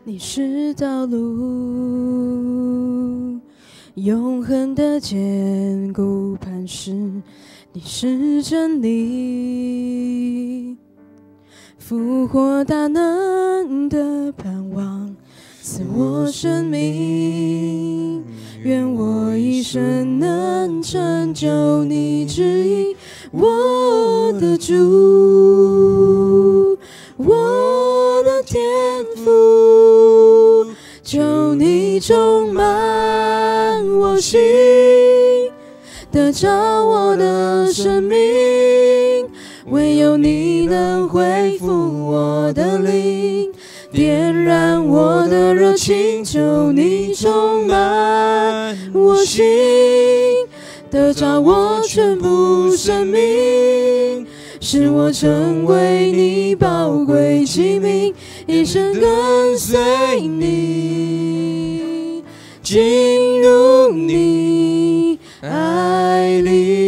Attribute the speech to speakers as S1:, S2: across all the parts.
S1: 你是道路，永恒的坚固磐石，你是真理，复活大能的盼望，赐我生命。愿我一生能成就你旨意，我的主，我的天父，求你充满我心，得着我的生命，唯有你能恢复我的灵，点燃我的热情，求你充满我心，得着我全部生命，使我成为你宝贵器皿，一生跟随你，进入你爱里。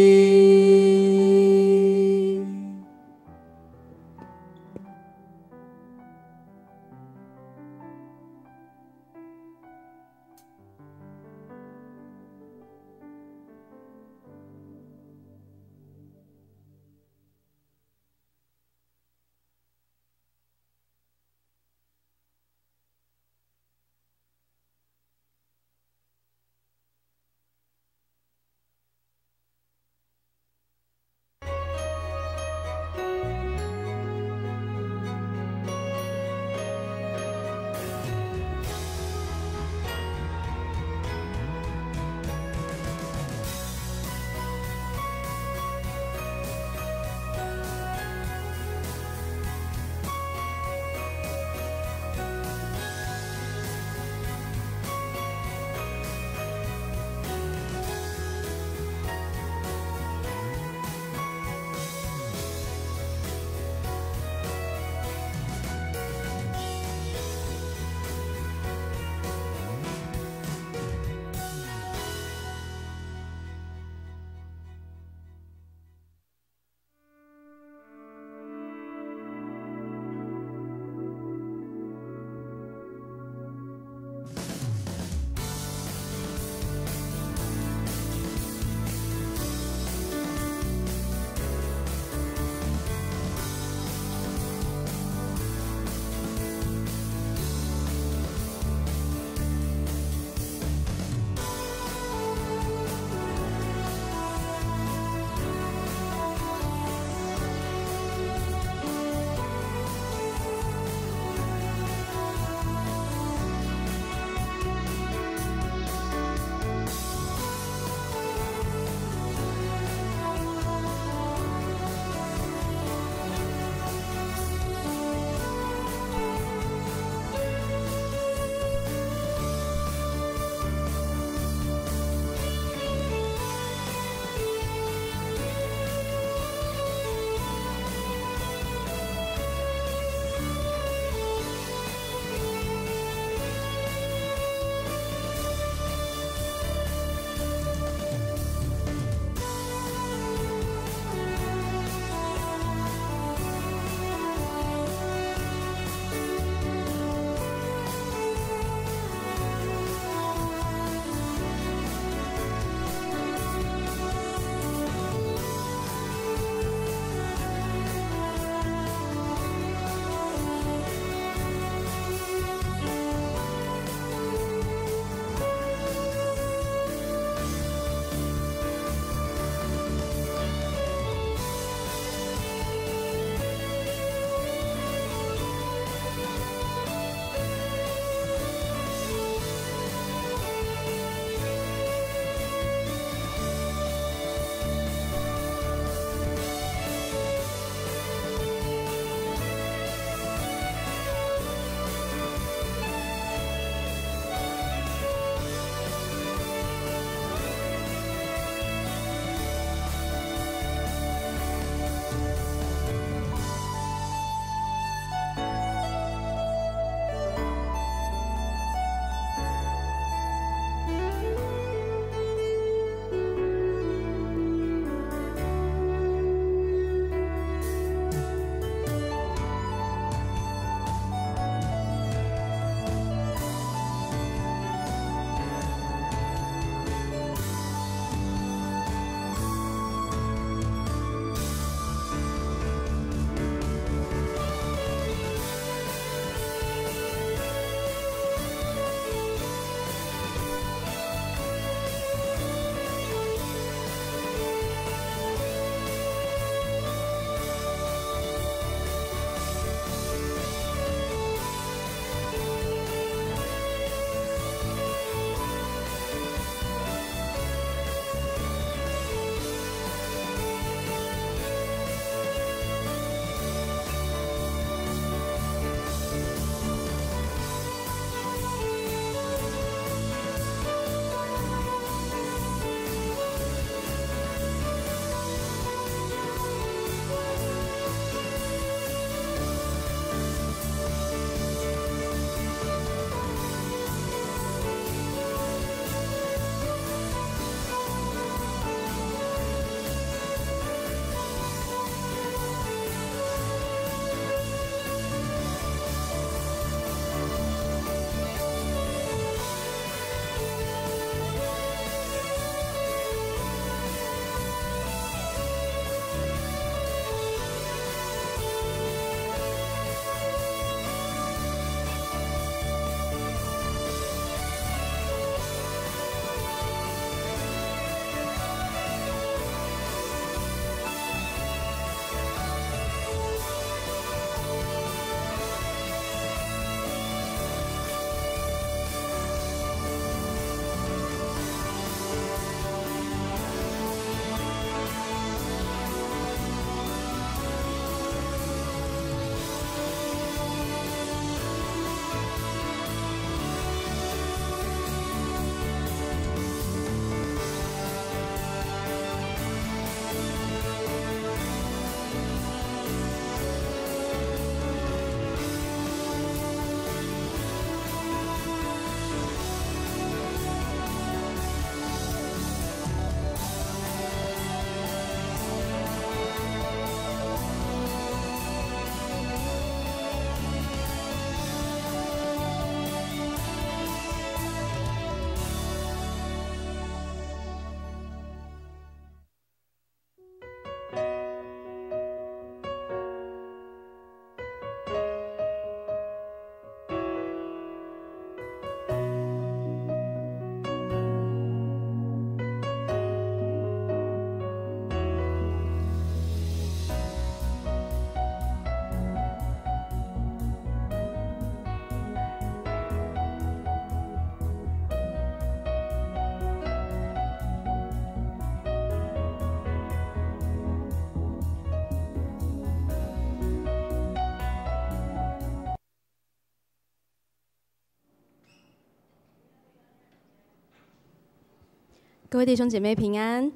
S1: 各位弟兄姐妹平安，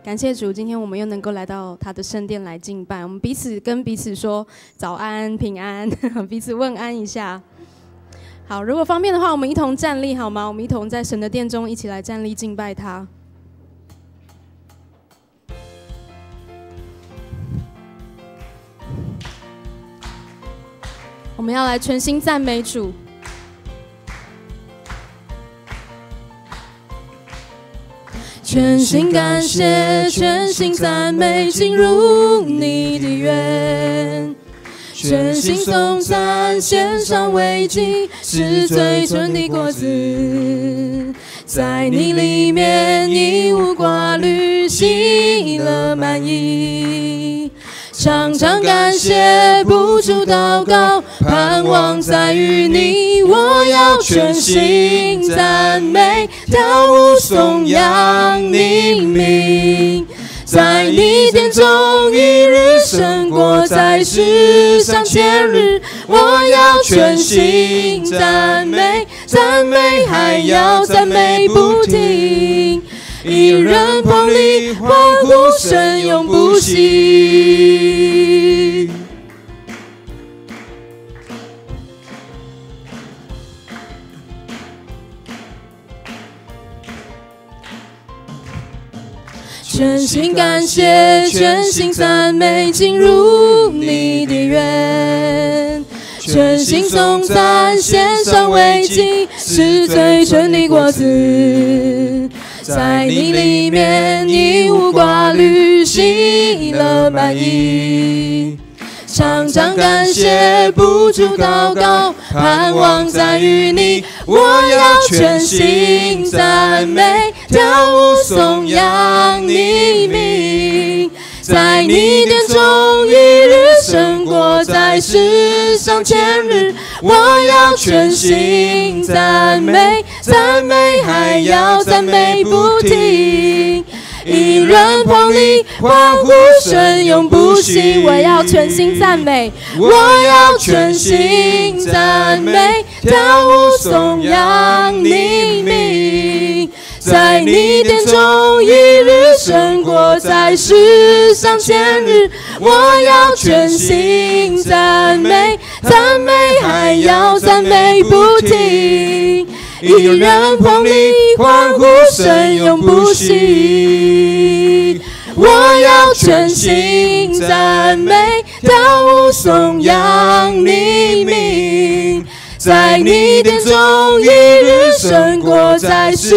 S1: 感谢主，今天我们又能够来到他的圣殿来敬拜。我们彼此跟彼此说早安平安，彼此问安一下。好，如果方便的话，我们一同站立好吗？我们一同在神的殿中一起来站立敬拜他。我们要来全心赞美主。全心感谢，全心赞美，进入你的园。全心颂赞，献上为祭，是最纯的果子。在你里面，一无挂虑，喜乐满溢。常常感谢，不住祷告，盼望在于你。我要全心赞美，跳舞颂扬你名。在你殿中，一日胜过在世上千日。我要全心赞美，赞美还要赞美不停。一人捧礼，欢呼声永不息。全心感谢，全心赞美，进入你的园。全心颂赞，献上为祭，是最纯的果子。在你里面，一无挂虑，喜乐满溢。常常感谢，不住祷告，盼望在于你。我要全心赞美，跳舞颂扬你名。在你殿中，一日胜过在世上千日。我要全心赞美，赞美还要赞美不停。一人捧礼，欢呼声永不息。我要全心赞美，我要全心赞美，跳舞颂扬你名。在你殿中，一日胜过在世上千日。我要全心赞美，赞美还要赞美不停。一人捧礼，欢呼声永不息。我要全心赞美，跳舞颂扬你名。在你殿中，一日胜过在世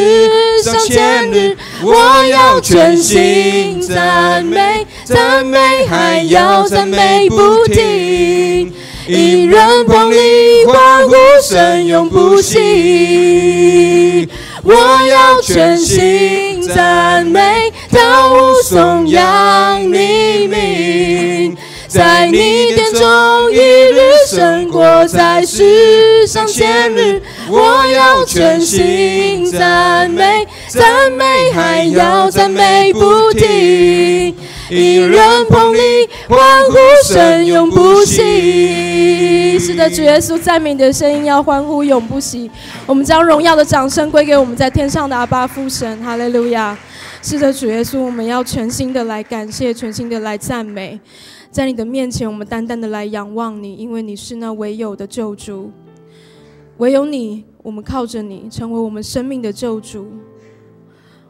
S1: 上千日。我要全心赞美，赞美还要赞美不停。一人捧礼，欢呼声永不息。我要全心赞美，跳舞颂扬你名。在你殿中，一日胜过在世上千日。我要全心赞美，赞美还要赞美不停。一人捧礼，欢呼声永不息。是的，主耶稣，赞美你的声音要欢呼永不息。我们将荣耀的掌声归给我们在天上的阿爸父神，哈利路亚。是的，主耶稣，我们要全心的来感谢，全心的来赞美。在你的面前，我们单单的来仰望你，因为你是那唯有的救主。唯有你，我们靠着你，成为我们生命的救主，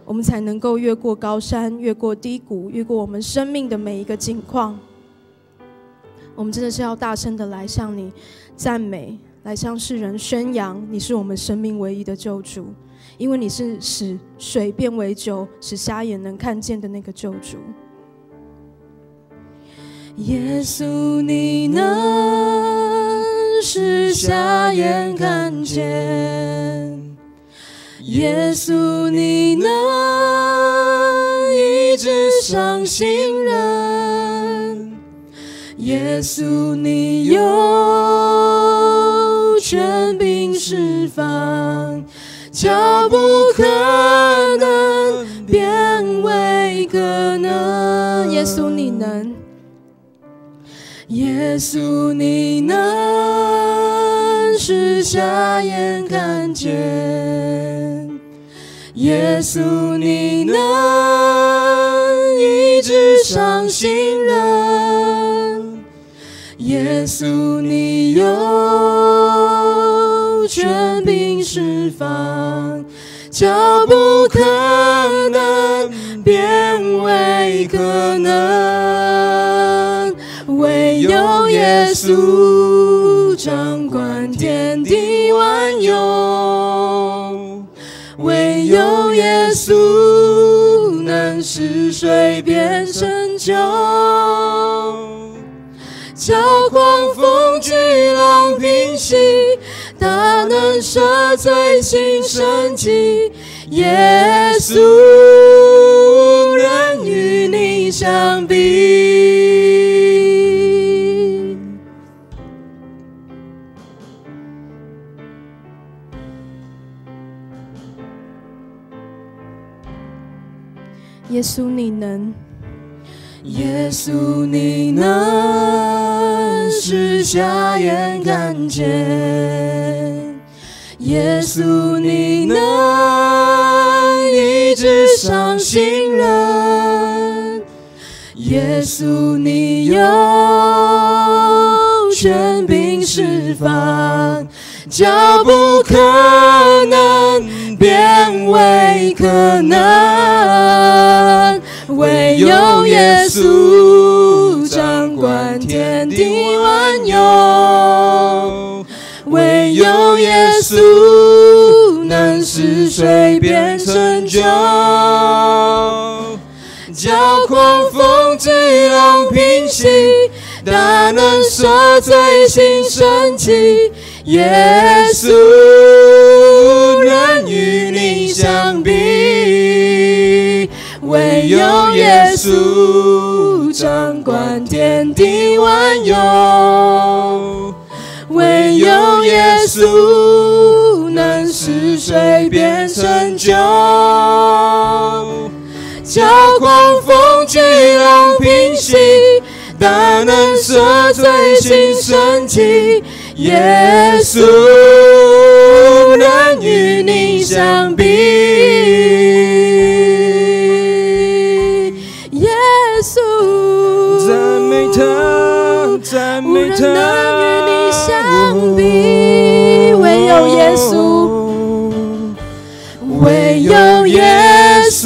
S1: 我们才能够越过高山，越过低谷，越过我们生命的每一个境况。我们真的是要大声的来向你赞美，来向世人宣扬你是我们生命唯一的救主，因为你是使水变为酒，使瞎眼能看见的那个救主。耶稣，你能使瞎眼看见，耶稣，你能医治伤心人，耶稣，你有权柄释放，叫不可能变为可能。耶稣，你能，耶稣，你能使瞎眼看见，耶稣你能医治伤心人，耶稣你有权柄释放，叫不可能变为可能，唯有耶稣掌管天地万有，唯有耶稣能使水变成酒，叫狂风巨浪平息，他能赦罪行神迹，耶稣能与你相比。耶稣你能，耶稣你能使瞎眼看见，耶稣你能医治伤心人，耶稣你有权柄释放，叫不可能变为可能，唯有耶稣掌管天地万有，唯有耶稣能使水变成酒，叫狂风巨浪平息，他能赦罪行神迹，耶稣能与你相比，唯有耶稣掌管天地万有，唯有耶稣能使水变成酒，叫狂风巨浪平息，他能赦罪行神迹，耶稣能与你相比，耶稣
S2: 赞美他，赞美他，
S1: 无人能与你相比，唯有耶稣，唯有耶稣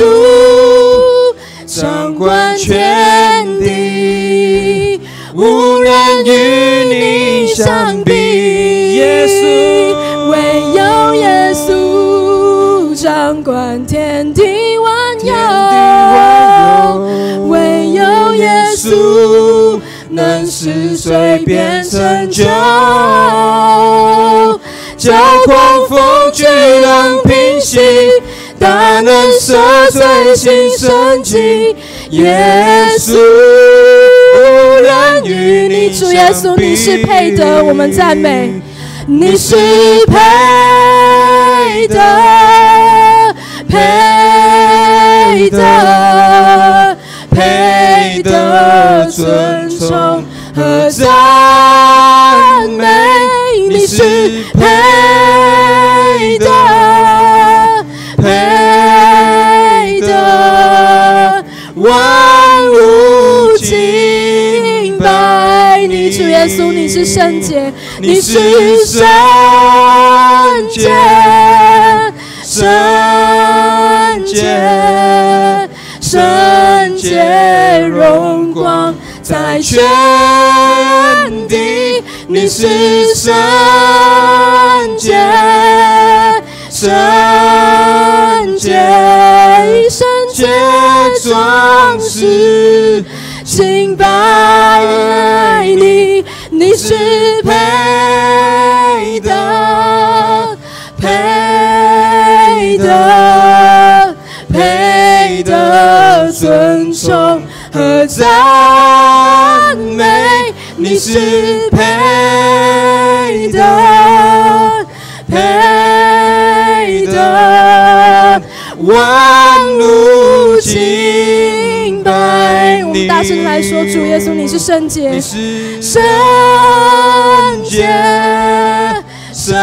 S1: 掌管全地，无人与你相比，
S2: 耶稣，
S1: 唯有耶稣掌管天地万有，唯有耶稣能使水变成酒，叫狂风巨浪平息，他能赦罪行神迹，耶稣能与你主耶稣，你是配得我们赞美，你是配得，配得，配得尊崇和赞美，你是配得，配得万物敬拜你，主耶稣，你是圣洁，你是圣洁，圣洁，圣洁荣光在全地，你是圣洁，圣洁，圣洁壮士敬拜你，你是配得，配得，配得尊崇和赞美，你是配得，配得万物敬拜。我们大声来说，主耶稣，你是圣洁，
S2: 你是
S1: 圣洁，圣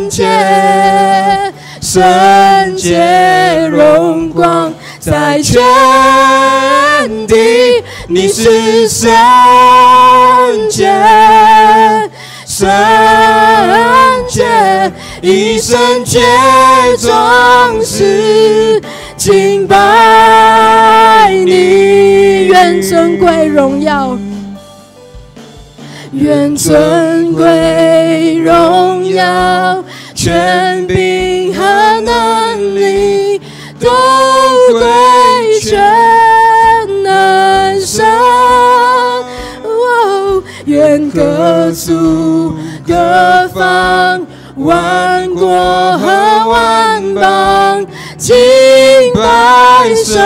S1: 洁，圣圣洁荣光在全地，你是圣洁，圣洁，以圣洁装饰敬拜你，愿尊贵荣耀，愿尊贵荣耀，权柄和能力都归全能神。愿各族各方万国和万邦敬拜神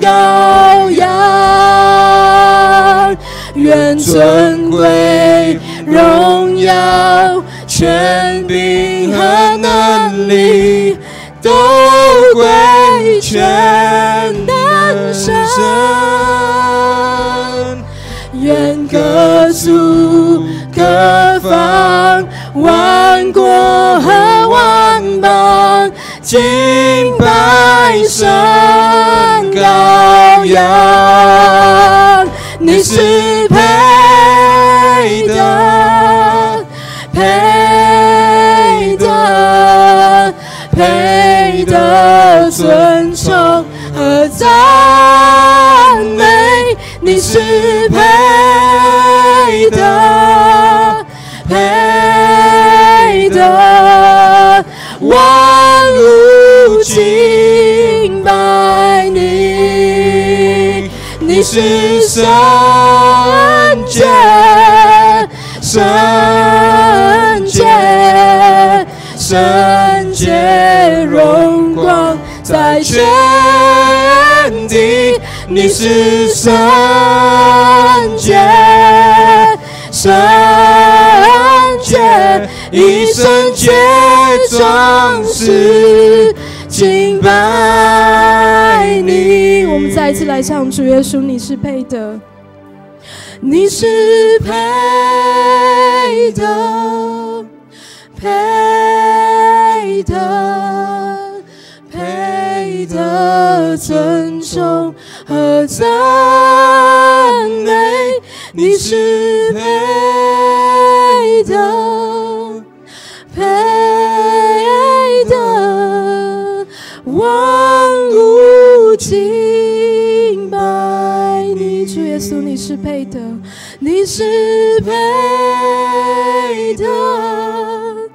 S1: 羔羊，愿尊贵荣耀权柄和能力都归全能神。愿各族各方万国和万邦敬拜神羔羊，你是配得，配得，配得尊崇和赞美，你是配得，配得，万物敬拜你，你是圣洁，圣洁，圣洁荣光在全地，你是圣洁，圣洁，以圣洁装饰敬拜你。我们再一次来唱主耶稣，你是配得，你是配得，配得，配得尊崇和赞美，你是配得，配得，万物敬拜你。主耶稣，你是配得，你是配得，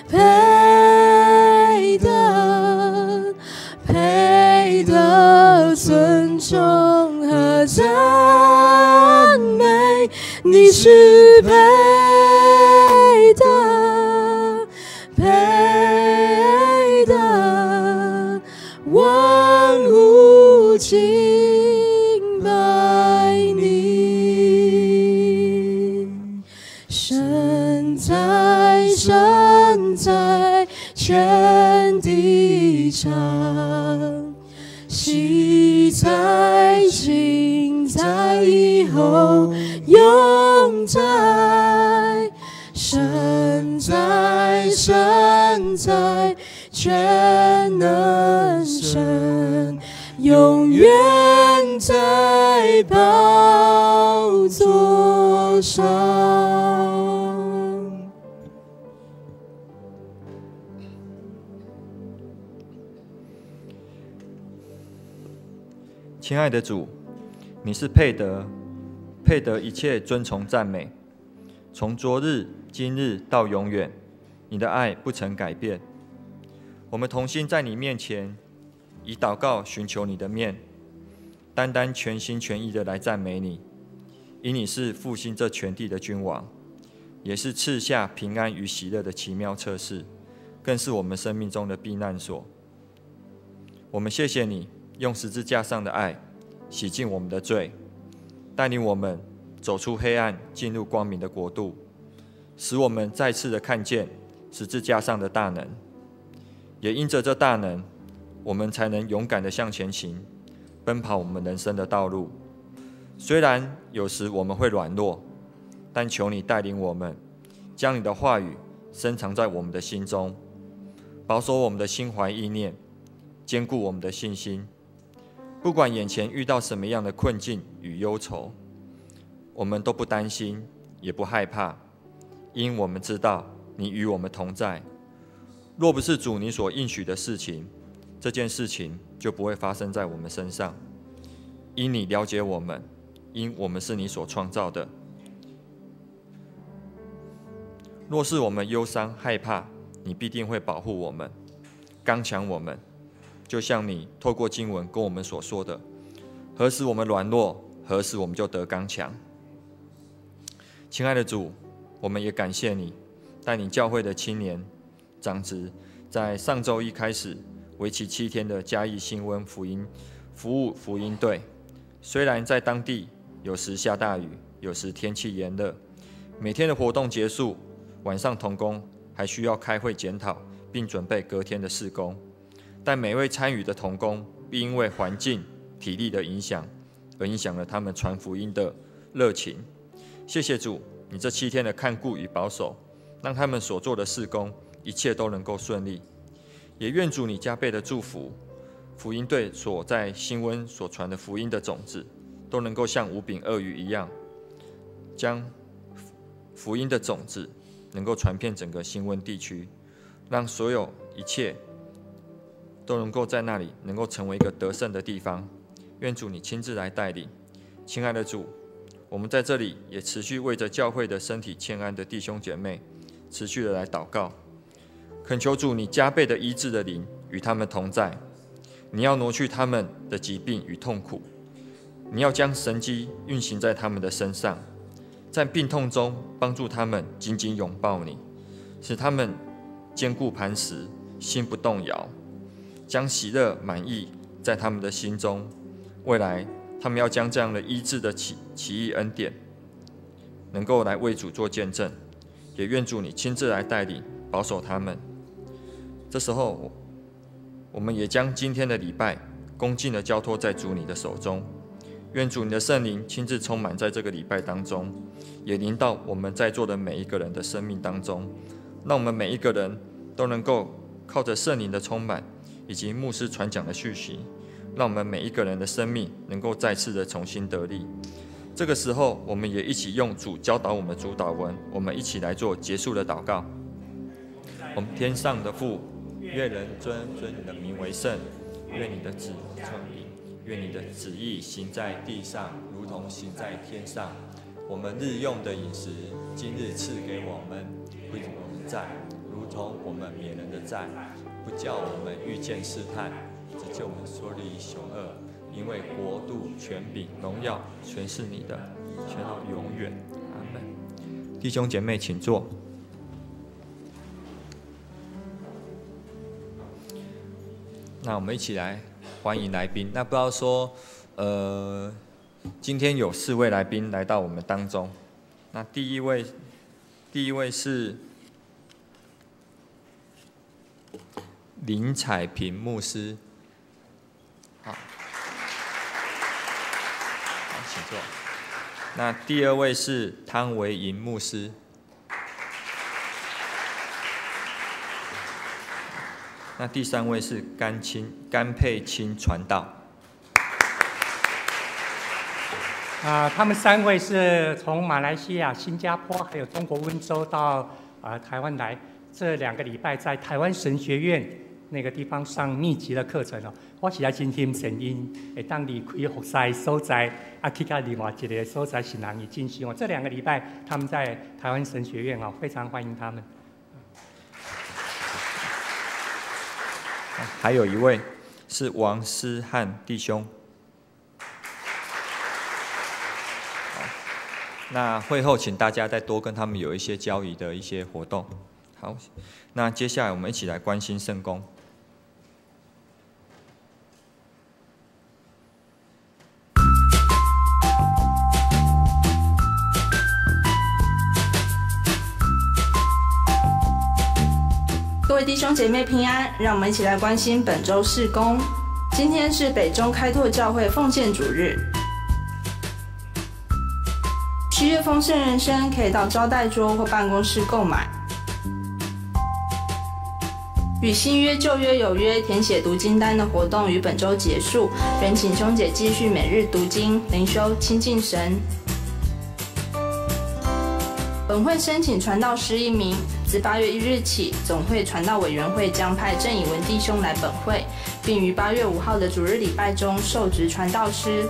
S1: 配得，配得尊崇和赞美，你是配得，配得，万物敬拜你。神在，神在，全地上，喜在，今在，以后永在。神在，神在，全能神永远在宝座上。
S2: 亲爱的主，你是配得一切尊崇赞美，从昨日、今日到永远，你的爱不曾改变。我们同心在你面前，以祷告寻求你的面，单单全心全意的来赞美你，因你是复兴这全地的君王，也是赐下平安与喜乐的奇妙测试，更是我们生命中的避难所。我们谢谢你用十字架上的爱洗净我们的罪，带领我们走出黑暗，进入光明的国度，使我们再次的看见十字架上的大能。也因着这大能，我们才能勇敢的向前行，奔跑我们人生的道路。虽然有时我们会软弱，但求你带领我们，将你的话语深藏在我们的心中，保守我们的心怀意念，坚固我们的信心。不管眼前遇到什么样的困境与忧愁，我们都不担心，也不害怕，因我们知道你与我们同在。若不是主你所应许的事情，这件事情就不会发生在我们身上。因你了解我们，因我们是你所创造的。若是我们忧伤害怕，你必定会保护我们，刚强我们，就像你透过经文跟我们所说的：何时我们软弱，何时我们就得刚强。亲爱的主，我们也感谢你带领教会的青年长职，在上周一开始为期7天的嘉义新温服务福音队。虽然在当地有时下大雨，有时天气炎热，每天的活动结束，晚上同工还需要开会检讨，并准备隔天的事工。但每位参与的同工，必因为环境、体力的影响，而影响了他们传福音的热情。谢谢主，你这7天的看顾与保守，让他们所做的事工一切都能够顺利。也愿主你加倍的祝福福音队所在新温所传的福音的种子，都能够像5饼2鱼一样，将福音的种子能够传遍整个新温地区，让所有一切都能够在那里能够成为一个得胜的地方。愿主你亲自来带领。亲爱的主，我们在这里也持续为着教会的身体欠安的弟兄姐妹持续的来祷告，恳求主你加倍的医治的灵与他们同在。你要挪去他们的疾病与痛苦，你要将神迹运行在他们的身上，在病痛中帮助他们紧紧拥抱你，使他们坚固磐石，心不动摇，将喜乐满意在他们的心中。未来他们要将这样的医治的奇异恩典能够来为主做见证，也愿主你亲自来带领保守他们。这时候我们也将今天的礼拜恭敬的交托在主你的手中，愿主你的圣灵亲自充满在这个礼拜当中，也临到我们在座的每一个人的生命当中，让我们每一个人都能够靠着圣灵的充满以及牧师传讲的讯息，让我们每一个人的生命能够再次的重新得力。这个时候我们也一起用主教导我们的主祷文，我们一起来做结束的祷告。我们天上的父，愿人尊你的名为圣，愿你的旨称明，愿你的旨意行在地上，如同行在天上。我们日用的饮食，今日赐给我们，不领我们债，如同我们免人的债，不叫我们遇见试探，只救我们脱离凶恶。因为国度、权柄、荣耀，全是你的，全到永远。阿们。弟兄姐妹，请坐。那我们一起来欢迎来宾。那不知道说，今天有4位来宾来到我们当中。那第一位是林彩萍牧师，好，请坐。那第2位是汤维银牧师。那第3位是甘佩清传道。
S3: 他们3位是从马来西亚、新加坡还有中国温州到台湾来，这2个礼拜在台湾神学院那个地方上密集的课程哦。我实在真欣赏因会当离开服侍所在，去到另外一个所在是人以进修哦。这2个礼拜他们在台湾神学院哦，非常欢迎他们。
S2: 还有一位是王思翰弟兄。那会后请大家再多跟他们有一些交易的一些活动。好，那接下来我们一起来关心圣工。
S1: 各位弟兄姐妹平安，让我们一起来关心本周事工。今天是北中开拓教会奉献主日，需要丰盛人生可以到招待桌或办公室购买。与新约旧约有约填写读经单的活动于本周结束，仍请兄姐继续每日读经、灵修、亲近神。本会申请传道师1名，自8月1日起，总会传道委员会将派郑以文弟兄来本会，并于8月5号的主日礼拜中受职传道师。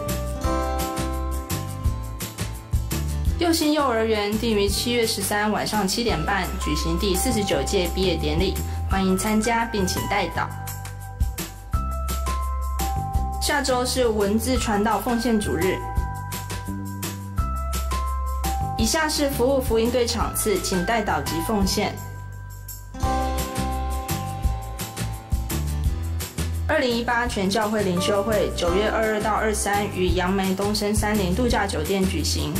S1: 佑心幼儿园定于7月13晚上7点半举行第49届毕业典礼，欢迎参加并请代祷。下周是文字传道奉献主日。以下是服务福音队场次，请代祷及奉献。2018全教会灵修会9月22到23于杨梅东升山林度假酒店举行。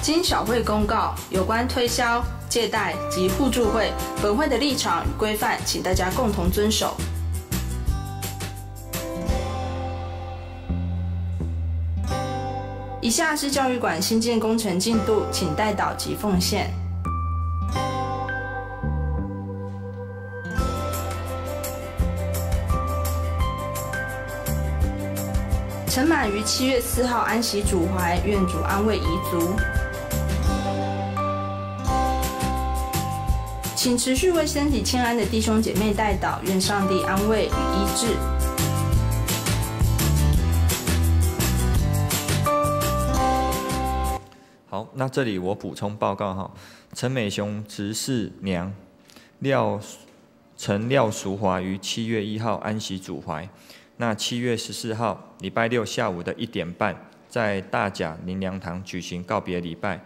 S1: 经小会公告，有关推销、借贷及互助会，本会的立场与规范，请大家共同遵守。以下是教育馆新建工程进度，请代祷及奉献。陈满于7月4号安息主怀，愿主安慰遗族。请持续为身体欠安的弟兄姐妹代祷，愿上帝安慰与医治。
S2: 好，那这里我补充报告哈，陈美雄执事娘陈廖淑华于7月1号安息主怀，那7月14号礼拜六下午的1点半，在大甲灵粮堂举行告别礼拜。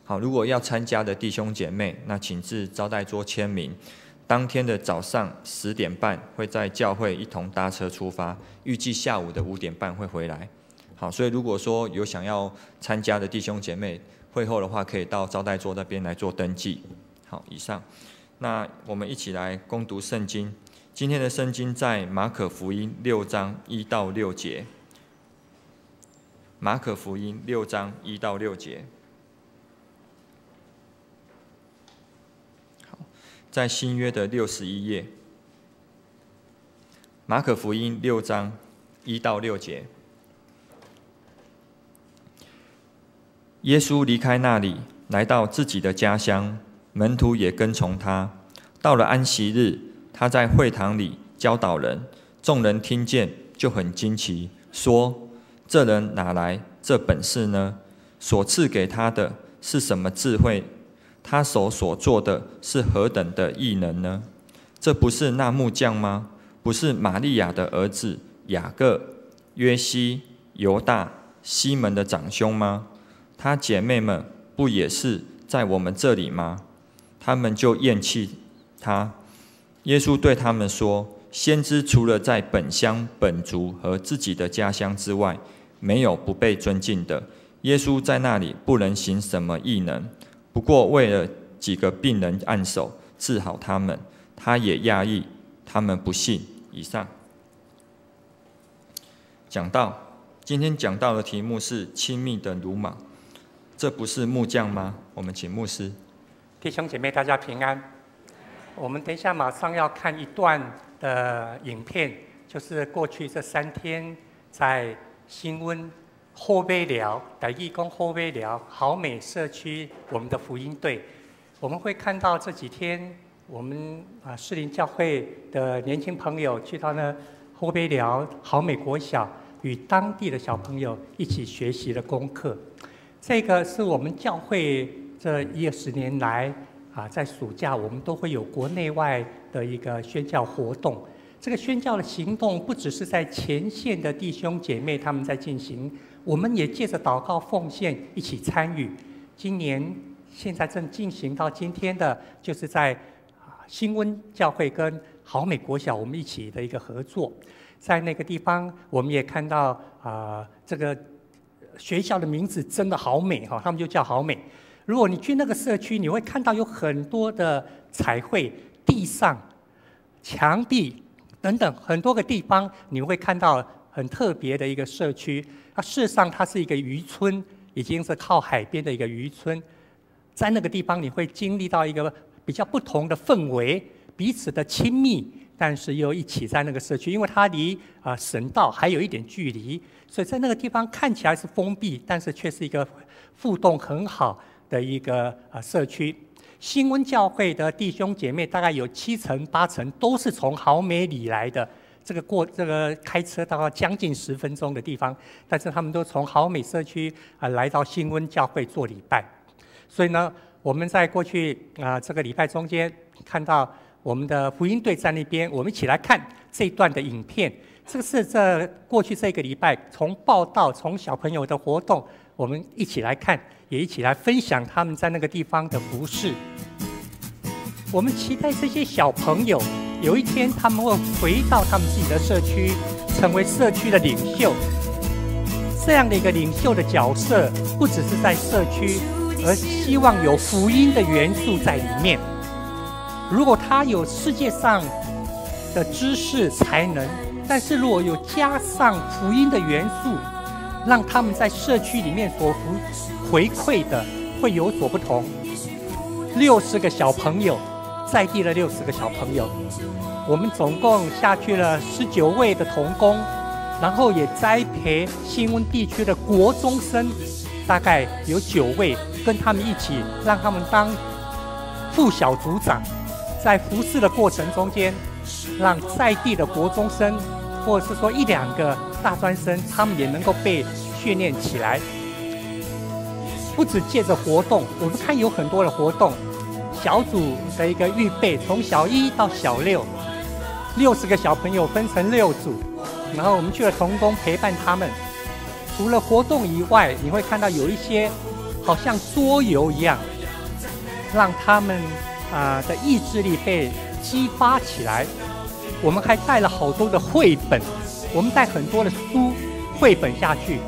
S2: 好，如果要参加的弟兄姐妹，那请至招待桌签名。当天的早上10点半会在教会一同搭车出发，预计下午的5点半会回来。好，所以如果说有想要参加的弟兄姐妹，会后的话可以到招待桌那边来做登记。好，以上。那我们一起来攻读圣经。今天的圣经在马可福音6章1到6节。马可福音6章1到6节。好，在新约的61页。马可福音6章1到6节。耶稣离开那里，来到自己的家乡，门徒也跟从他。到了安息日，他在会堂里教导人，众人听见就很惊奇，说：“这人哪来这本事呢？所赐给他的是什么智慧？他手所做的是何等的异能呢？这不是那木匠吗？不是玛利亚的儿子雅各、约西、犹大、西门的长兄吗？他姐妹们不也是在我们这里吗？”他们就厌弃他。耶稣对他们说：“先知除了在本乡本族和自己的家乡之外，没有不被尊敬的。耶稣在那里不能行什么异能，不过为了几个病人按手治好他们，他也讶异他们不信。”以上讲到，今天讲到的题目是亲密的鲁莽。这不是木匠吗？我们请牧师。
S3: 弟兄姐妹，大家平安。我们等一下马上要看一段的影片，就是过去这3天在新温后尾寮台义工后尾寮好美社区，我们的福音队，我们会看到这几天我们士林教会的年轻朋友去到那后尾寮好美国小，与当地的小朋友一起学习的功课。这个是我们教会这10年来在暑假我们都会有国内外的一个宣教活动。这个宣教的行动不只是在前线的弟兄姐妹他们在进行，我们也借着祷告奉献一起参与。今年现在正进行到今天的，就是在新温教会跟好美国小我们一起的一个合作。在那个地方我们也看到这个学校的名字真的好美哈，他们就叫好美。如果你去那个社区，你会看到有很多的彩绘，地上、墙壁等等很多个地方，你会看到很特别的一个社区。事实上，它是一个渔村，已经是靠海边的一个渔村。在那个地方，你会经历到一个比较不同的氛围，彼此的亲密，但是又一起在那个社区，因为它离省道还有一点距离，所以在那个地方看起来是封闭，但是却是一个互动很好的一个社区。新温教会的弟兄姐妹大概有7成8成都是从豪美里来的，这个开车大概将近10分钟的地方，但是他们都从豪美社区来到新温教会做礼拜。所以呢，我们在过去这个礼拜中间看到我们的福音队在那边，我们一起来看这一段的影片。这是过去这个礼拜从报道，从小朋友的活动，我们一起来看，也一起来分享他们在那个地方的服事。我们期待这些小朋友有一天他们会回到他们自己的社区，成为社区的领袖。这样的一个领袖的角色，不只是在社区，而希望有福音的元素在里面。如果他有世界上的知识才能，但是如果有加上福音的元素，让他们在社区里面所回馈的会有所不同。60个小朋友，在地的60个小朋友，我们总共下去了19位的童工，然后也栽培新温地区的国中生，大概有9位，跟他们一起，让他们当副小组长，在服事的过程中间，让在地的国中生，或者是说1、2个大专生，他们也能够被训练起来。不只借着活动，我们看有很多的活动，小组的一个预备，从小1到小6，60个小朋友分成6组，然后我们去了童工陪伴他们。除了活动以外，你会看到有一些好像桌游一样，让他们的意志力被激发起来。我们还带了好多的绘本，我们带很多的书绘本下去，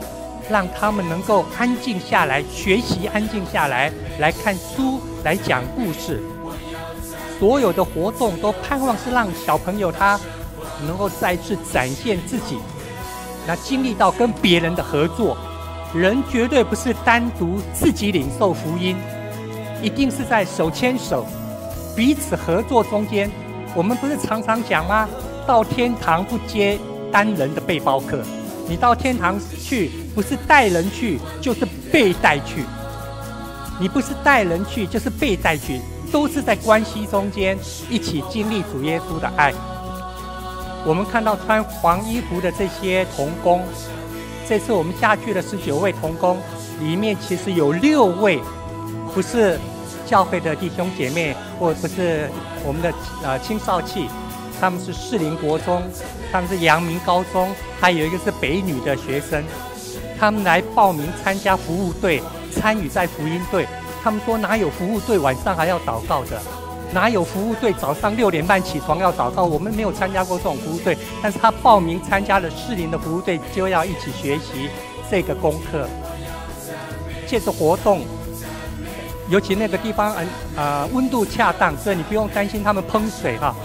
S3: 让他们能够安静下来，学习安静下来，来看书，来讲故事。所有的活动都盼望是让小朋友他能够再次展现自己，那经历到跟别人的合作。人绝对不是单独自己领受福音，一定是在手牵手彼此合作中间。我们不是常常讲吗？到天堂不接单人的背包客，你到天堂去不是带人去，就是被带去。你不是带人去，就是被带去，都是在关系中间一起经历主耶稣的爱。我们看到穿黄衣服的这些童工，这次我们下去的19位童工，里面其实有6位不是教会的弟兄姐妹，或不是我们的青少契，他们是士林国中，他们是阳明高中，还有一个是北女的学生。他们来报名参加服务队，参与在福音队。他们说哪有服务队晚上还要祷告的？哪有服务队早上6点半起床要祷告？我们没有参加过这种服务队，但是他报名参加了士林的服务队，就要一起学习这个功课。借着活动，尤其那个地方温度恰当，所以你不用担心他们喷水哈。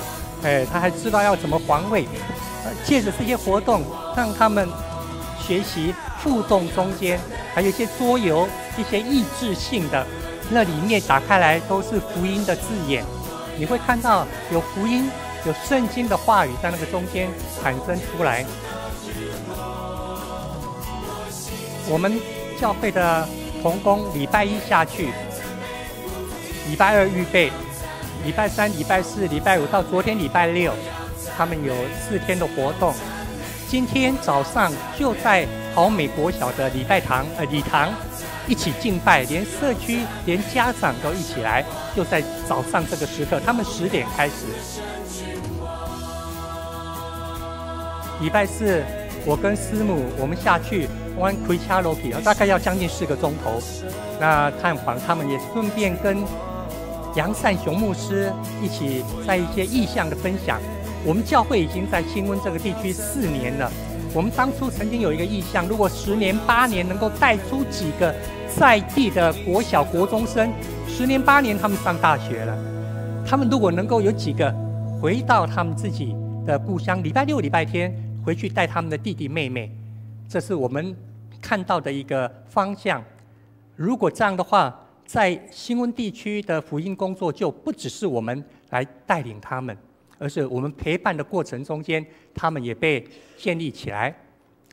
S3: 他还知道要怎么防卫。借着这些活动，让他们学习互动中间，还有一些桌游，一些益智性的，那里面打开来都是福音的字眼，你会看到有福音，有圣经的话语在那个中间产生出来。我们教会的同工礼拜1下去，礼拜2预备，礼拜3、礼拜4、礼拜5到昨天礼拜6，他们有4天的活动。今天早上就在好美国小的礼堂一起敬拜，连社区连家长都一起来，就在早上这个时刻，他们10点开始。礼拜4我跟师母我们下去湾奎恰罗皮，大概要将近4个钟头。那探访他们也顺便跟杨善雄牧师一起在一些意向的分享。我们教会已经在新温这个地区4年了。我们当初曾经有一个意向，如果10年8年能够带出几个在地的国小国中生，10年8年他们上大学了，他们如果能够有几个回到他们自己的故乡，礼拜6、礼拜天回去带他们的弟弟妹妹，这是我们看到的一个方向。如果这样的话，在新温地区的福音工作就不只是我们来带领他们，而是我们陪伴的过程中间，他们也被建立起来。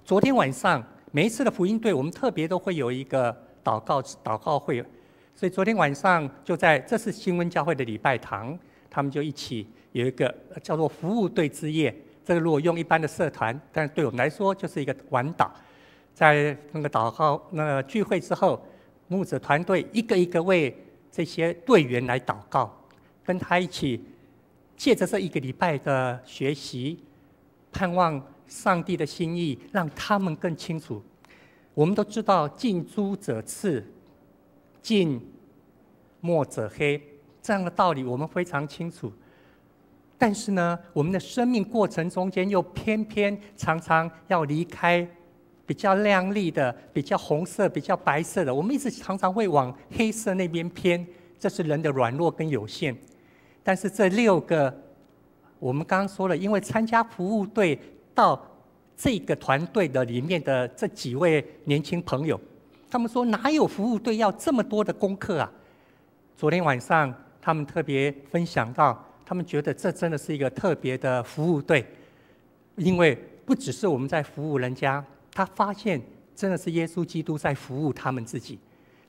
S3: 昨天晚上每一次的福音队，我们特别都会有一个祷告会，所以昨天晚上就在这是新温教会的礼拜堂，他们就一起有一个叫做服务队之夜。这个如果用一般的社团，但是对我们来说就是一个晚祷。在那个祷告聚会之后，牧者团队一个一个为这些队员来祷告，跟他一起借着这一个礼拜的学习，盼望上帝的心意，让他们更清楚。我们都知道近朱者赤，近墨者黑，这样的道理我们非常清楚。但是呢，我们的生命过程中间又偏偏常常要离开比较亮丽的、比较红色、比较白色的，我们一直常常会往黑色那边偏，这是人的软弱跟有限。但是这6个，我们刚刚说了，因为参加服务队到这个团队的里面的这几位年轻朋友，他们说哪有服务队要这么多的功课啊？昨天晚上他们特别分享到，他们觉得这真的是一个特别的服务队，因为不只是我们在服务人家，他发现真的是耶稣基督在服务他们自己。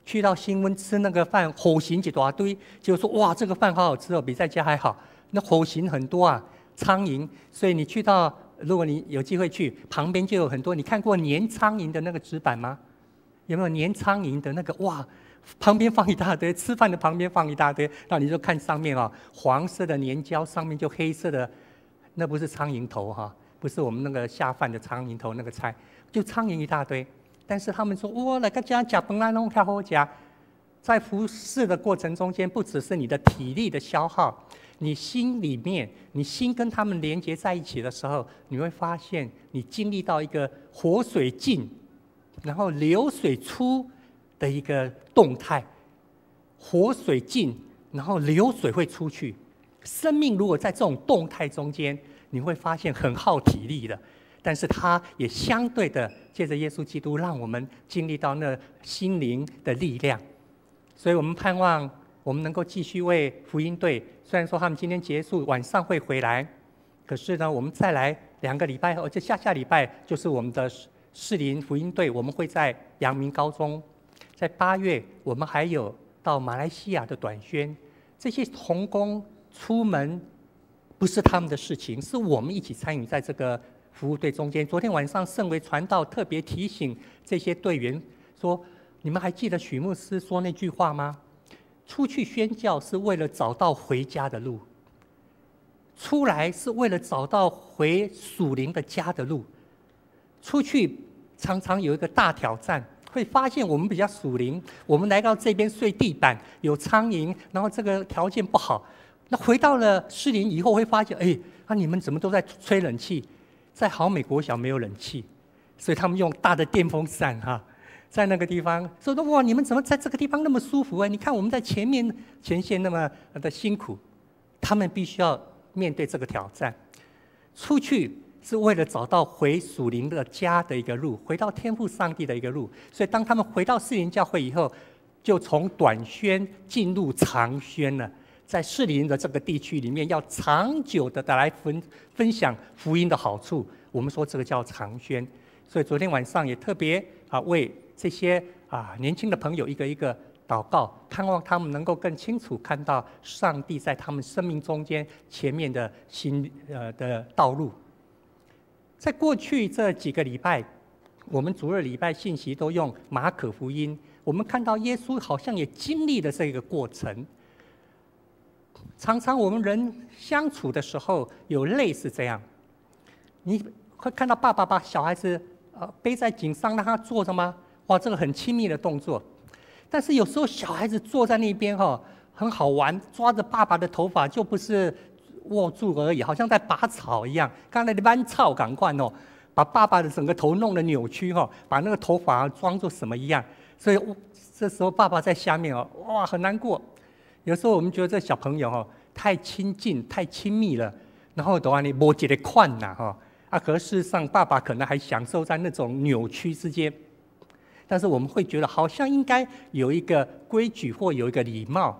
S3: 去到新温吃那个饭，火刑一大堆，结果说哇，这个饭好好吃哦，比在家还好。那火刑很多啊，苍蝇，所以你去到，如果你有机会去，旁边就有很多。你看过粘苍蝇的那个纸板吗？有没有粘苍蝇的那个？哇，旁边放一大堆，吃饭的旁边放一大堆，那你就看上面啊，黄色的粘胶，上面就黑色的，那不是苍蝇头哈，不是我们那个下饭的苍蝇头那个菜，就苍蝇一大堆。但是他们说，哇，来个家吃饭来弄较好吃。在服侍的过程中间，不只是你的体力的消耗，你心里面，你心跟他们连接在一起的时候，你会发现你经历到一个活水进，然后流水出的一个动态。活水进，然后流水会出去。生命如果在这种动态中间，你会发现很耗体力的。但是它也相对的借着耶稣基督，让我们经历到那心灵的力量。所以我们盼望我们能够继续为福音队，虽然说他们今天结束，晚上会回来，可是呢，我们再来2个礼拜后，就下礼拜就是我们的士林福音队，我们会在阳明高中。在8月，我们还有到马来西亚的短宣。这些同工出门不是他们的事情，是我们一起参与在这个服务队中间。昨天晚上圣维传道特别提醒这些队员说，你们还记得许牧师说那句话吗？出去宣教是为了找到回家的路，出来是为了找到回属灵的家的路。出去常常有一个大挑战，会发现我们比较属灵，我们来到这边睡地板，有苍蝇，然后这个条件不好。那回到了士林以后，会发现，你们怎么都在吹冷气？在好美国小没有冷气，所以他们用大的电风扇在那个地方说哇，你们怎么在这个地方那么舒服啊？你看我们在前线那么的辛苦，他们必须要面对这个挑战。出去是为了找到回属灵的家的一个路，回到天父上帝的一个路。所以当他们回到士林教会以后，就从短宣进入长宣了。在士林的这个地区里面，要长久的来分享福音的好处，我们说这个叫长宣。所以昨天晚上也特别为这些年轻的朋友一个一个祷告，盼望他们能够更清楚看到上帝在他们生命中间前面的的道路。在过去这几个礼拜，我们主日礼拜信息都用马可福音，我们看到耶稣好像也经历了这个过程。常常我们人相处的时候有类似这样，你会看到爸爸把小孩子背在颈上让他坐着吗？哇，这个很亲密的动作。但是有时候小孩子坐在那边很好玩，抓着爸爸的头发就不是握住而已，好像在拔草一样。刚才的搬草赶快把爸爸的整个头弄得扭曲把那个头发装作什么一样。所以这时候爸爸在下面哇，很难过。有时候我们觉得这小朋友太亲近、太亲密了，然后的话呢，没一个款呐可是事实上，爸爸可能还享受在那种扭曲之间。但是我们会觉得好像应该有一个规矩或有一个礼貌。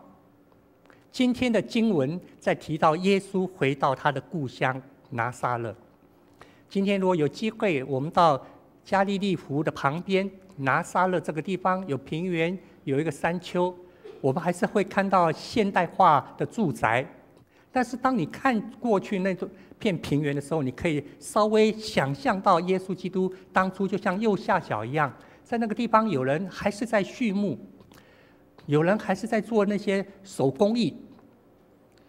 S3: 今天的经文在提到耶稣回到他的故乡拿撒勒。今天如果有机会，我们到加利利湖的旁边拿撒勒这个地方，有平原，有一个山丘，我们还是会看到现代化的住宅。但是当你看过去那片平原的时候，你可以稍微想象到耶稣基督当初就像右下角一样，在那个地方有人还是在畜牧，有人还是在做那些手工艺。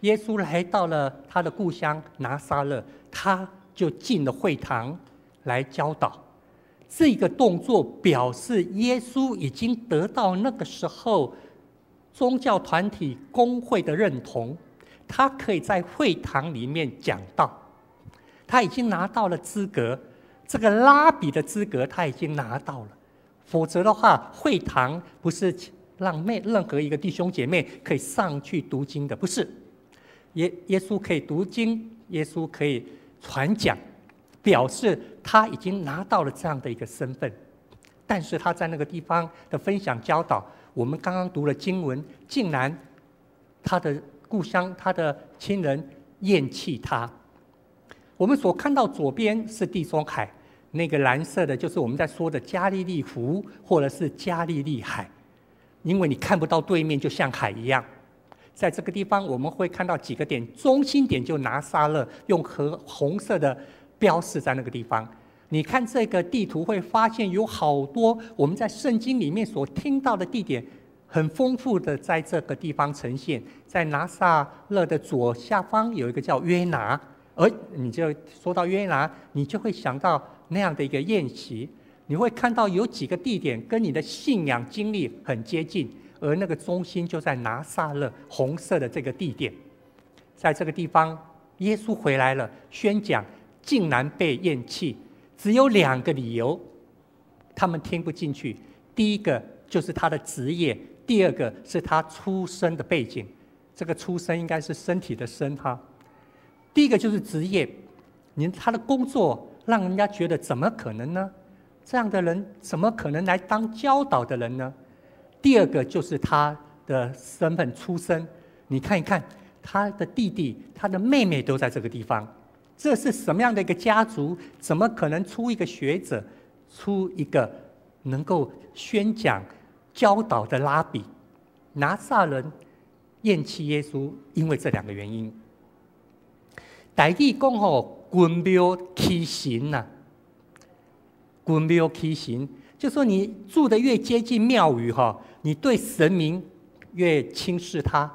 S3: 耶稣来到了他的故乡拿撒勒，他就进了会堂来教导。这个动作表示耶稣已经得到那个时候宗教团体公会的认同，他可以在会堂里面讲道，他已经拿到了资格，这个拉比的资格他已经拿到了。否则的话，会堂不是让任何一个弟兄姐妹可以上去读经的，不是。耶稣可以读经，耶稣可以传讲，表示他已经拿到了这样的一个身份。但是他在那个地方的分享教导，我们刚刚读了经文，竟然他的故乡，他的亲人厌弃他。我们所看到左边是地中海，那个蓝色的就是我们在说的加利利湖或者是加利利海，因为你看不到对面，就像海一样。在这个地方我们会看到几个点，中心点就拿撒勒，用红色的标示在那个地方。你看这个地图会发现有好多我们在圣经里面所听到的地点，很丰富的在这个地方呈现。在拿撒勒的左下方有一个叫约拿，而你就说到约拿，你就会想到那样的一个宴席。你会看到有几个地点跟你的信仰经历很接近，而那个中心就在拿撒勒红色的这个地点。在这个地方耶稣回来了，宣讲竟然被厌弃，只有2个理由他们听不进去。第一个就是他的职业，第二个是他出生的背景。这个出生应该是身体的身哈。第一个就是职业，他的工作让人家觉得怎么可能呢？这样的人怎么可能来当教导的人呢？第二个就是他的身份出身，你看一看他的弟弟、他的妹妹都在这个地方，这是什么样的一个家族？怎么可能出一个学者，出一个能够宣讲教导的拉比？拿撒人厌弃耶稣，因为这2个原因。台语讲吼，君庙欺神呐，君庙欺神，就说你住得越接近庙宇哈，你对神明越轻视他，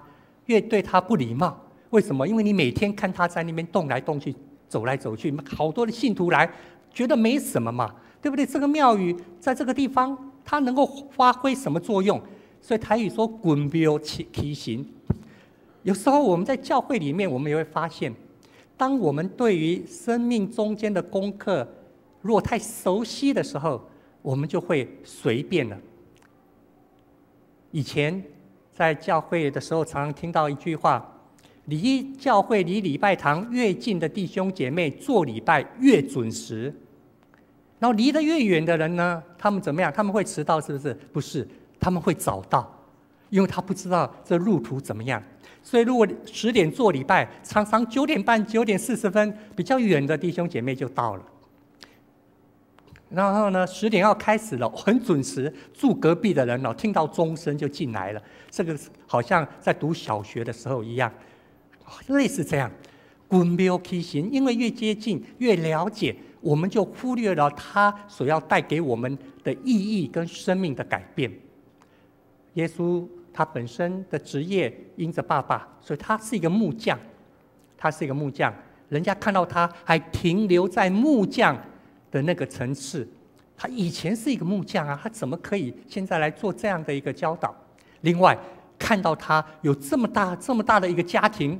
S3: 越对他不礼貌。为什么？因为你每天看他在那边动来动去，走来走去，好多的信徒来，觉得没什么嘛，对不对？这个庙宇在这个地方，它能够发挥什么作用？所以台语说“君庙欺神”。有时候我们在教会里面，我们也会发现，当我们对于生命中间的功课如果太熟悉的时候，我们就会随便了。以前在教会的时候，常常听到一句话：离教会、离礼拜堂越近的弟兄姐妹，做礼拜越准时。然后离得越远的人呢，他们怎么样？他们会迟到，是不是？不是，他们会早到，因为他不知道这路途怎么样。所以如果10点做礼拜，常常9点半、9点40分，比较远的弟兄姐妹就到了。然后呢，10点要开始了，很准时。住隔壁的人听到钟声就进来了。这个好像在读小学的时候一样，类似这样。君庙欺神，因为越接近、越了解，我们就忽略了他所要带给我们的意义跟生命的改变。耶稣他本身的职业因着爸爸，所以他是一个木匠。他是一个木匠，人家看到他还停留在木匠的那个层次。他以前是一个木匠啊，他怎么可以现在来做这样的一个教导？另外，看到他有这么大的一个家庭，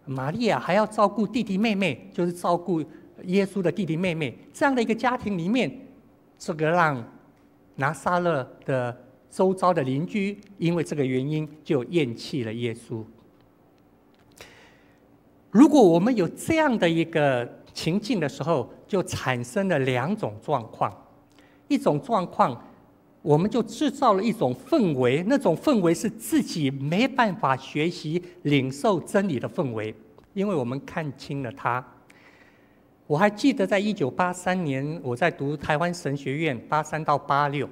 S3: 玛利亚还要照顾弟弟妹妹，就是照顾耶稣的弟弟妹妹，这样的一个家庭里面，这个让拿撒勒的周遭的邻居因为这个原因就厌弃了耶稣。如果我们有这样的一个情境的时候，就产生了2种状况。一种状况，我们就制造了一种氛围，那种氛围是自己没办法学习领受真理的氛围，因为我们看清了它。我还记得在1983年，我在读台湾神学院83到86，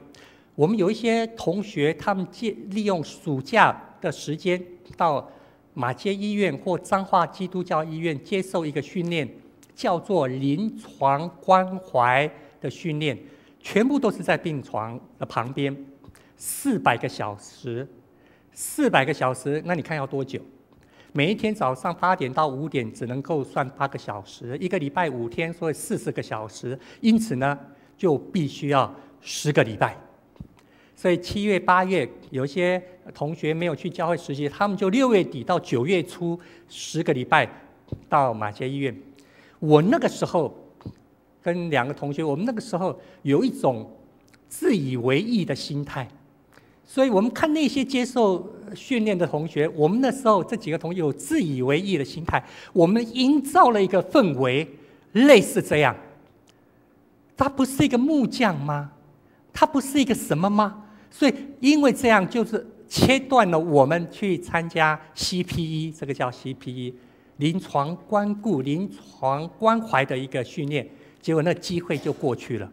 S3: 我们有一些同学，他们利用暑假的时间到马偕医院或彰化基督教医院接受一个训练，叫做临床关怀的训练，全部都是在病床的旁边，400个小时，400个小时，那你看要多久？每一天早上8点到5点只能够算8个小时，一个礼拜5天，所以40个小时，因此呢，就必须要10个礼拜。所以7月、8月，有些同学没有去教会实习，他们就6月底到9月初10个礼拜到马偕医院。我那个时候跟2个同学，我们那个时候有一种自以为意的心态，所以我们看那些接受训练的同学，我们那时候这几个同学有自以为意的心态，我们营造了一个氛围，类似这样：他不是一个木匠吗？他不是一个什么吗？所以因为这样，就是切断了我们去参加 CPE， 这个叫 CPE 临床关顾、临床关怀的一个训练，结果那机会就过去了，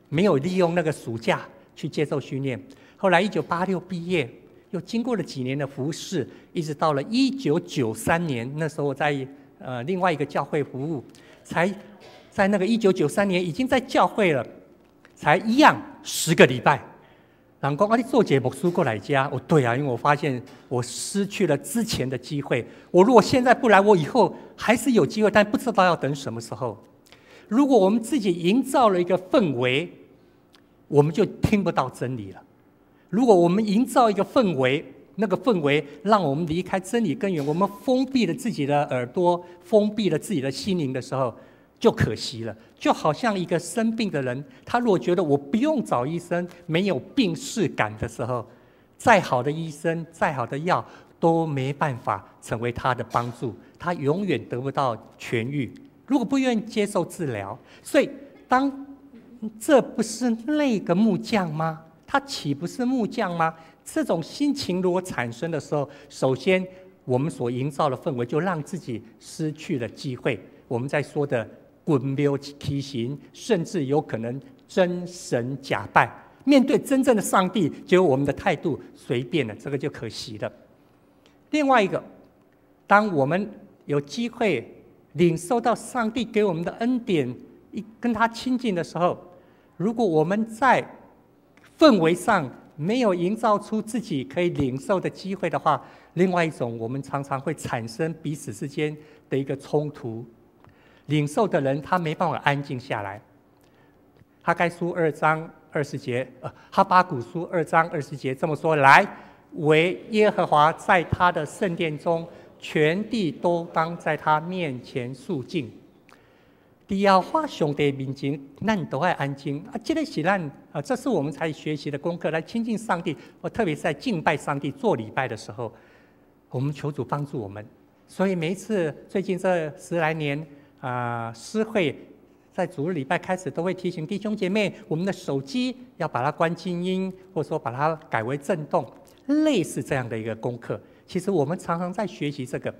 S3: 没有利用那个暑假去接受训练。后来1986毕业，又经过了几年的服侍，一直到了1993年，那时候我在另外一个教会服务，才在那个1993年已经在教会了，才一样10个礼拜。人说：“你做节目书过来家。”我对啊，因为我发现我失去了之前的机会。我如果现在不来，我以后还是有机会，但不知道要等什么时候。如果我们自己营造了一个氛围，我们就听不到真理了。如果我们营造一个氛围，那个氛围让我们离开真理根源，我们封闭了自己的耳朵，封闭了自己的心灵的时候，就可惜了。就好像一个生病的人，他如果觉得我不用找医生，没有病识感的时候，再好的医生、再好的药都没办法成为他的帮助，他永远得不到痊愈。如果不愿意接受治疗，所以这不是那个木匠吗？他岂不是木匠吗？这种心情如果产生的时候，首先我们所营造的氛围就让自己失去了机会。我们在说的滚流畸形，甚至有可能真神假拜。面对真正的上帝，结果我们的态度随便了，这个就可惜了。另外一个，当我们有机会领受到上帝给我们的恩典，跟他亲近的时候，如果我们在氛围上没有营造出自己可以领受的机会的话，另外一种我们常常会产生彼此之间的一个冲突。领受的人他没办法安静下来。哈该书2章20节，哈巴谷书2章20节这么说：来，为耶和华在他的圣殿中，全地都当在他面前肃静。要花上帝面前，咱都要安静啊！这个是这是我们才学习的功课，来亲近上帝。特别是在敬拜上帝、做礼拜的时候，我们求主帮助我们。所以每一次最近这10来年诗会在主日礼拜开始都会提醒弟兄姐妹，我们的手机要把它关静音，或者说把它改为震动，类似这样的一个功课。其实我们常常在学习这个。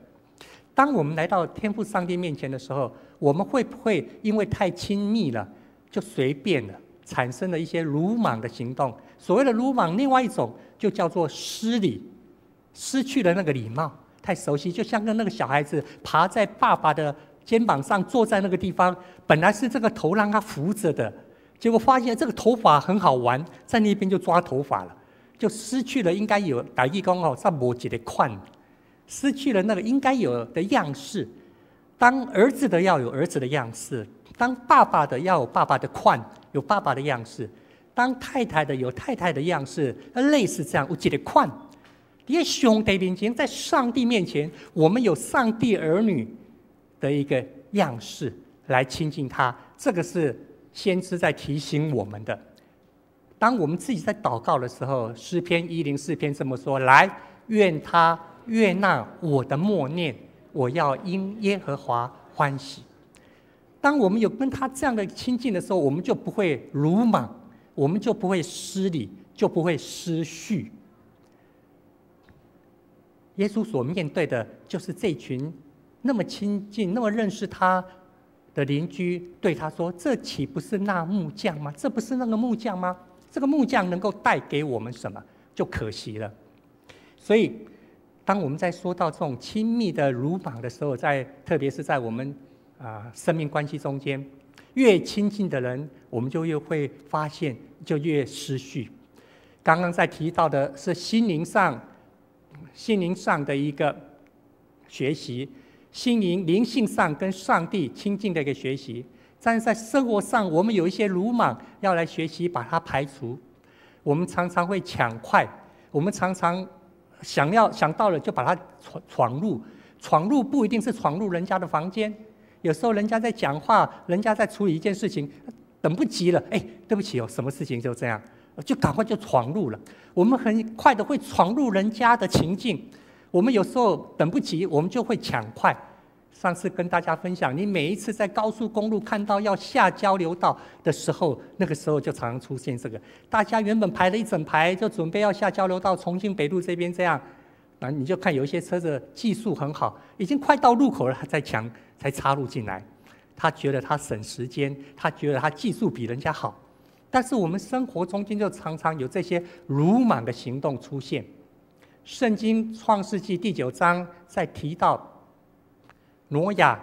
S3: 当我们来到天父上帝面前的时候，我们会不会因为太亲密了，就随便了，产生了一些鲁莽的行动？所谓的鲁莽，另外一种就叫做失礼，失去了那个礼貌，太熟悉，就像跟那个小孩子爬在爸爸的肩膀上，坐在那个地方，本来是这个头让他扶着的，结果发现这个头发很好玩，在那边就抓头发了，就失去了应该有台语说上无一个款，失去了那个应该有的样式。当儿子的要有儿子的样式，当爸爸的要有爸爸的款，有爸爸的样式，当太太的有太太的样式，类似这样有一个款。在上帝面前，在上帝面前，我们有上帝儿女的一个样式来亲近他，这个是先知在提醒我们的。当我们自己在祷告的时候，诗篇104篇这么说：来，愿他悦纳我的默念，我要因耶和华欢喜。当我们有跟他这样的亲近的时候，我们就不会鲁莽，我们就不会失礼，就不会失序。耶稣所面对的就是这群那么亲近、那么认识他的邻居，对他说：“这岂不是那木匠吗？这不是那个木匠吗？这个木匠能够带给我们什么？就可惜了。”所以，当我们在说到这种亲密的鲁莽的时候，特别是在我们生命关系中间，越亲近的人，我们就越会发现，就越失序。刚刚在提到的是心灵上的一个学习，灵性上跟上帝亲近的一个学习。但是在生活上，我们有一些鲁莽要来学习把它排除。我们常常会抢快，我们常常想到了就把它闯入不一定是闯入人家的房间，有时候人家在讲话，人家在处理一件事情，等不及了，对不起哦，什么事情就这样，就赶快就闯入了。我们很快的会闯入人家的情境，我们有时候等不及，我们就会抢快。上次跟大家分享，你每一次在高速公路看到要下交流道的时候，那个时候就常常出现这个，大家原本排了一整排，就准备要下交流道，重庆北路这边这样，你就看有一些车子技术很好，已经快到路口了，他才插入进来，他觉得他省时间，他觉得他技术比人家好。但是我们生活中间就常常有这些鲁莽的行动出现。圣经创世纪第9章在提到挪亚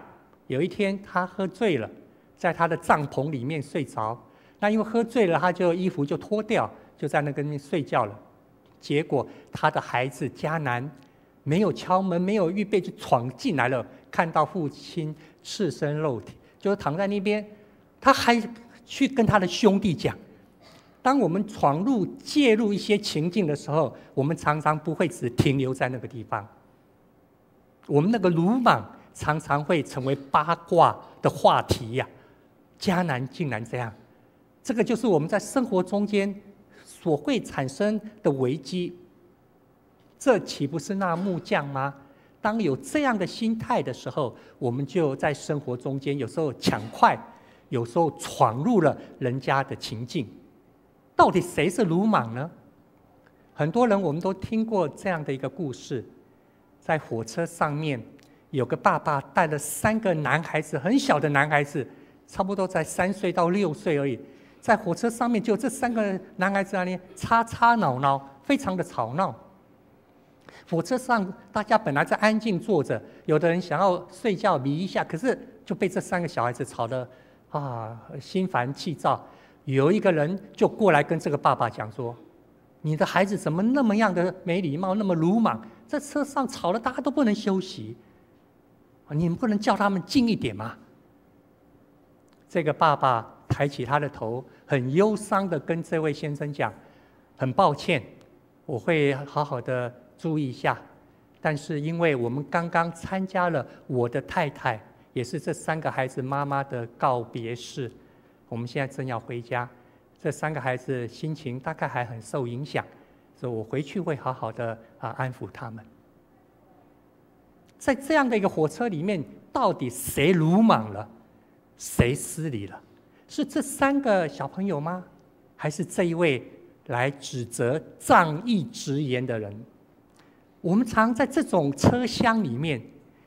S3: 有一天他喝醉了，在他的帐篷里面睡着。那因为喝醉了，他就衣服就脱掉，就在那边睡觉了。结果他的孩子迦南没有敲门，没有预备，就闯进来了，看到父亲赤身肉体，就躺在那边，他还去跟他的兄弟讲。当我们介入一些情境的时候，我们常常不会只停留在那个地方，我们那个鲁莽常常会成为八卦的话题呀。迦南竟然这样，这个就是我们在生活中间所会产生的危机。这岂不是那木匠吗？当有这样的心态的时候，我们就在生活中间有时候抢快，有时候闯入了人家的情境。到底谁是鲁莽呢？很多人我们都听过这样的一个故事，在火车上面有个爸爸带了3个男孩子，很小的男孩子，差不多在3岁到6岁而已，在火车上面就这3个男孩子那里吵吵闹闹，非常的吵闹。火车上大家本来在安静坐着，有的人想要睡觉迷一下，可是就被这3个小孩子吵得心烦气躁。有一个人就过来跟这个爸爸讲说：“你的孩子怎么那么样的没礼貌，那么鲁莽，在车上吵了，大家都不能休息，你们不能叫他们静一点吗？”这个爸爸抬起他的头，很忧伤的跟这位先生讲：“很抱歉，我会好好的注意一下，但是因为我们刚刚参加了我的太太，也是这3个孩子妈妈的告别式，我们现在正要回家，这3个孩子心情大概还很受影响，所以我回去会好好的安抚他们。”在这样的一个火车里面，到底谁鲁莽了，谁失礼了？是这3个小朋友吗？还是这一位来指责仗义直言的人？我们常在这种车厢里面，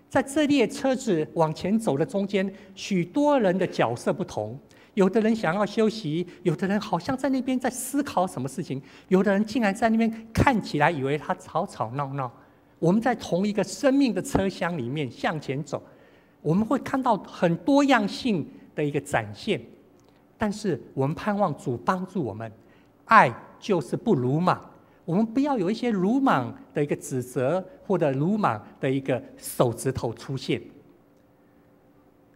S3: 在这列车子往前走的中间，许多人的角色不同。有的人想要休息，有的人好像在那边在思考什么事情，有的人竟然在那边看起来以为他吵吵闹闹。我们在同一个生命的车厢里面向前走，我们会看到很多样性的一个展现，但是我们盼望主帮助我们，爱就是不鲁莽，我们不要有一些鲁莽的一个指责，或者鲁莽的一个手指头出现。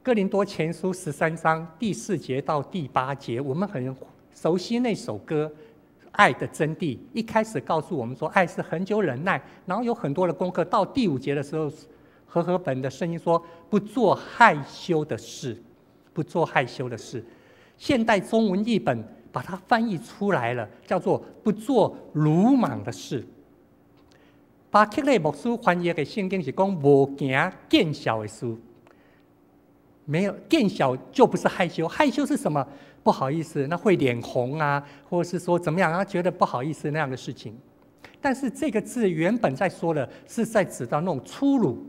S3: 哥林多前书13章第4节到第8节，我们很熟悉那首歌《爱的真谛》。一开始告诉我们说，爱是恒久忍耐，然后有很多的功课。到第5节的时候，和本的声音说：“不做害羞的事，不做害羞的事。”现代中文译本把它翻译出来了，叫做“不做鲁莽的事”。巴克勒牧师翻译的圣经是讲“无行见效的事”。没有变小就不是害羞，害羞是什么？不好意思，那会脸红啊，或者是说怎么样，他觉得不好意思那样的事情。但是这个字原本在说的是在指到那种粗鲁、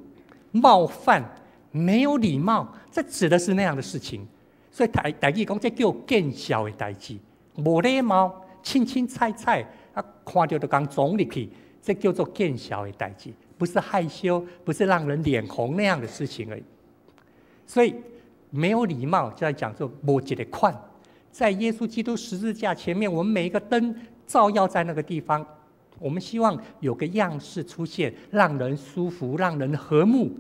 S3: 冒犯、没有礼貌，这指的是那样的事情。所以台语讲这叫见笑的代志，无礼貌、清清菜菜啊，看到就刚撞入去，这叫做见笑的代志，不是害羞，不是让人脸红那样的事情而已。所以没有礼貌，就在讲说无一个款，在耶稣基督十字架前面，我们每一个灯照耀在那个地方，我们希望有个样式出现，让人舒服，让人和睦。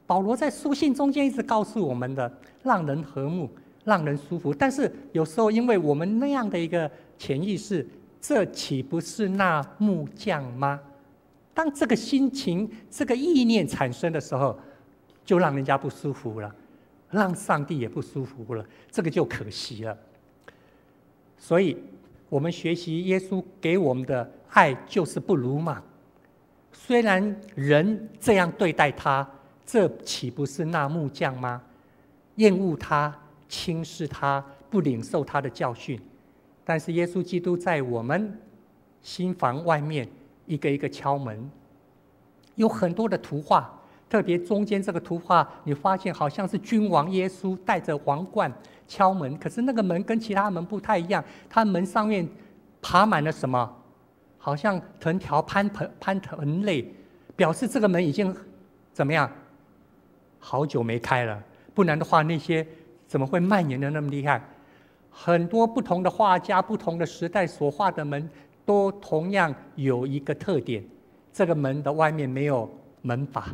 S3: 保罗在书信中间一直告诉我们的，让人和睦，让人舒服。但是有时候，因为我们那样的一个潜意识，这岂不是那木匠吗？当这个心情、这个意念产生的时候，就让人家不舒服了，让上帝也不舒服了，这个就可惜了。所以，我们学习耶稣给我们的爱就是不鲁莽。虽然人这样对待他，这岂不是那木匠吗？厌恶他、轻视他、不领受他的教训。但是耶稣基督在我们心房外面一个一个敲门，有很多的图画，特别中间这个图画，你发现好像是君王耶稣戴着皇冠敲门，可是那个门跟其他门不太一样，它门上面爬满了什么？好像藤条攀藤类，表示这个门已经怎么样？好久没开了，不然的话，那些怎么会蔓延的那么厉害？很多不同的画家、不同的时代所画的门，都同样有一个特点：这个门的外面没有门把，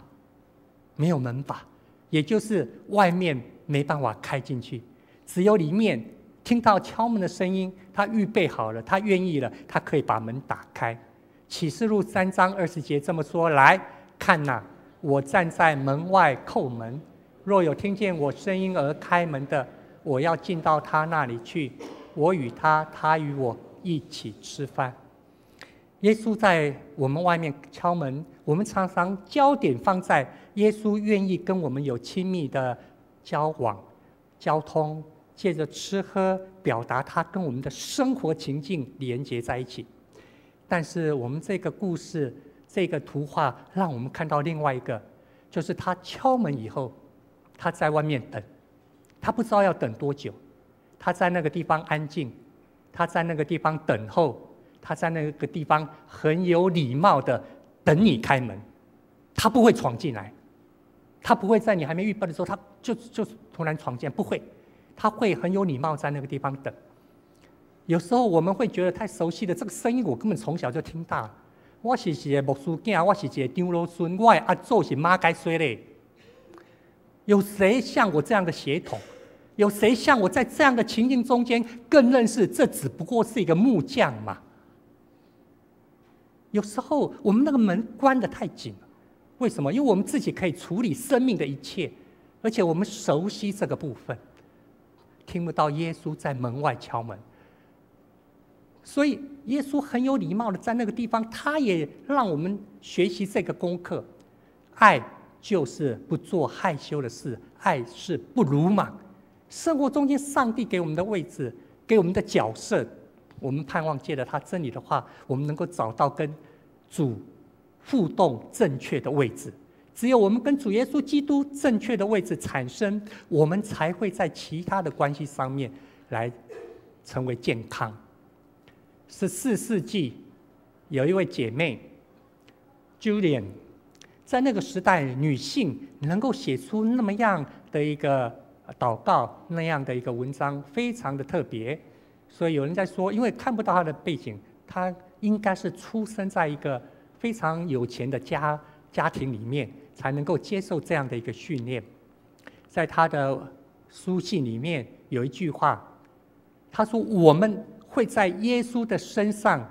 S3: 没有门把，也就是外面没办法开进去，只有里面听到敲门的声音，他预备好了，他愿意了，他可以把门打开。启示录3章20节这么说：来看哪，我站在门外叩门，若有听见我声音而开门的，我要进到他那里去，我与他，他与我一起吃饭。耶稣在我们外面敲门，我们常常焦点放在耶稣愿意跟我们有亲密的交往、交通，借着吃喝表达他跟我们的生活情境连结在一起。但是我们这个故事、这个图画让我们看到另外一个，就是他敲门以后，他在外面等，他不知道要等多久，他在那个地方安静，他在那个地方等候，他在那个地方很有礼貌的等你开门，他不会闯进来，他不会在你还没预备的时候，他就突然闯进来，不会，他会很有礼貌在那个地方等。有时候我们会觉得太熟悉了，这个声音我根本从小就听大了。我是一个牧师囝，我是一个张老孙，我的阿祖是马该水嘞。有谁像我这样的血统？有谁像我在这样的情境中间更认识这只不过是一个木匠嘛？有时候我们那个门关得太紧了，为什么？因为我们自己可以处理生命的一切，而且我们熟悉这个部分，听不到耶稣在门外敲门。所以耶稣很有礼貌的在那个地方，他也让我们学习这个功课。爱就是不做害羞的事，爱是不鲁莽。生活中间上帝给我们的位置，给我们的角色，我们盼望借着他真理的话，我们能够找到跟主互动正确的位置。只有我们跟主耶稣基督正确的位置产生，我们才会在其他的关系上面来成为健康。14世纪有一位姐妹 Julian， 在那个时代，女性能够写出那么样的一个祷告，那样的一个文章，非常的特别。所以有人在说，因为看不到她的背景，她应该是出生在一个非常有钱的家庭里面，才能够接受这样的一个训练。在她的书信里面有一句话，她说：我们会在耶稣的身上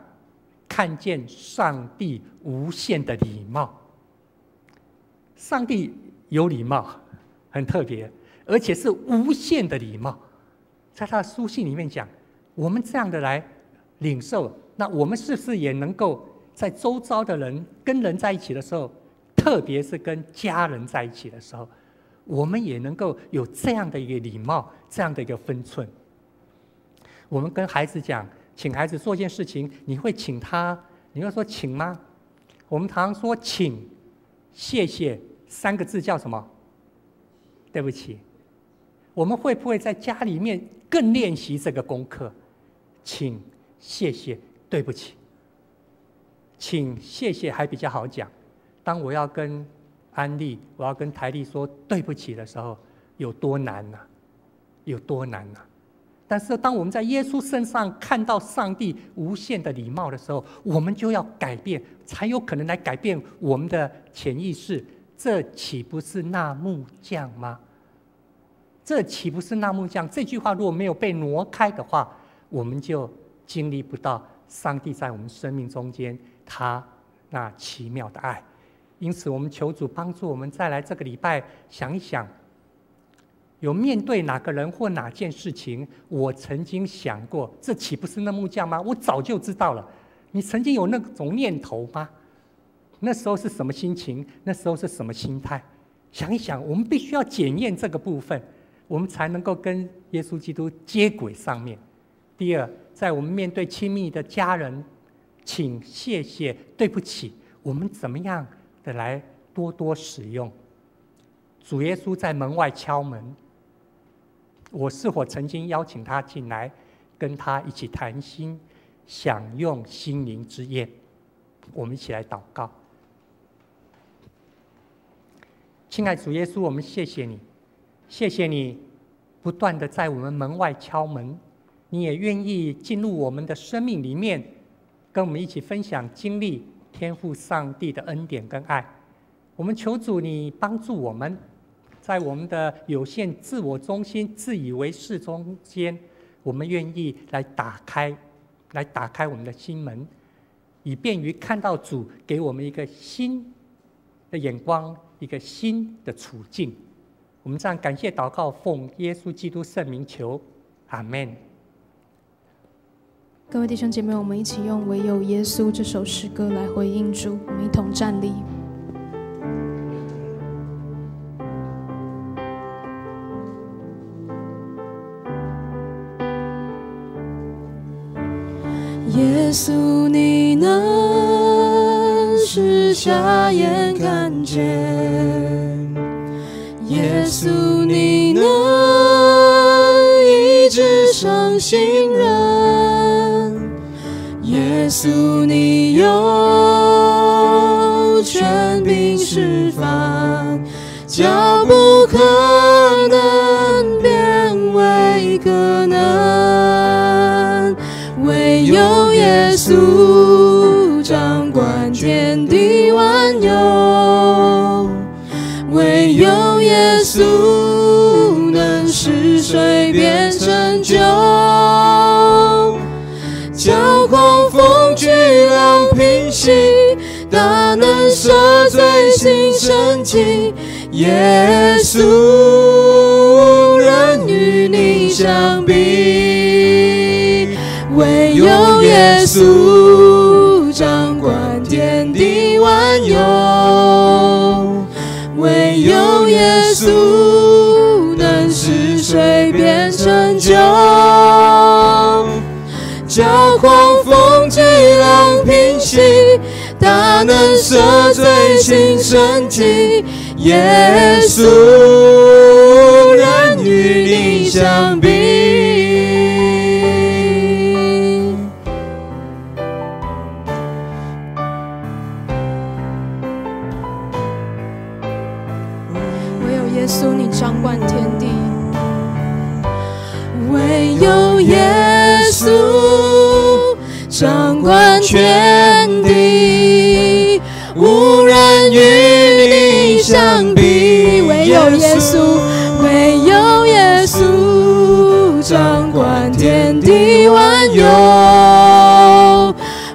S3: 看见上帝无限的礼貌。上帝有礼貌，很特别，而且是无限的礼貌。在他的书信里面讲，我们这样的来领受，那我们是不是也能够在周遭的人跟人在一起的时候，特别是跟家人在一起的时候，我们也能够有这样的一个礼貌，这样的一个分寸。我们跟孩子讲，请孩子做一件事情，你会请他，你会说请吗？我们常说请、谢谢3个字叫什么？对不起。我们会不会在家里面更练习这个功课？请、谢谢、对不起。请、谢谢还比较好讲。当我要跟安利，我要跟台丽说对不起的时候，有多难啊，有多难啊！但是当我们在耶稣身上看到上帝无限的礼貌的时候，我们就要改变，才有可能来改变我们的潜意识。这岂不是那木匠吗？这岂不是那木匠？这句话如果没有被挪开的话，我们就经历不到上帝在我们生命中间他那奇妙的爱。因此我们求主帮助我们再来这个礼拜想一想，有面对哪个人或哪件事情，我曾经想过，这岂不是那木匠吗？我早就知道了。你曾经有那种念头吗？那时候是什么心情？那时候是什么心态？想一想，我们必须要检验这个部分，我们才能够跟耶稣基督接轨上面。第二，在我们面对亲密的家人，请、谢谢、对不起，我们怎么样的来多多使用？主耶稣在门外敲门，我是否曾经邀请他进来，跟他一起谈心，享用心灵之宴？我们一起来祷告。亲爱的主耶稣，我们谢谢你，谢谢你不断的在我们门外敲门，你也愿意进入我们的生命里面，跟我们一起分享经历天父上帝的恩典跟爱。我们求主你帮助我们，在我们的有限自我中心、自以为是中间，我们愿意来打开我们的心门，以便于看到主给我们一个新的眼光，一个新的处境。我们这样感谢祷告，奉耶稣基督圣名求，阿们。
S1: 各位弟兄姐妹，我们一起用《唯有耶稣》这首诗歌来回应主，我们一同站立。耶稣，你能使瞎眼看见，耶稣，你能医治伤心人，耶稣，你有权柄释放，叫不可能变为可能，唯有耶稣掌管天地万有，唯有耶稣能使水变成酒，叫狂风巨浪平息，大能赦罪心神经，耶稣人与你相比，唯有耶稣掌管天地万有，唯有耶稣能使水变成酒，叫狂风巨浪平息，大能赦罪心神经，耶稣人与你相比。唯有耶稣你掌管天地，唯有耶稣掌管全地，无人与你相比，唯有耶稣，唯有耶稣掌管天地万有，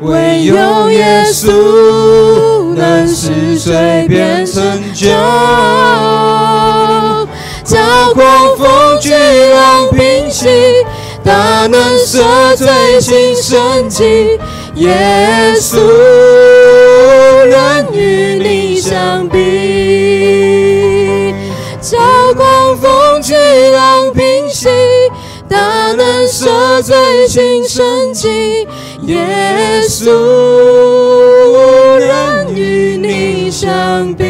S1: 唯有耶稣能使水变成酒，叫狂风巨浪平息，大能赦罪心神经，耶稣人与你相比，叫最亲深经，耶稣，无人与你相比。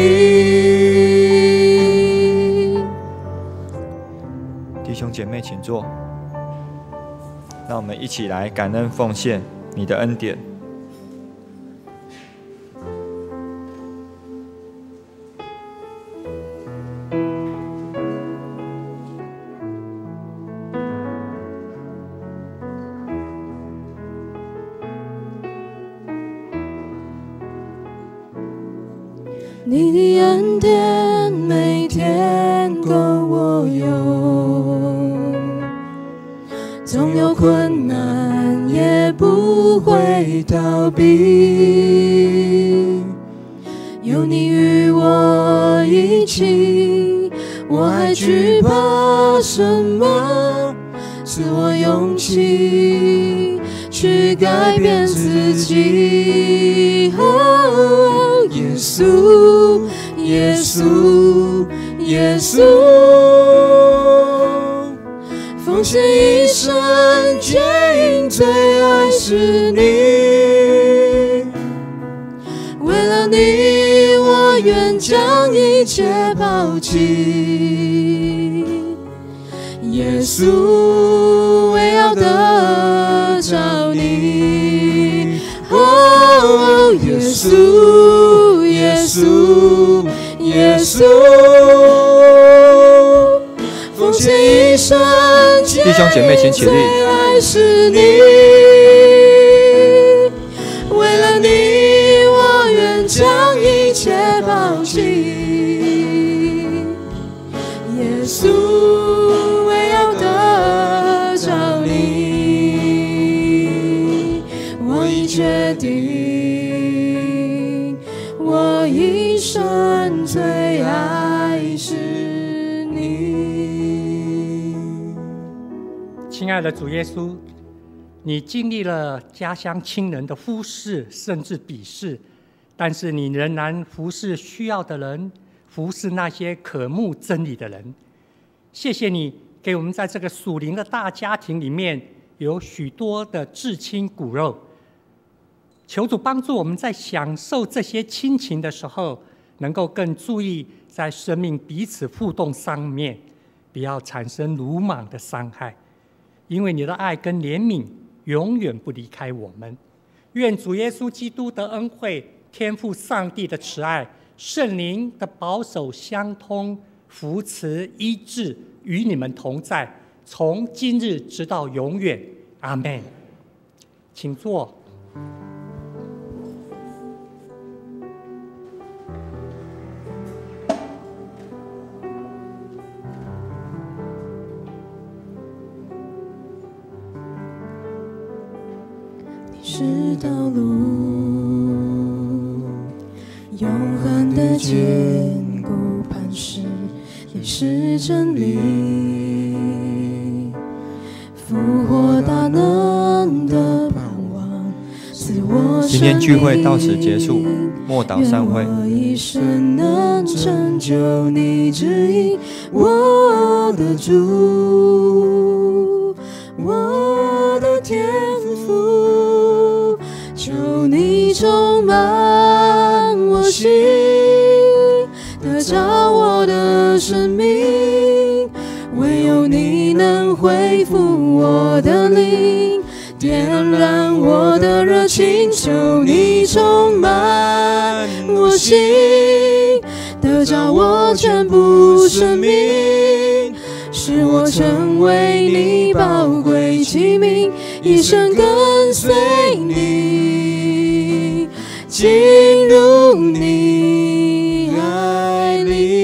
S2: 弟兄姐妹，请坐。让我们一起来感恩奉献你的恩典。
S1: 你的恩典每天够我用，总有困难也不会逃避。有你与我一起，我还惧怕什么？赐我勇气去改变自己。哦，耶稣，耶稣，耶稣，奉献一生皆因最爱是你。为了你，我愿将一切抛弃。耶稣，为要得着你。哦，耶稣，耶稣，耶稣，奉献一生皆因最爱是你。为了你，我愿将一切抛弃。耶稣，为要得着你，我已决定，我一生最爱是你。
S3: 亲爱的主耶稣，你经历了家乡亲人的忽视甚至鄙视，但是你仍然服侍需要的人，服侍那些渴慕真理的人。谢谢你给我们在这个属灵的大家庭里面有许多的至亲骨肉。求主帮助我们在享受这些亲情的时候，能够更注意在生命彼此互动上面，不要产生鲁莽的伤害。因为你的爱跟怜悯永远不离开我们。愿主耶稣基督的恩惠、天父上帝的慈爱、圣灵的保守相通、扶持医治与你们同在，从今日直到永远。阿们。请坐。
S1: 是道路，永恒的坚固磐石，也是真理，复活大能的盼望。
S2: 今天聚会到此结束，默祷散会。
S1: 愿我一生能成就你旨意，我的主，我的天父，求你充满我心，得着我的生命，唯有你能恢复我的灵，点燃我的热情，求你充满我心，得着我全部生命，使我成为你宝贵器皿，一生跟随你，进入你爱里。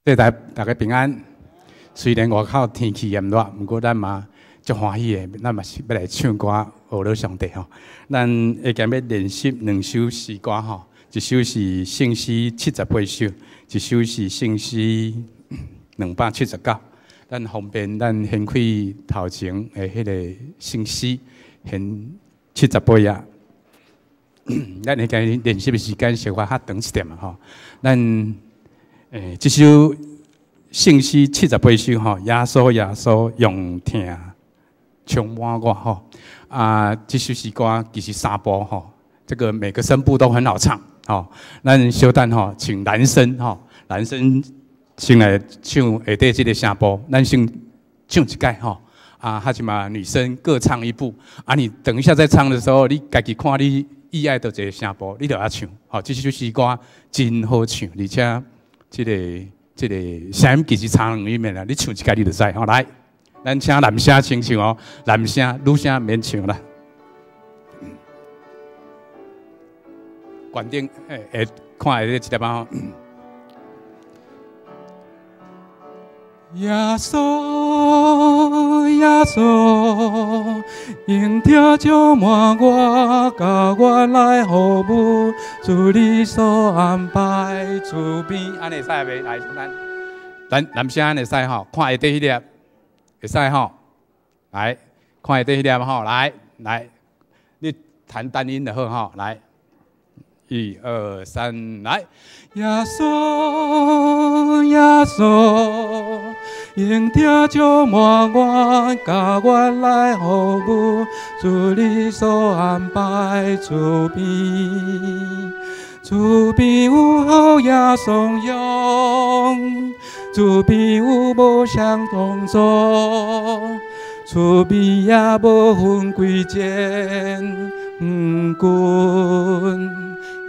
S4: 大家平安。虽然外口天气炎热，不过咱嘛足欢喜的，咱嘛是要来唱歌学了上帝吼。咱会今要练习2首诗歌吼，一首是圣诗78首，一首是圣诗279。咱方便咱先开头前的迄个圣诗，先78页。咱会今练习的时间小可较长一点嘛吼。咱这首圣诗78首吼，耶稣耶稣用听充满我吼。这首诗歌其实3部吼，这个每个声部都很好唱吼。咱小等吼，请男生吼，男生先来唱下底这个声部，咱先唱一届吼。还是嘛，女生各唱一部。你等一下在唱的时候，你家己看你意爱到这个声部，你就要唱。好，这首诗歌真好唱，而且这个声音其实差2面啦，你唱一届你就知。好，来，咱请男声先唱哦，男声、女声免唱啦。观众会看下这一点啊。耶稣，耶稣，应听召唤我，甲我来服务，主你所安排主边。安尼会使袂？来，咱男生安尼会使吼，看下底迄粒，会使吼。来，看下底迄粒吼，来，你弹单音就好吼，来。1、2、3，来！耶稣，耶稣，应听召唤我，甲我来服务，主你所安排主边，主边有好野松用，主边有无相同做，主边也无分贵贱君。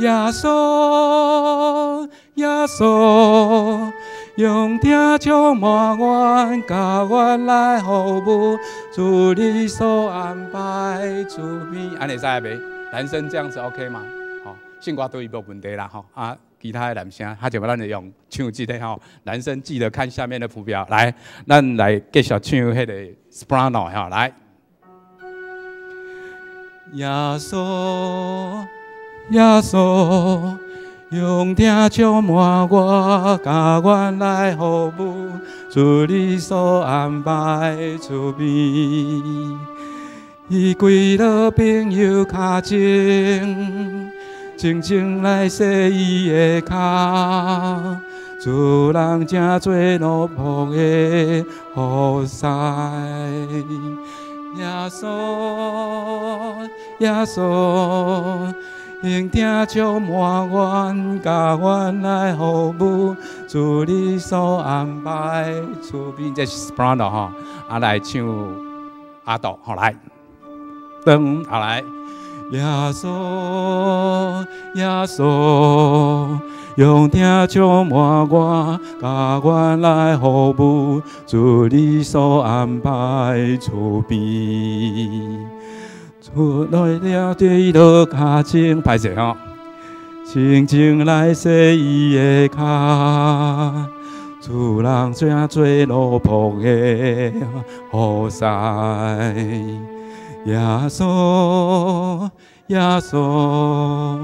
S4: 耶稣，耶稣，用听召唤我，甲我来服务，主你所安排主边。安尼使袂？男生这样子 OK 吗？好，性格都没问题啦吼。其他的男生，就咱就用唱这个吼。男生记得看下面的谱表，来，咱来继续唱迄个 soprano 哈，来。耶稣。耶稣，用听召唤我，甲我来服务，主你所安排主边。伊跪落朋友脚前，静静来洗伊的脚，主人正做奴仆的好塞。耶稣，耶稣。应听召唤我，甲我来服务，主你所安排主边。这是 soprano 哈，来唱阿斗，好来，等好来。耶稣，耶稣，用听召唤我，甲我来服务，主你所安排主边。出来了，对落脚前，歹势吼，静静来洗伊的脚，主人正做奴仆的好塞。耶稣，耶稣，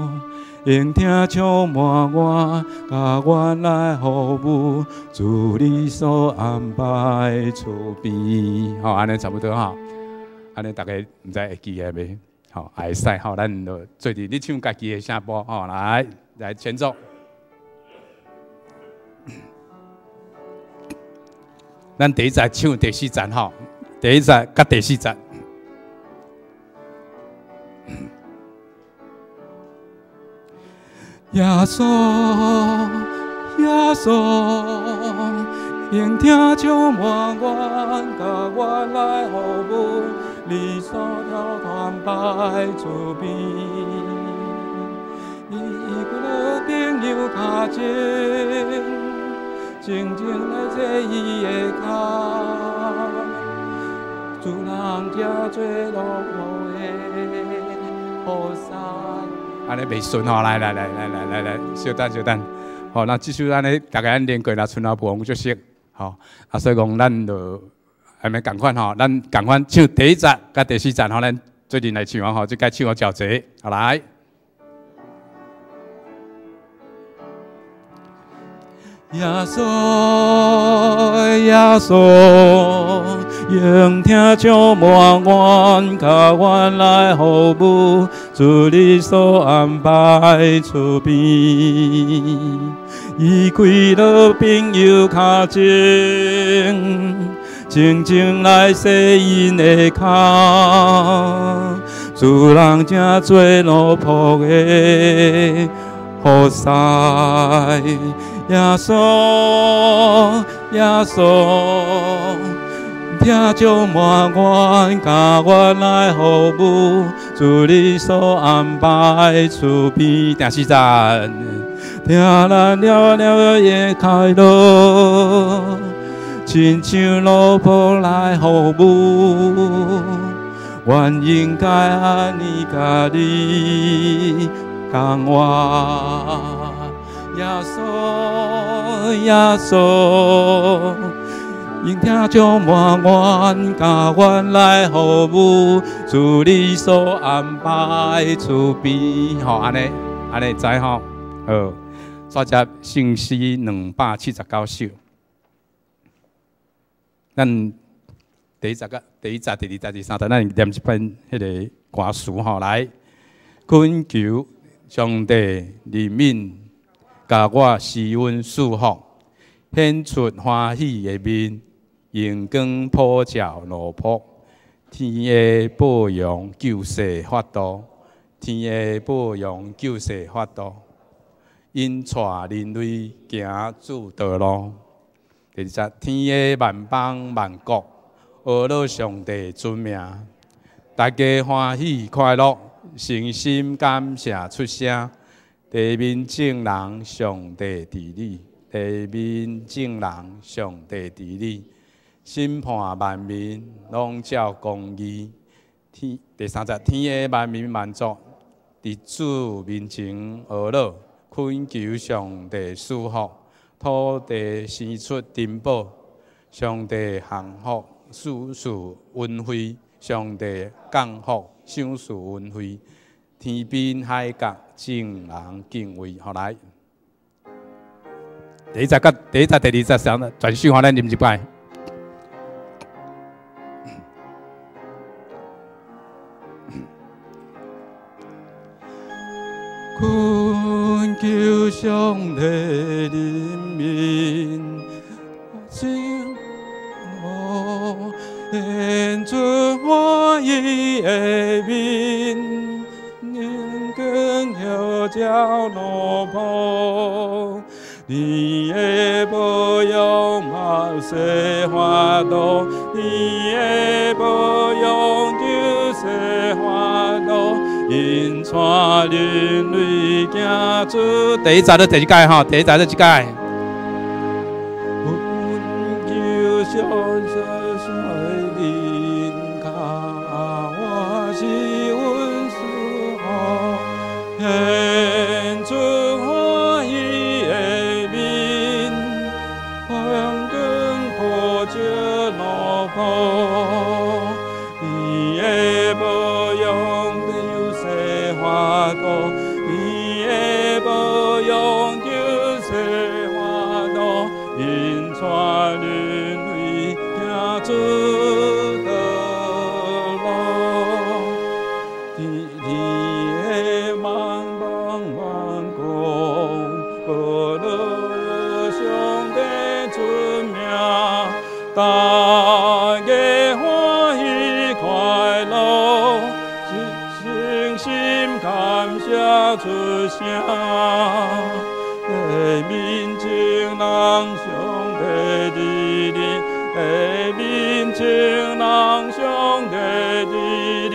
S4: 应听召唤我，甲我来服务，主你所安排主边。好，安尼差不多哈。安尼大家唔知会记个袂？好，会使好，咱就做伫你唱家己的声部，好来前奏。咱第一站唱第4站吼，第1站甲第4站。耶稣，耶稣，应听召唤我，甲我来服务。你所条团摆主边，你跪落朋友脚前，静静来洗伊的脚，主人正做奴仆的好塞。安尼袂顺吼，来，稍等，吼，那即首安尼大家练过，那春夏部就熟，吼，啊，所以讲咱就安尼共款吼，咱共款唱第一节甲第四节吼，咱最近来唱吼，即该唱个交集，好来。耶稣，耶稣，应听将满愿，甲阮来服务，主你所安排出边。伊归了朋友脚前，静静来洗因的脚，主人正做奴仆的好势。耶稣，耶稣，听将满愿，甲阮来服务，主你所安排出边。第四站，听咱了了也开路，亲像奴仆来服务，原应该安尼甲你共活。耶稣，耶稣，应听将满愿，甲阮来服务，主你所安排出边。吼，安尼知吼，好，所接圣诗279首。咱第一节、第二节、第三节，咱念一遍迄个歌词吼，来，恳求上帝怜悯。甲我施恩赐福，显出欢喜的面，阳光普照奴仆，天的保佑救世法度，天的保佑救世法度，因带人类行主道路。第二节，天的万邦万国，学了上帝尊名，大家欢喜快乐，诚心感谢出声。地面正人，上帝治理；地面正人，上帝治理。审判万民，拢照公义。第三节，天的万民万族，伫主面前和乐，恳求上帝赐福，土地生出珍宝。上帝幸福，事事恩惠；上帝降福，享事恩惠。天边海角，众人敬畏。好来，第一节、第二节上全首，咱念一摆。恳求上帝怜悯，请我献出欢喜的面。更要叫奴仆，你的保佑万世法度，你的保佑救世法度，因带人类行出。第一节到第一届吼，第一节到一届。求上帝率领卡我是温书好。献出欢喜的面，阳光普照奴仆，你的保佑救世法度，你的保佑救世法度，因带人类行出道路。大家欢喜快乐，诚心感谢出声。地面正人上帝治理，地面正人上帝治理，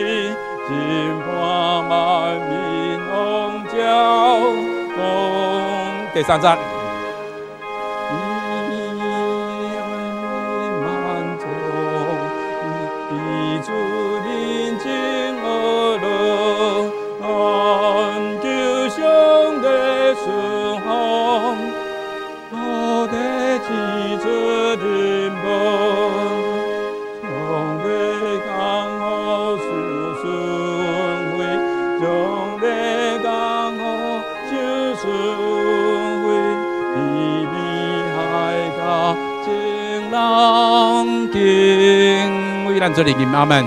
S4: 审判万民拢照公。第三节。
S5: 顺惠，将你降福就顺惠，地美海角情人敬畏。
S4: 咱做灵音，阿门。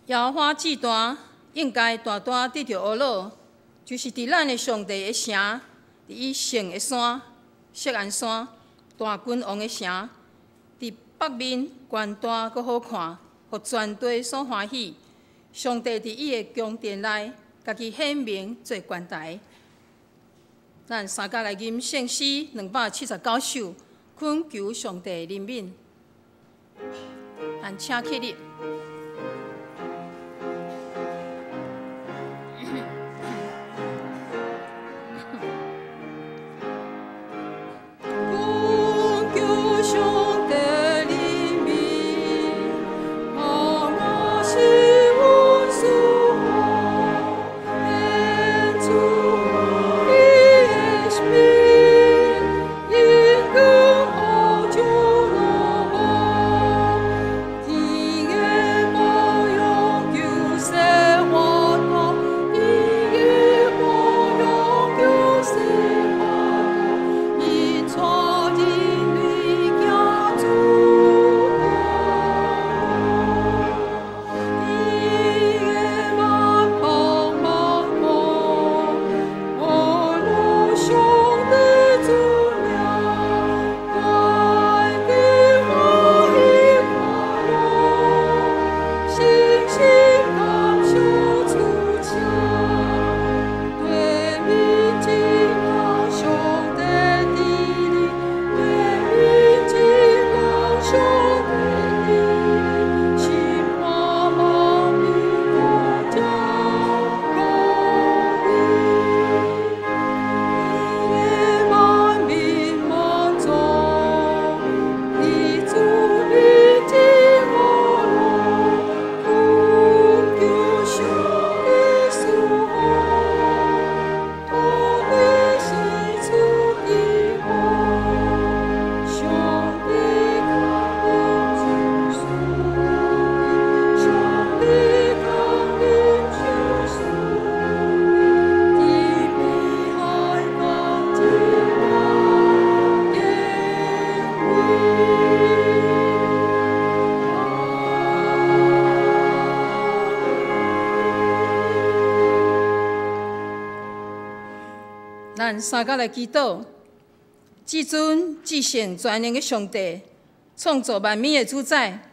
S1: 耶和华祭坛应该大大得到恶乐，就是伫咱的上帝的城，伫以圣的山、锡安山、大君王的城，伫北面悬大阁好看，互全地所欢喜。上帝伫伊的宫殿内，家己显明做悬台。咱三甲来吟圣诗279首，恳求上帝怜悯。咱请起立。咱三甲来祈祷，至尊至圣全能的上帝，创造万物的主宰，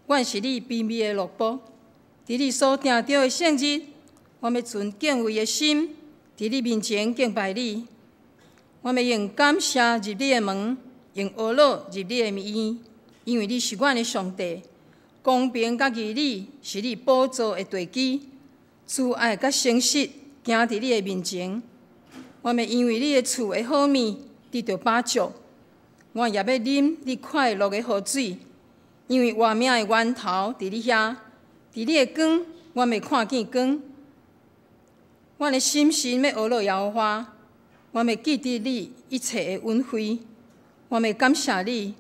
S1: 阮是你卑微的奴仆。伫你所定着的圣日，我要存敬畏的心，伫你面前敬拜你。我要用感谢入你的门，用懊恼入你的院，因为你是阮的上帝。公平甲义理是你宝座的地基，慈爱甲诚实行伫你的面前。我要因为你的厝的好物得到饱足，我也要啉你快乐的河水，因为活命的源头伫你遐。伫你的光，我要看见光。我的心神要学乐耶和华，我要记得你一切的恩惠。我要感谢你，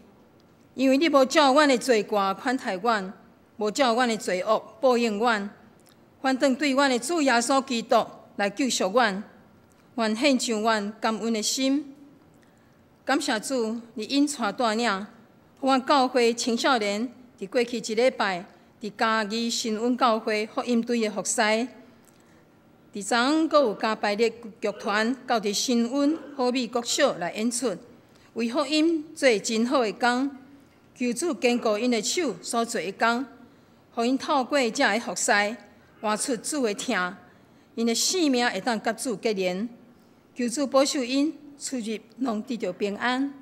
S1: 因为你无照阮的罪过款待阮，无照阮的罪恶报应阮，反倒对阮的主耶稣基督来救赎阮。愿献上阮感恩的心。感谢主，你引带带领，互阮教会青少年伫过去一礼拜。伫嘉义新恩教会福音队的服侍，伫昨昏阁有加拜列剧团到伫新恩好美国小来演出，为福音做真好的工。求主坚固因的手所做的工，互因透过这个服侍，活出主的疼，因的性命会当甲主结连。求主保守因出入拢得到平安。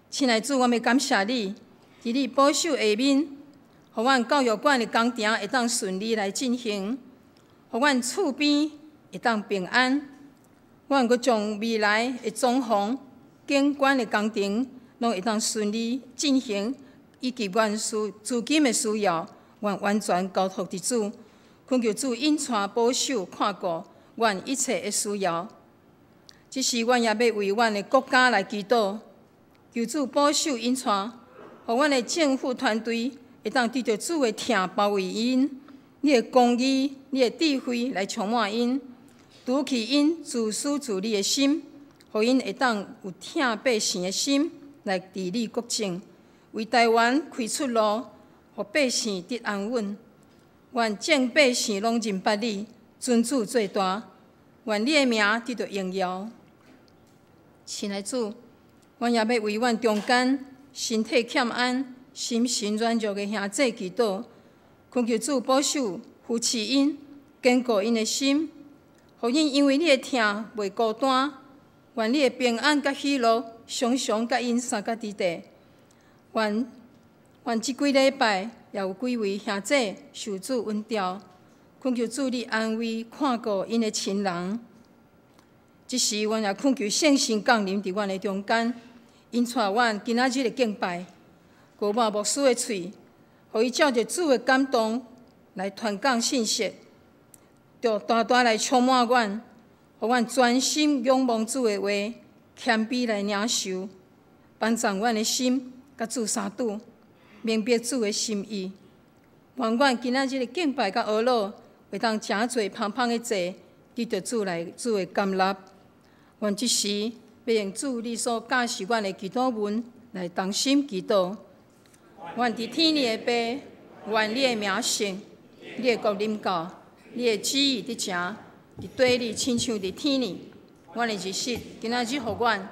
S1: 亲爱的主，我要感谢你，伫你保守下面。互阮教育馆的工程会当顺利来进行，互阮厝边会当平安。阮阁将未来的装潢、景观的工程，拢会当顺利进行，以及阮资金的需要，阮完全交托伫主，恳求主引带保守看顾阮一切的需要。即时，阮也要为阮的国家来祈祷，求主保守引带，互阮的政府团队。会当得到主的疼包围因，你的公义、你的智慧来充满因，拄起因自私自利的心，互因会当有疼百姓的心来治理国政，为台湾开出路，互百姓得安稳。愿众百姓拢认捌你，尊主最大，愿你的名得到荣耀。亲爱的主，阮也要为阮中间身体欠安。心神软弱的兄弟祈祷，恳求主保守扶持因，坚固因的心，互因因为你的疼袂孤单，愿你的平安甲喜乐常常甲因相甲伫地。愿即几礼拜也有几位兄弟受主恩召，恳求主你安慰看顾因的亲人。即时，阮也恳求圣神降临伫阮的中间，引带阮今仔日的敬拜。古巴牧师的喙，互伊照着主的感动来传讲信息，就大大来充满阮，互阮专心仰望主的话，谦卑来领受，帮助阮的心甲主相拄，明白主的心意。愿阮今仔日的敬拜甲学乐，会当诚侪芳芳的祭，得到主的甘纳。愿即时要用主你所教示阮的祈祷文来同心祈祷。愿伫天里的爸，愿你的名圣，你的国临到，你的旨意伫成，伫地里亲像伫天里。阮的日食，今仔日互阮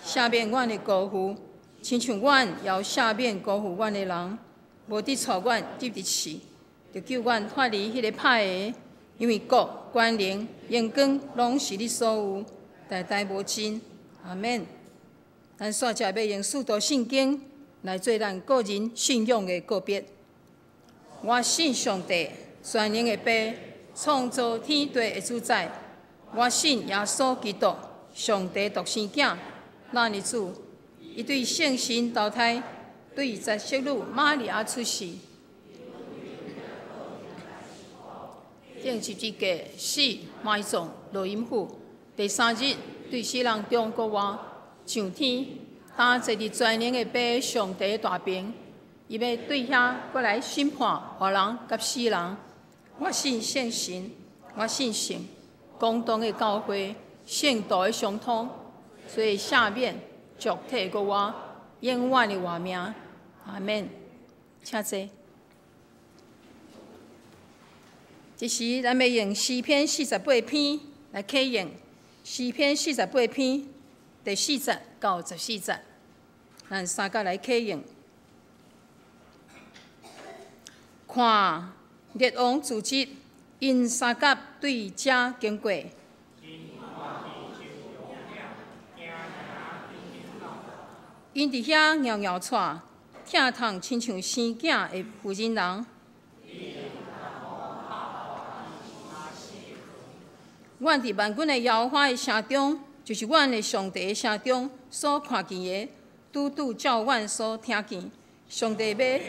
S1: 赦免阮的辜负，亲像阮也有赦免辜负阮的人，无伫错阮入伫死，就救阮脱离迄个歹的。因为国、权能、荣光，拢是你所有，代代无尽。阿免。咱煞只要用四道圣经。来做咱个人信仰的告别。我信上帝，全能的爸，创造天地的主宰。我信耶稣基督，上帝独生子，咱的主。伊对圣神投胎，对在圣女玛利亚出世，定十字架死埋葬落阴府。第三日对死人中国活，上天。他坐伫全能的爸上帝大边，伊要对遐过来审判活人甲死人。我信圣神，我信圣，公道的教会，圣道的相通，所以赦免俗体个我，永远的活命。阿免。请坐。这时，咱要用诗篇48篇来启用。诗篇48篇第4节到14节，咱三甲来启用。看列王自疾，因三甲对遮经过。因伫遐袅袅喘，疼痛亲像生囝的妇人人。阮伫万军的耶和华的城中，就是阮的上帝的城中所看见的，拄拄照阮所听见。上帝要，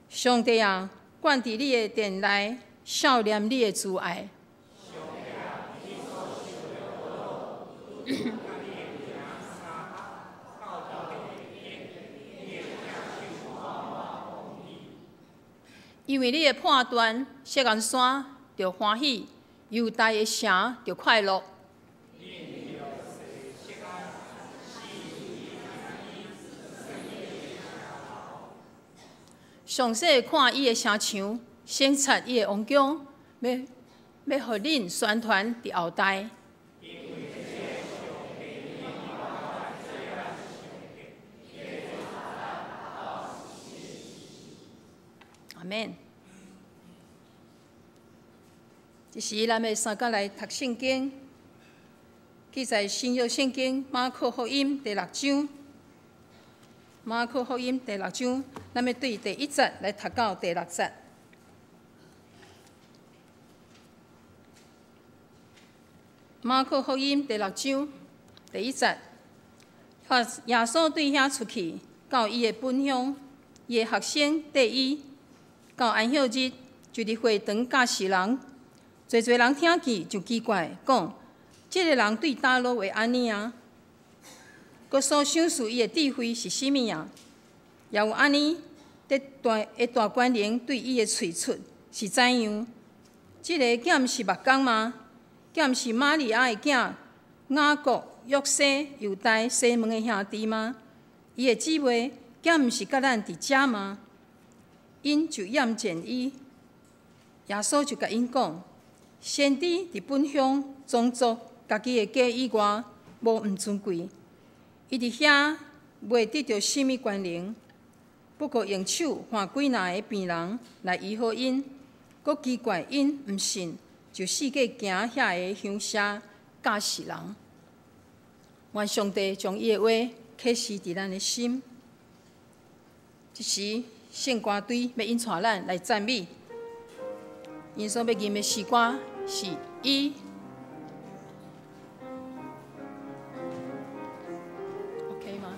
S1: 上帝啊，阮伫你的殿内，少念你的慈爱。因为你的判断，锡安山就欢喜，犹大的城就快乐。详细看伊的城墙，审察伊的王宫，要互恁宣传伫后代。阿免。这时，咱要三甲来读圣经，记载新约圣经马可福音第6章。马可福音第6章，咱要对第1节来读到第6节。马可福音第6章第1节，耶稣对遐出去，到伊的本乡，伊的学生缀伊。到安息日，就是会堂教示人，侪人听见就奇怪，讲：这个人对倒落会安尼啊？佮所想述伊的智慧是甚物啊？也有安尼，大官人对伊的喙出是怎样？这个囝毋是目光吗？囝毋是玛利亚的囝雅各、约瑟、犹大、西门的兄弟吗？伊的姊妹囝毋是甲咱伫遮吗？因就验见伊，耶稣就甲因讲：先知伫本乡宗族家己的家以外，无毋尊贵。伊伫遐袂得到甚物权能，不过用手换几若个病人来医好因，佫奇怪因毋信，就四界行遐个乡舍教示人。愿上帝将伊的话启示伫咱的心。这时，圣歌队要引带咱来赞美，因所要吟的诗歌是伊。OK 吗？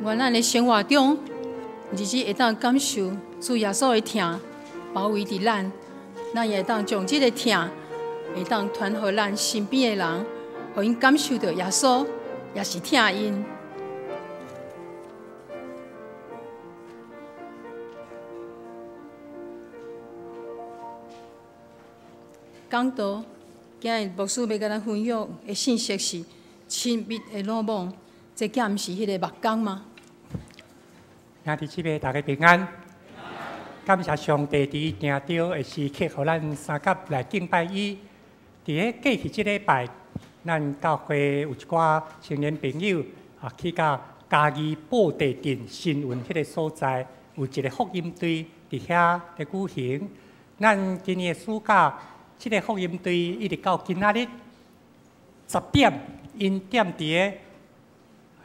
S1: 原咱的生活中，日子会当感受主耶稣的疼包围伫咱，咱也会当将这个疼会当传予咱身边的人，互因感受到耶稣也是疼因。讲道，今日牧师要甲咱分享的信息是亲密的罗网，这敢毋是迄个目光吗？
S3: 兄弟姊妹，大家平安。感谢上帝伫定着的时刻，互咱三甲来敬拜伊。伫咧过去即礼拜，咱教会有一寡青年朋友去到嘉义布地镇新运迄个所在，有一个福音队伫遐咧举行。咱今年的暑假，即个福音队一直到今仔日10点，因点伫咧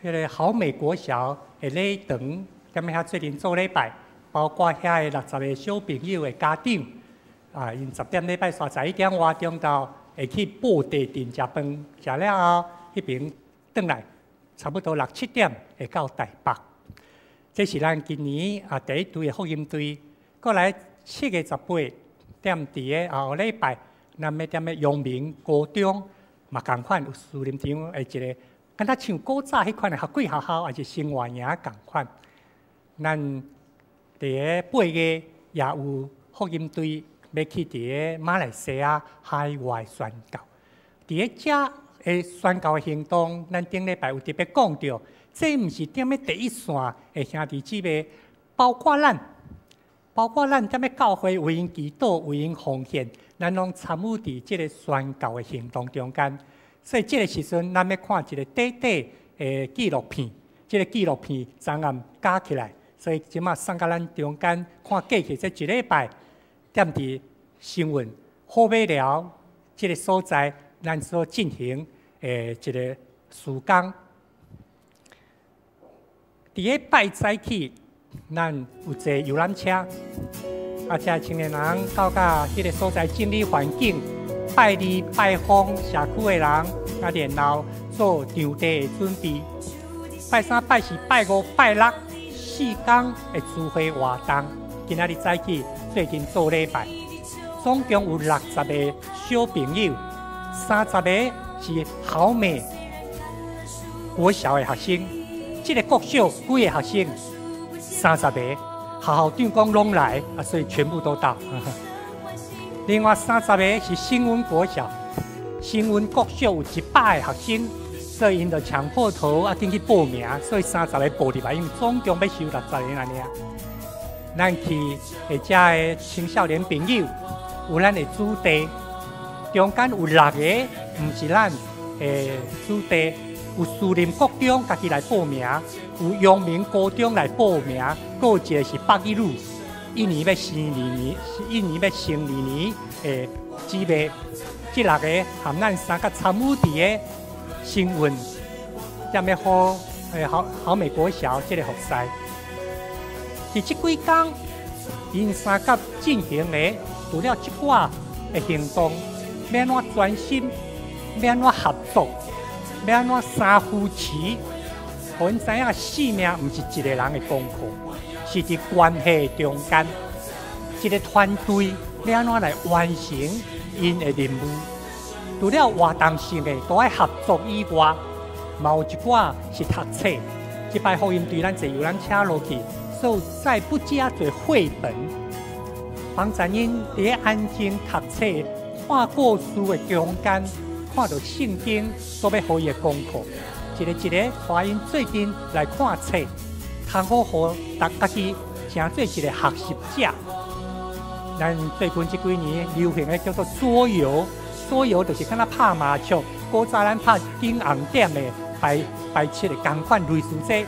S3: 迄个好美国小的礼堂，踮遐做阵做礼拜。包括遐个60个小朋友的家长，因10点礼拜31点外钟到会去布地镇食饭，食了后迄边转来，差不多6、7点会到台北。这是咱今年第一队的福音队。过来7月18点伫个后礼拜，咱要踮咧阳明高中嘛共款有树林场的一个，敢若像古早迄款的学贵学校，还是生活营共款，咱。伫个8月也有福音队要去伫个马来西亚海外宣教。伫个遮个宣教的行动，咱顶礼拜有特别讲到，这毋是踮咧第一线的兄弟姊妹，包括咱踮咧教会为因祈祷、为因奉献，咱拢参与伫即个宣教的行动中间。所以即个时阵，咱要看一个短的纪录片，即个纪录片昨暗加起来。所以即马送到咱中间看过去这一礼拜，踮伫新运好尾寮即个所在，咱所进行一个事工。伫个拜早起，咱有坐游览车，遮青年人到迄个所在整理环境，拜礼拜访社区的人，然后做场地的准备。拜3、拜4、拜5、拜6。4天的聚会活动，今仔日早起最近做礼拜，总共有60个小朋友，30个是好美国小的学生，这个国小几个学生，30个，校长讲拢来，所以全部都到。另外30个是新运国小，新运国小有100个学生。所以因就抢破头进去报名，所以30个报入来，因为总共要收60个安尼。咱去遮的青少年朋友，有咱的主题，中间有6个，毋是咱的主题，有树林国中家己来报名，有阳明高中来报名，还有一个是北一路，一年要升2年的姊妹，这6个含咱3个参与伫个。新运踮咧好美国小即个服侍，伫即几天，因三甲进行咧，除了即寡的行动，要安怎专心，要安怎合作，要安怎三夫妻，互因知影性命毋是一个人的功课，是伫关系中间，一个团队要安怎来完成因的任务。除了活动性的，都爱合作以外，嘛有一寡是读册。即摆福音队咱坐游览车落去，所以再不加做绘本，帮助因伫咧安静读册，看故事的中间，看到圣经所要予伊的功课，一个带因最近来看册，通好互大家己成做一个学习者。咱最近这几年流行的叫做桌游。桌游就是敢若拍麻将，古早咱拍金红点的排七的同款类似这，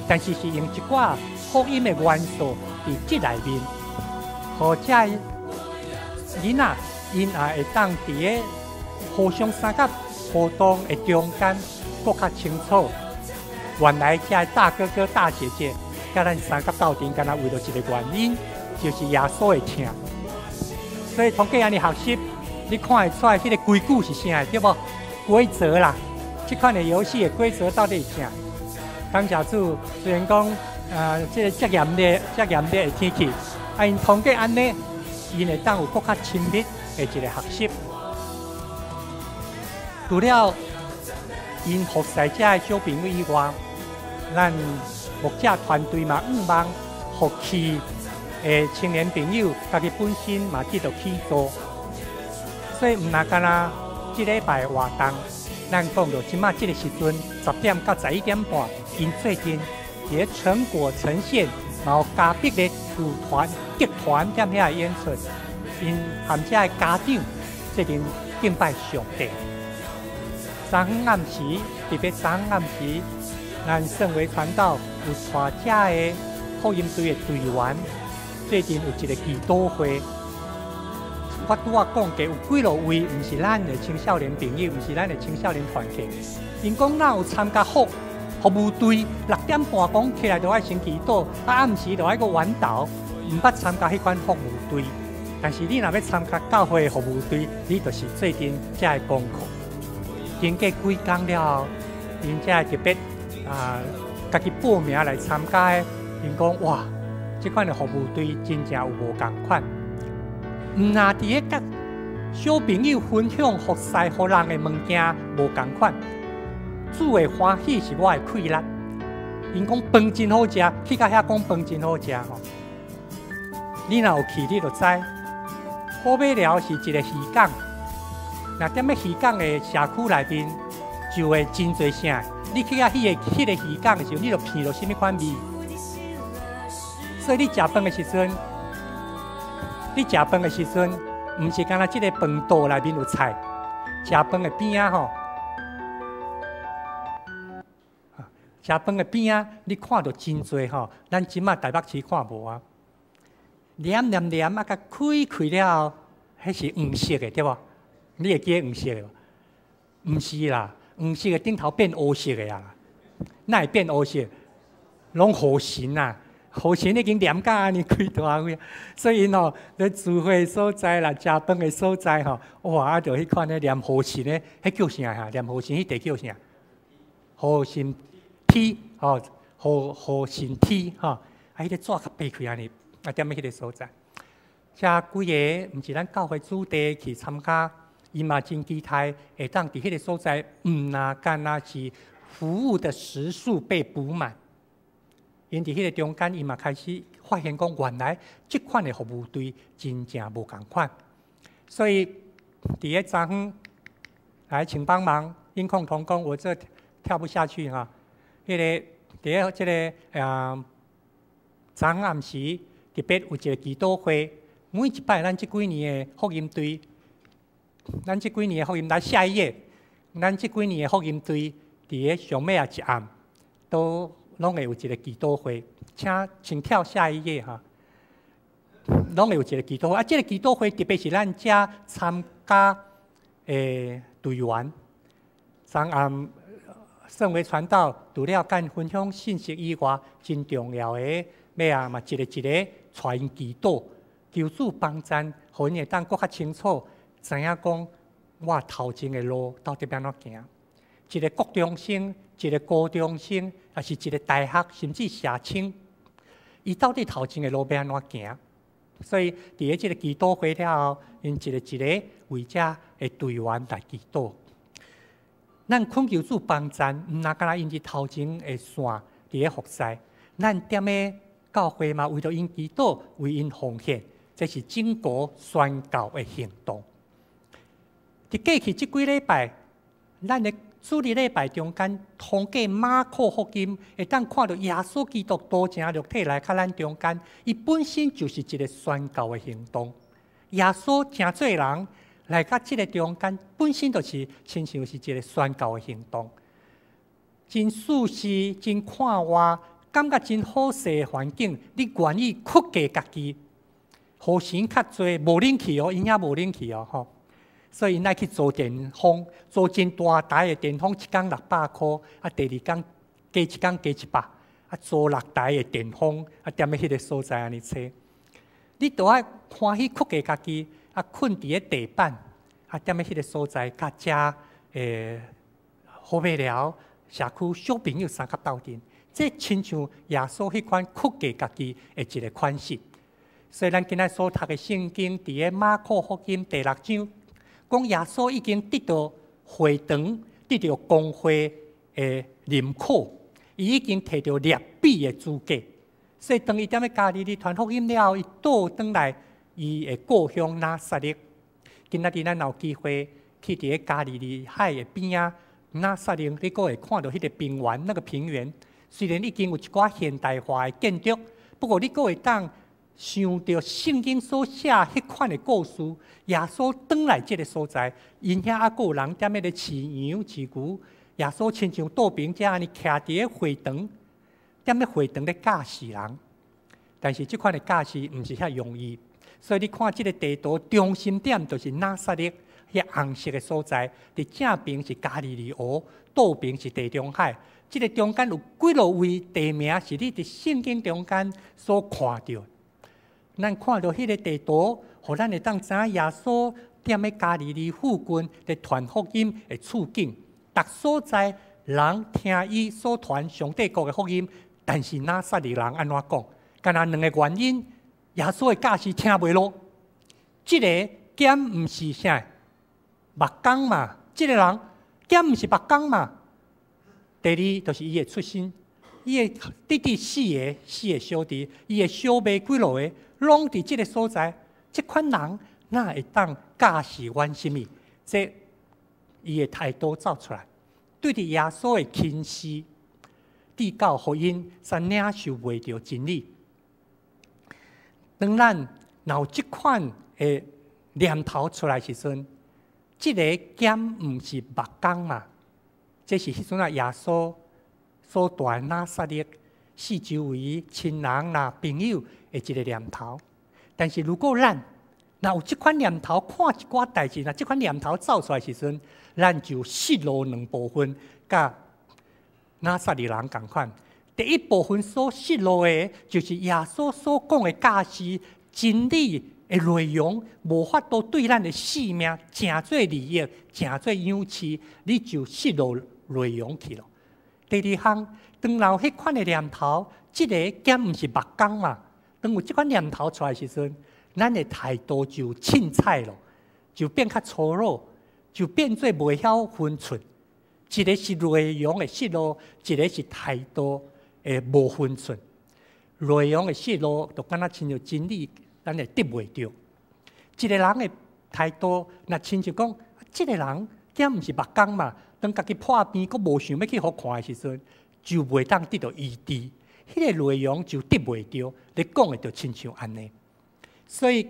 S3: 但是是用一寡福音的元素伫这内面，或者囡仔因也会当伫个互相三甲互动的中间，更较清楚原来这大哥哥大姐姐，甲咱三甲斗阵，敢若为了一个原因，就是耶稣的疼。所以通过安尼学习。你看会出来，迄个规矩是啥？对不？规则啦，这款的游戏的规则到底是啥？感谢主，虽然讲这个遮炎热的天气，因通过安尼，因会当有更较亲密的一个学习。除了因服侍者的小朋友以外，咱牧者团队嘛，望服气的青年朋友，家己本身嘛得到起助。所以唔那干啦，即礼拜活动，咱讲到即马即个时阵，10点到11点半，因最近也成果呈现，然后加逼的组团、集团踮遐演出，因含遮的家长最近敬拜上帝。昨暗时，特别昨暗时，咱圣为传道有带遮的福音队的队员，最近有一个祈祷会。我拄仔讲过，有几落位，毋是咱的青少年朋友，毋是咱的青少年团体。因讲咱有参加服务队，6点半讲起来就爱先祈祷，暗时就爱个晚祷，毋捌参加迄款服务队。但是你若要参加教会的服务队，你就是最近才会功课。经过几工了后，因才特别家己报名来参加的。因讲哇，即款的服务队真正有无共款。毋那伫咧甲小朋友分享服侍互人的物件无共款，主的欢喜是我的快乐。因讲饭真好食，去到遐讲饭真好食吼。你若有去，你就知。好尾寮是一个渔港，若踮咧渔港的社区内面，就会真侪声。你去遐迄个渔港的时候，你就闻到什么款味？所以你食饭的时阵。毋是干那即个饭桌内面有菜，食饭的边啊吼，食饭的边啊，你看到真多吼，咱即马台北市看无啊，黏啊，甲开了后，迄是黄色的对无？你会记黄色的无？毋是啦，黄色的顶头变乌色的啊，哪会变乌色？拢雨神啊！雨神已经黏到安尼开大会，所以吼，咧聚会所在啦、食饭的所在吼，哇，啊，就迄款咧念雨神咧，迄叫啥哈？念雨神迄地叫啥？雨神梯吼，雨神梯吼，啊，迄个纸较白开安尼，啊，踮咧迄个所在。遮几个毋是咱教会主地去参加，伊嘛真期待会当伫迄个所在，干那是服务的时数被补满。因伫迄个中间，伊嘛开始发现讲，原来即款的服务队真正无共款。所以伫个昨昏来请帮忙，因控同工，我这跳不下去哈。迄个伫个即个昨暗时特别有一个祈祷会，每一摆咱即几年的福音队，咱即几年的福音来下一页，咱即几年的福音队伫个上尾一暗都。拢会有一个祈祷会，请跳下一页哈。拢会有一个祈祷会，这个祈祷会特别是咱遮参加的队员，昨暗圣为传道，除了干分享信息以外，真重要的要嘛一个带因祈祷，求主帮助，互因会当更较清楚，知影讲我头前的路到底要安怎行。一个国中生，一个高中生，也是一个大学，甚至社青，伊到底头前的路要安怎行？所以，伫即个祈祷会了后，因一个为遮的队员来祈祷。咱恳求主帮助，毋那干那因伫头前的线伫咧服侍，咱踮咧教会嘛，为着因祈祷，为因奉献，这是整个宣教的行动。伫过去即几礼拜，咱的主日礼拜中间，通过马可福音，会当看到耶稣基督道成肉体来到咱中间，伊本身就是一个宣教的行动。耶稣真做人来到这个中间，本身就是亲像是一个宣教的行动。真舒适、真看活，感觉真好势的环境，你愿意屈给家己，互神较侪无冷气哦，因遐无冷气哦，吼。所以，因来去租电风，租真大台的电风，一工600块，啊，第二工加一工加100，啊，租6台的电风，啊，踮咧迄个所在安尼找。你都爱欢喜屈给家己，啊，困伫咧地板，啊，踮咧迄个所在，甲遮好尾了社区小朋友三甲斗阵，这亲像耶稣迄款屈给家己的一个款式。所以咱今仔所读的圣经，伫个马可福音第6章，讲耶稣已经得到会堂，得到公会的认可，伊已经摕到列比的资格。所以当伊踮咧加利利传福音了后，伊倒转来伊的故乡拿撒勒。今仔日咱有机会去伫个加利利海的边啊，拿撒勒你阁会看到迄个平原，那个平原虽然已经有一寡现代化的建筑，不过你阁会当想到圣经所写迄款的故事，耶稣转来即个所在，因遐还阁有人踮咧咧饲羊饲牛，耶稣亲像倒兵者安尼徛伫个会堂。踮咧会堂咧教示人，但是即款的教示毋是遐容易，所以你看即个地图中心点就是拿撒勒遐红色的所在，伫正边是加利利河，倒边是地中海。即个中间有几落位地名是你伫圣经中间所看到。咱看到迄个地图，互咱会当知影耶稣踮咧加利利附近咧传福音的处境，逐所在人听伊所传上帝国的福音。但是拿撒勒人安怎讲？干那两个原因，耶稣的教示听袂落。即个兼毋是啥目光嘛？即个人兼毋是目光嘛？第二就是伊的出身，伊的弟弟四个小弟，伊的小妹几落个，拢伫即个所在。即款人哪会当教示阮什么？这伊的态度走出来，对伫耶稣的轻视。地教福音，才领受袂着真理。当咱有即款的念头出来时阵，即个兼毋是目光嘛？这是迄阵啊耶稣所传拿撒勒四周围亲人啦朋友的一个念头。但是如果咱若有即款念头，看一寡代志，若即款念头走出来时阵，咱就失落两部分，甲拿撒勒人同款，第一部分所失落的，就是耶稣所讲的教示真理的内容，无法度对咱的性命诚做利益，诚做养饲，你就失落内容去了。第二项，当有迄款的念头，即个兼毋是目光嘛？当有即款念头出来时阵，咱的态度就凊彩咯，就变较粗鲁，就变做袂晓分寸。一个是内容的失落，一个是态度的无分寸。内容的失落，就敢若亲像真理，咱会得袂着。一个人的态度，若亲像讲，即个人兼毋是目光嘛，当家己破病，佫无想要去互看的时阵，就袂当得到医治。迄个内容就得袂着，你讲的就亲像安尼。所以，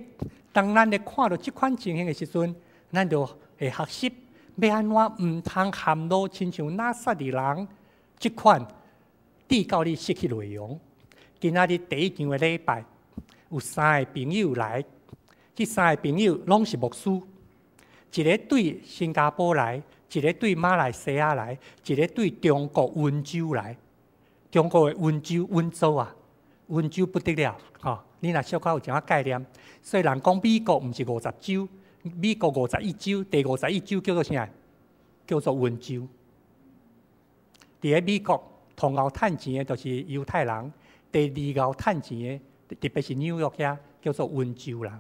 S3: 当咱咧看到即款情形的时阵，咱就会学习。要安怎毋通陷落亲像拿撒勒人即款地教你失去内容？今仔日第一场的礼拜，有3个朋友来，这3个朋友拢是牧师，一个对新加坡来，一个对马来西亚来，一个对中国温州来。中国的温州啊，温州不得了吼！你若小可有一个概念，虽然讲美国毋是50州。美国51州，第51州叫做啥？叫做温州。伫咧美国，同熬趁钱的就是犹太人；第二熬趁钱的，特别是纽约遐，叫做温州人。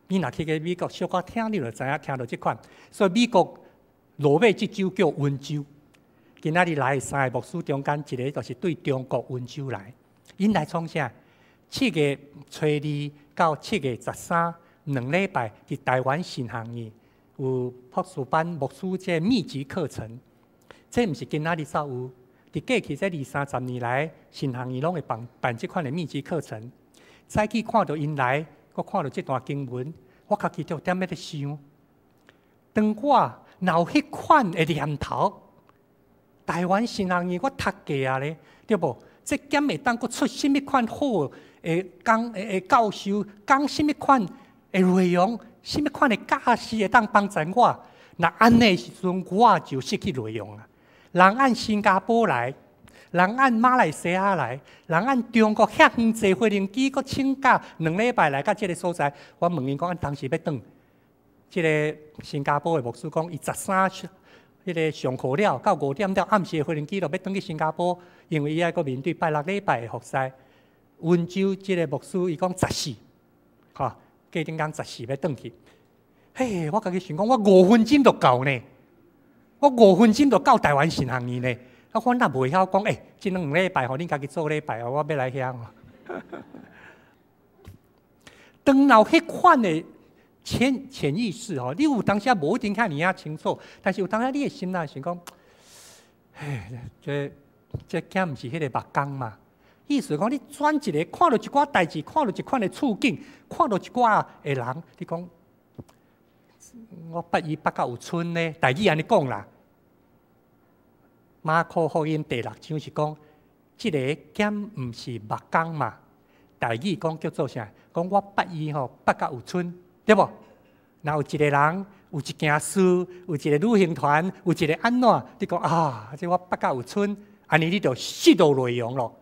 S3: 你若去个美国，小可听你就知影，听到即款。所以美国落尾即州叫温州。今仔日来3个牧师中间，一个就是对中国温州来。因来创啥？7月初2到7月13。2礼拜伫台湾神学院有博士班牧师这密集课程，这毋是今仔日才有，伫过去这20-30年来，神学院拢会办这款的密集课程。早起看到因来，我看到这段经文，我家己就踮咧想，当我有迄款的念头，台湾神学院我读过啊咧，对无？这兼会当佫出什么款好的教授，讲什么款？内容，什么款的教示会当帮助我？那安尼时阵，我就失去内容啊！人按新加坡来，人按马来西亚来，人按中国遐远坐飞行机，佮请假2礼拜来到这个所在。我问因讲，当时要转，这个新加坡的牧师讲，伊13迄个上课了，到5点了，暗时的飞机就要转去新加坡，因为伊还阁面对拜6礼拜的服侍。温州即个牧师伊讲14，哈，过顶讲14要转去。嘿，我家己想讲，我5分钟就到呢，我5分钟就到台湾神学院呢。啊，我若袂晓讲，即2礼拜，恁家己做礼拜，我要来遐。当然迄款的潜意识你有当下无一定遐尔啊清楚，但是有当下你的心内想讲，这囝毋是迄个目光嘛？意思讲，你转一个看到一寡代志，看到一款的处境，看到一寡的人，你讲，我捌伊捌到有春呢？代志安尼讲啦。马可福音第6章是讲，即个囝毋是目光嘛？代志讲叫做啥？讲我捌伊捌到有春，对无？然后有一个人，有一件事，有一个旅行团，有一个安怎？你讲啊，这我捌到有春，安尼你就吸到内容咯。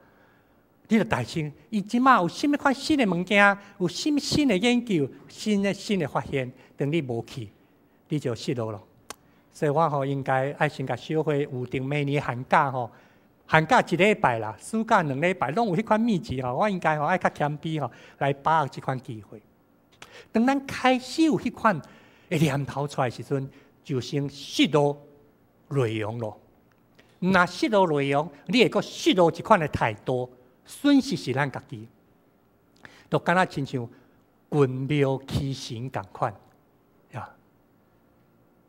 S3: 你就大声，伊即马有甚物款新的物件，有甚物新的研究，新的发现，等你无去，你就失落了。所以我应该爱先甲小会有定每年寒假寒假1礼拜啦，暑假2礼拜，拢有迄款秘籍我应该爱较谦卑来把握即款机会。当咱开始有迄款的念头出来时阵，就先失落内容咯。若失落内容，你会阁失落一款的态度。损失是咱家己，就敢若亲像群庙欺神共款，呀！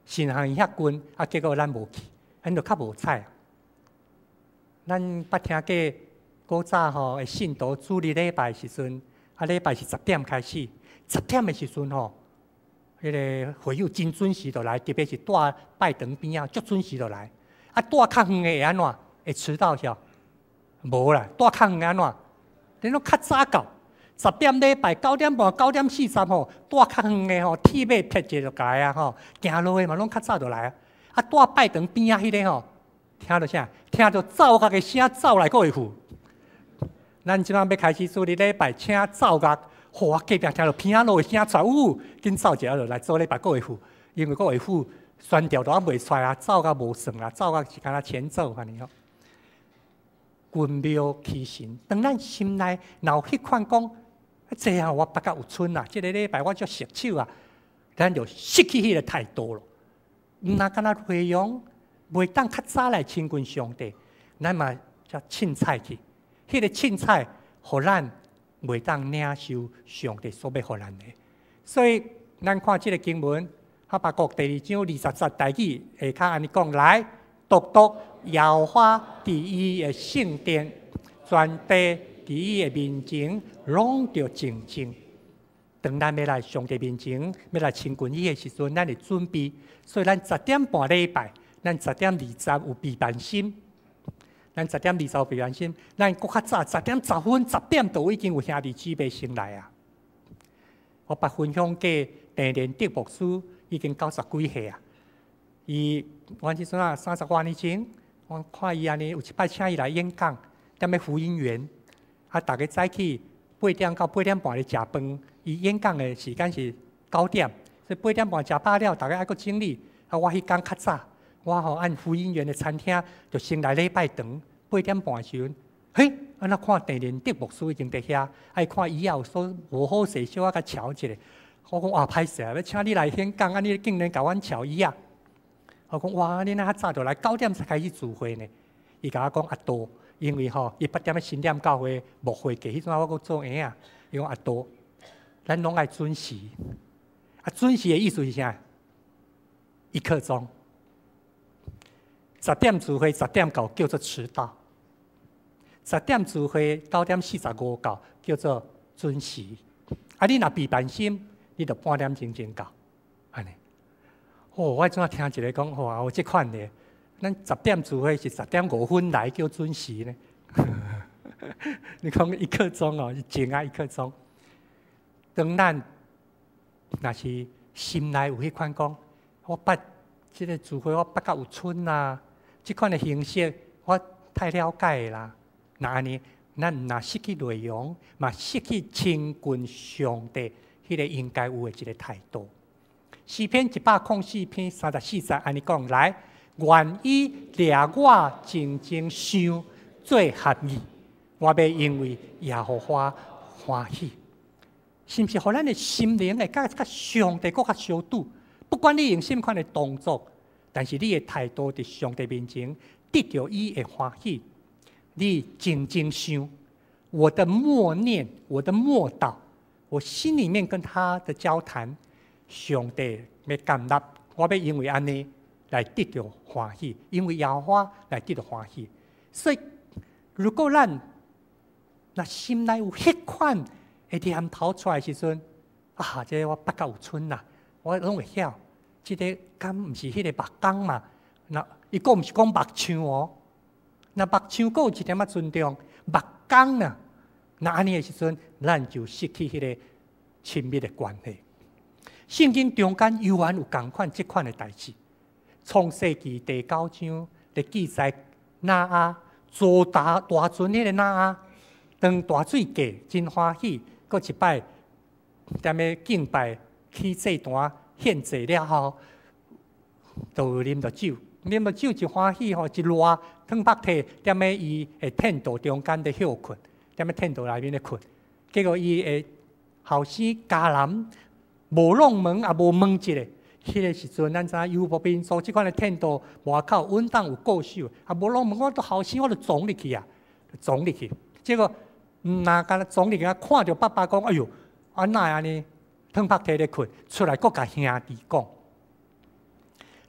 S3: 神学院遐群，结果咱无去，咱就较无彩。咱捌听过古早的信徒主日礼拜时阵，礼拜是10点开始，10点的时阵迄个会友真准时就来，特别是住拜堂边足准时就来。住较远的会安怎？会迟到晓？无啦，住较远安怎？恁拢较早到，10点礼拜9点半、9点40住较远的铁马撇者就来啊行路的嘛拢较早就来啊。住拜堂边迄个听到啥？听到奏乐的声，走来阁会赴。咱即摆要开始主日礼拜，请奏乐，我隔壁听到平安路的声出来，紧走一下就来做礼拜阁会赴，因为阁会赴宣调都还袂出来啊，奏乐无算啦，奏乐是敢若前奏安尼群庙欺神，当咱心内若有迄款讲，这我捌到有春啊，即个礼拜我足熟手啊，咱就失去迄个态度咯。毋若敢若内容袂当较早来亲近上帝，咱嘛才凊彩去。迄个凊彩，互咱袂当领受上帝所要互咱的。所以咱看即个经文，哈巴谷第2章20节代志下骹安尼讲来。独耶和华伫伊的圣殿，全地伫伊的面前，拢着静静。当咱要来上帝面前，要来亲近伊的时阵，咱会准备。所以咱10点半礼拜，咱10点20有备办心。咱10点20有备办心，咱搁较早10点10分、10点都已经有兄弟姊妹先来啊。我捌分享过陈连德牧师，已经90几岁啊。阮即阵30多年前，我看伊安尼有一摆请伊来演讲，踮咧福音园，大家早起8点到8点半咧食饭。伊演讲的时间是9点，所以8点半食饱了，大家还阁整理。我迄天较早，我按福音园的餐厅就先来礼拜堂，8点半的时阵，嘿，安那看陈连德牧师已经伫遐，爱看伊也有所无好势，小可甲瞧一下。我讲哇，歹势啊，要请你来演讲，安尼竟然甲阮瞧伊啊！我讲哇，你那较早就来9点才开始聚会呢。伊甲我讲多，因为伊8点新店教会牧会过，迄阵我阁做婴啊。伊讲多，咱拢爱准时。准时的意思是啥？1刻钟。10点聚会，10点到叫做迟到。10点聚会，9点45到叫做准时。你若备办心，你就半点钟前到，安尼。我怎啊听一个讲，有这款的，咱10点聚会是10点5分来叫准时呢？你讲1刻钟是前1刻钟。当咱若是心内有迄款讲，我捌即个聚会，我捌到有春啊，即款的形式我太了解啦。那安尼，咱若失去内容，嘛失去亲近上帝迄个应该有的一个态度。诗篇104篇34节安尼讲来，愿意掠我真正想做合意，我要因为耶和华欢喜。是毋是？互咱的心灵会甲上帝搁较相拄？不管你用什么款的动作，但是你的态度伫上帝面前得到伊的欢喜。你真正想，我的默念，我的默祷，我心里面跟他的交谈，上帝要感纳，我要因为安尼来得到欢喜，因为耶和华来得到欢喜。所以，如果咱那心内有迄款会念头出来的时阵，啊，这我八甲有春啦，我拢会晓。这个敢毋是迄个目光嘛？那伊个毋是讲目睭哦，那目睭个有一点仔尊重，目光呐，那安尼的时阵，咱就失去迄个亲密的关系。圣经中间犹原有共款即款的代志。创世纪第9章咧记载挪亚做大船迄个挪亚，当大水过，真欢喜。搁一摆，踮咧敬拜起祭坛献祭了后，就啉着酒，啉着酒就欢喜吼，一热汤白体踮咧伊的天道中间咧休困，踮咧天道内面咧困。结果伊的后生迦南无弄门也无问一个，迄个时阵咱知影游牧民族即款的天道外口稳当有固守，啊无弄门我都后生我就撞入去啊，撞入去。结果若敢若撞入去啊，看着爸爸讲，哎哟，安那安尼？汤白体咧困，出来，搁甲兄弟讲。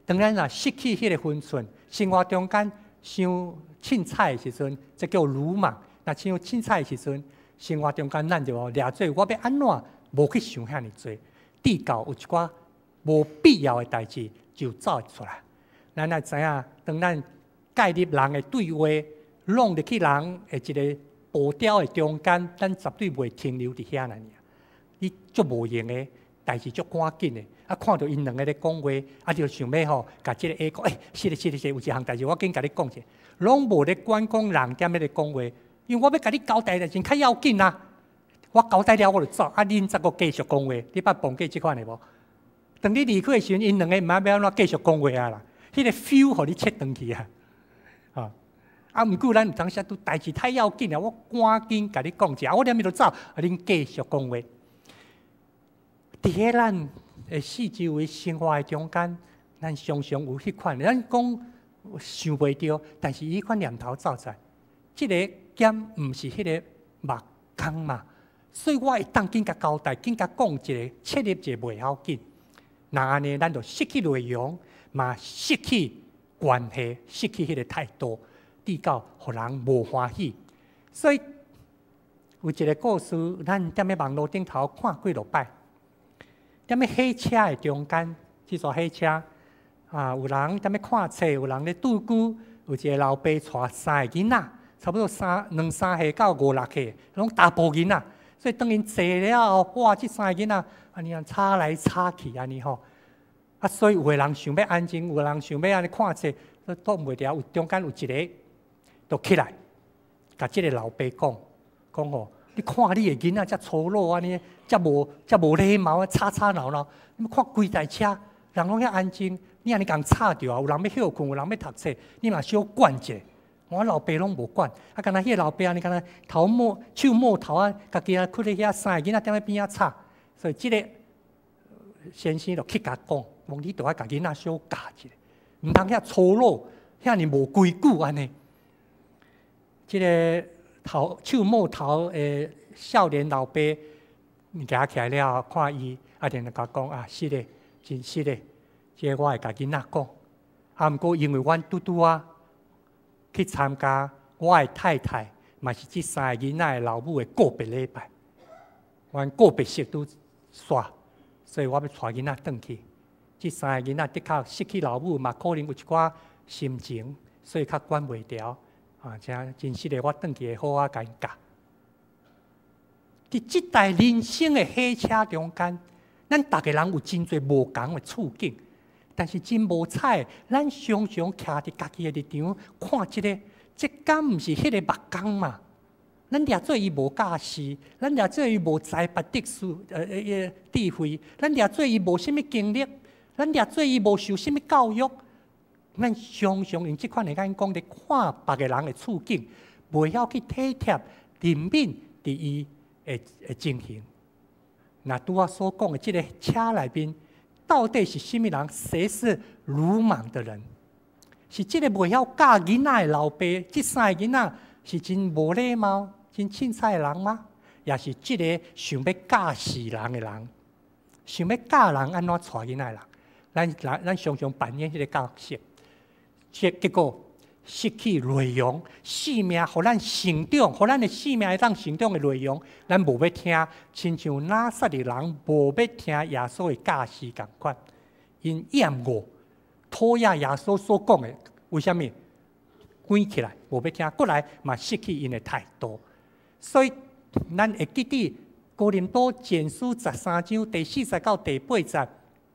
S3: 当然啦，失去迄个分寸，生活中间伤凊彩的时阵，这叫鲁莽。若伤凊彩的时阵，生活中间咱就掠做，我要安怎无去想遐尼多，地到有一寡无必要的代志就走出来。咱也知影，当咱介入人的对话，弄入去人的一个步调的中间，咱绝对袂停留伫遐尔。你足无用的代志，足赶紧的。啊，看到因两个咧讲话，啊，就想要吼，甲即个 A 讲，是的，有一项代志，我紧甲你讲者，拢无咧管讲人踮咧讲话，因为我要甲你交代的真较要紧啊。我交代了我就走，啊，恁则个继续讲话，你捌碰过即款的无？当你离开的时阵，因两个毋知要安怎继续讲话啊啦，迄个 feel 互你切断去啊。啊，毋过咱有当时都代志太要紧啊，我赶紧甲你讲者，我踮咪就走，啊，恁继续讲话。伫迄咱的四周围生活的中间，咱常常有迄款，咱讲想袂到，但是伊款念头走出来，即个减毋是迄个目光嘛，所以我会当紧甲交代，紧甲讲一个，切入一个袂要紧。那安尼，咱就失去内容，嘛失去关系，失去迄个态度，直到互人无欢喜。所以有一个故事，咱踮咧网络顶头看几落摆。踮咧火车的中间，即座火车啊，有人踮咧看册，有人咧拄久，有一个老爸带3个囡仔，差不多2、3岁到5、6岁，拢大步囡仔。所以当因坐了后，哇，即3个囡仔安尼吵来吵去安尼吼。啊，所以有个人想要安静，有个人想要安尼看册，都挡袂了。有中间有一个，就起来，甲即个老爸讲吼。你看你的囡仔遮粗鲁安尼，遮无礼貌啊，吵闹闹。你看规台车，人拢遐安静，你安尼共吵着啊，有人要休困，有人要读册，你嘛小管者。我老爸拢无管，啊，敢若迄个老爸安尼，敢若手摸头啊，家己啊，去咧遐3个囡仔踮咧边仔吵，所以即个先生就去甲讲，你着爱家囡仔小教一下，毋通遐粗鲁，遐尼无规矩安尼。即个手摸头的少年老爸，行起来了，看伊，啊，然后甲讲啊，是的，真是的，这我会甲囡仔讲。啊，毋过因为阮拄拄啊去参加我的太太，嘛是即3个囡仔的老母的告别礼拜，阮告别式拄煞，所以我要带囡仔转去。即3个囡仔的确失去老母，嘛可能有一寡心情，所以较管袂牢。啊，真实的，我转去会好啊，甲因教。伫即台人生的火车中间，咱逐个人有真侪无同的处境，但是真无彩，咱常常徛伫家己的立场看这敢毋是迄个目光嘛？咱掠做伊无教识，咱掠做伊无才拔得智慧，咱掠做伊无啥物经历，咱掠做伊无受啥物教育。咱常常用即款的眼光咧看别个人的处境，袂晓去体贴怜悯伫伊的情形。那拄我所讲的即个车内面，到底是甚物人？谁是鲁莽的人？是即个袂晓教囡仔的老爸，即三个囡仔是真无礼貌、真凊彩的人吗？也是即个想要教死人的人，想要教人安怎带囡仔的人？咱常常扮演迄个角色，结果失去内容，生命互咱成长，互咱的生命会当成长的内容，咱无要听，亲像拿撒勒人无要听耶稣的教示共款，因厌恶。讨厌耶稣所讲的，为什么？关起来，无要听，过来嘛失去因的态度。所以，咱会记得哥林多前书13章第40到第8节，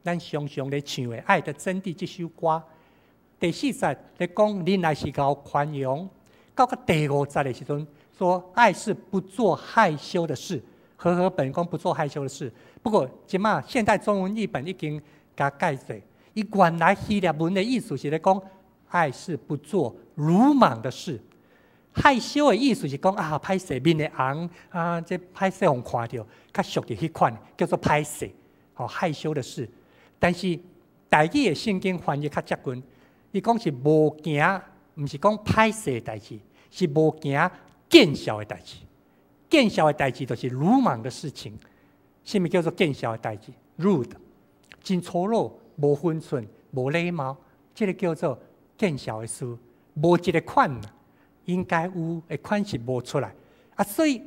S3: 咱常常咧唱的《爱的真谛》这首歌。第40咧讲，恁乃是够宽容。到第5节的时阵，说爱是不做害羞的事。和本讲不做害羞的事。不过，即马现代中文译本已经甲改做。伊原来希腊文的意思是咧讲，爱是不做鲁莽的事。害羞的意思是讲啊，歹势面的红啊，这歹势互看到，较俗的迄款叫做歹势，害羞的事。但是台语的圣经翻译较接近，伊讲是无行，毋是讲歹势的代志，是无行见效的代志。见效的代志就是鲁莽的事情。什么叫做见效的代志 ？rude， 真粗鲁。无分寸、无礼貌，这个叫做见效的事，无一个款，应该有的款式无出来啊！所以，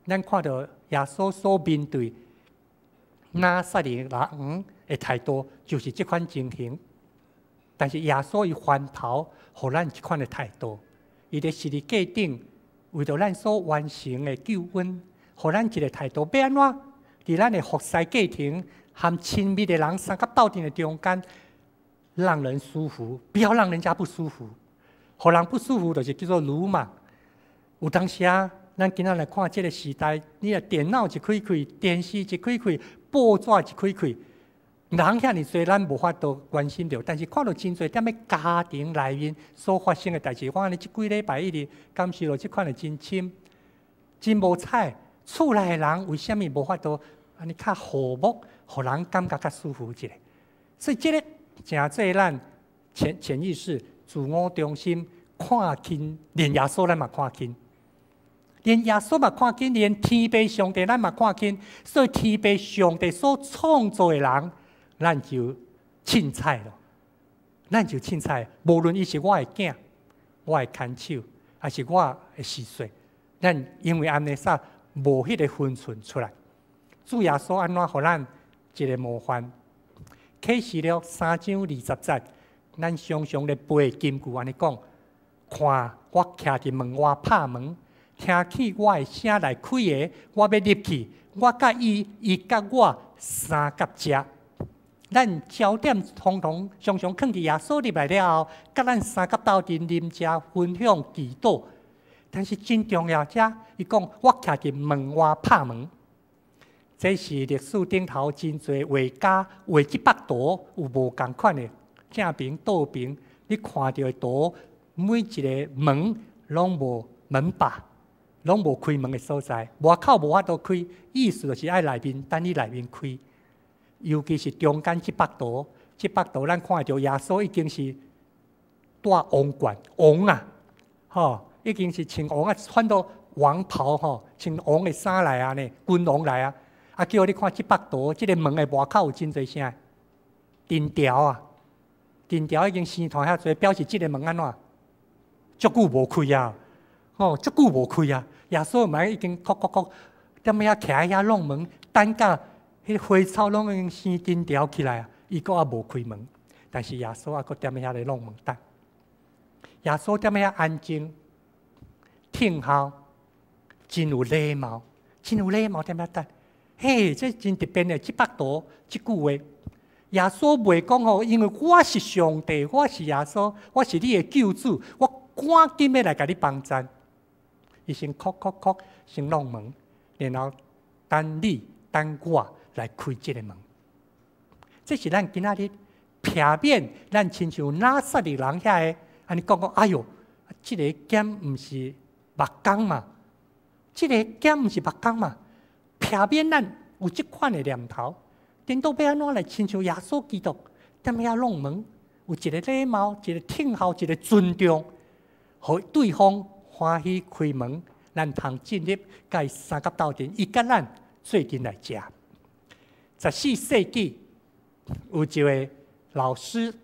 S3: 咱看到耶稣所面对拿撒勒人的态度，就是这款情形。但是耶稣伊翻头，互咱这款的态度，伊在十字架顶，为着咱所完成的救恩，互咱一个态度，要安怎？伫咱的服侍家庭。和亲密的人三角斗阵的中间，让人舒服，不要让人家不舒服。互人不舒服，就是叫做鲁莽。有当时啊，咱今仔来看这个时代，你的电脑一开开，电视一开开，报纸一开开，人遐尼多，咱无法度关心到。但是看到真侪踮咧家庭内面所发生的代志，我安尼即几礼拜一直感受到即款的真深、真无彩。厝内的人为什么无法度安尼较和睦？互人感觉较舒服一点，所以这个真做咱潜意识、自我中心看轻，连耶稣咱嘛看轻，连耶稣嘛看轻，连天父上帝咱嘛看轻，所以天父上帝所创造的人，咱就凊彩咯，咱就凊彩。无论伊是我的囝、我的牵手，还是我的侍岁，咱因为安尼煞无迄个分寸出来。主耶稣安怎互咱？一个模范，启示录3章20节，咱常常咧背金句安尼讲：看我徛伫门外拍门，听见我的声来开的，我要入去，我甲伊甲我三角食。咱焦点常常放伫耶稣入来了后，甲咱三角斗阵啉食分享祈祷。但是真重要者，伊讲我徛伫门外拍门。这是历史顶头真侪画家画即幅图，有无共款的正平倒平，你看到的图，每一个门拢无门把，拢无开门的所在，外口无法度开，意思就是爱内面等你内面开。尤其是中间即幅图，咱看到耶稣已经是戴王冠，王啊，已经是穿王穿到王袍穿王的衫来啊呢，君王来啊。叫你看即幅图，即个门的外口有真侪啥？藤条啊，藤条已经生团遐侪，表示即个门安怎？足久无开啊！足久无开啊！耶稣门已经敲，踮遐徛遐弄门，等到迄花草拢已经生藤条起来啊，伊阁也无开门。但是耶稣阁踮遐咧弄门等。耶稣踮遐安静、听候，真有礼貌，踮遐等。嘿，这真特别的，即幅图，即句话，耶稣袂讲因为我是上帝，我是耶稣，我是你的救主，我赶紧要来甲你帮衬。伊先敲，先弄门，然后等我来开这个门。这是咱今仔日避免咱亲像拿撒勒人遐个，安尼讲，哎哟，即个剑毋是目光嘛，即个剑毋是目光嘛，避免咱有即款的念头，颠倒要安怎来亲像耶稣基督，踮遐弄门，有一个礼貌，一个听候，一个尊重，互对方欢喜开门，咱通进入甲伊三角斗阵，伊甲咱做阵来食。14世纪有一位老师，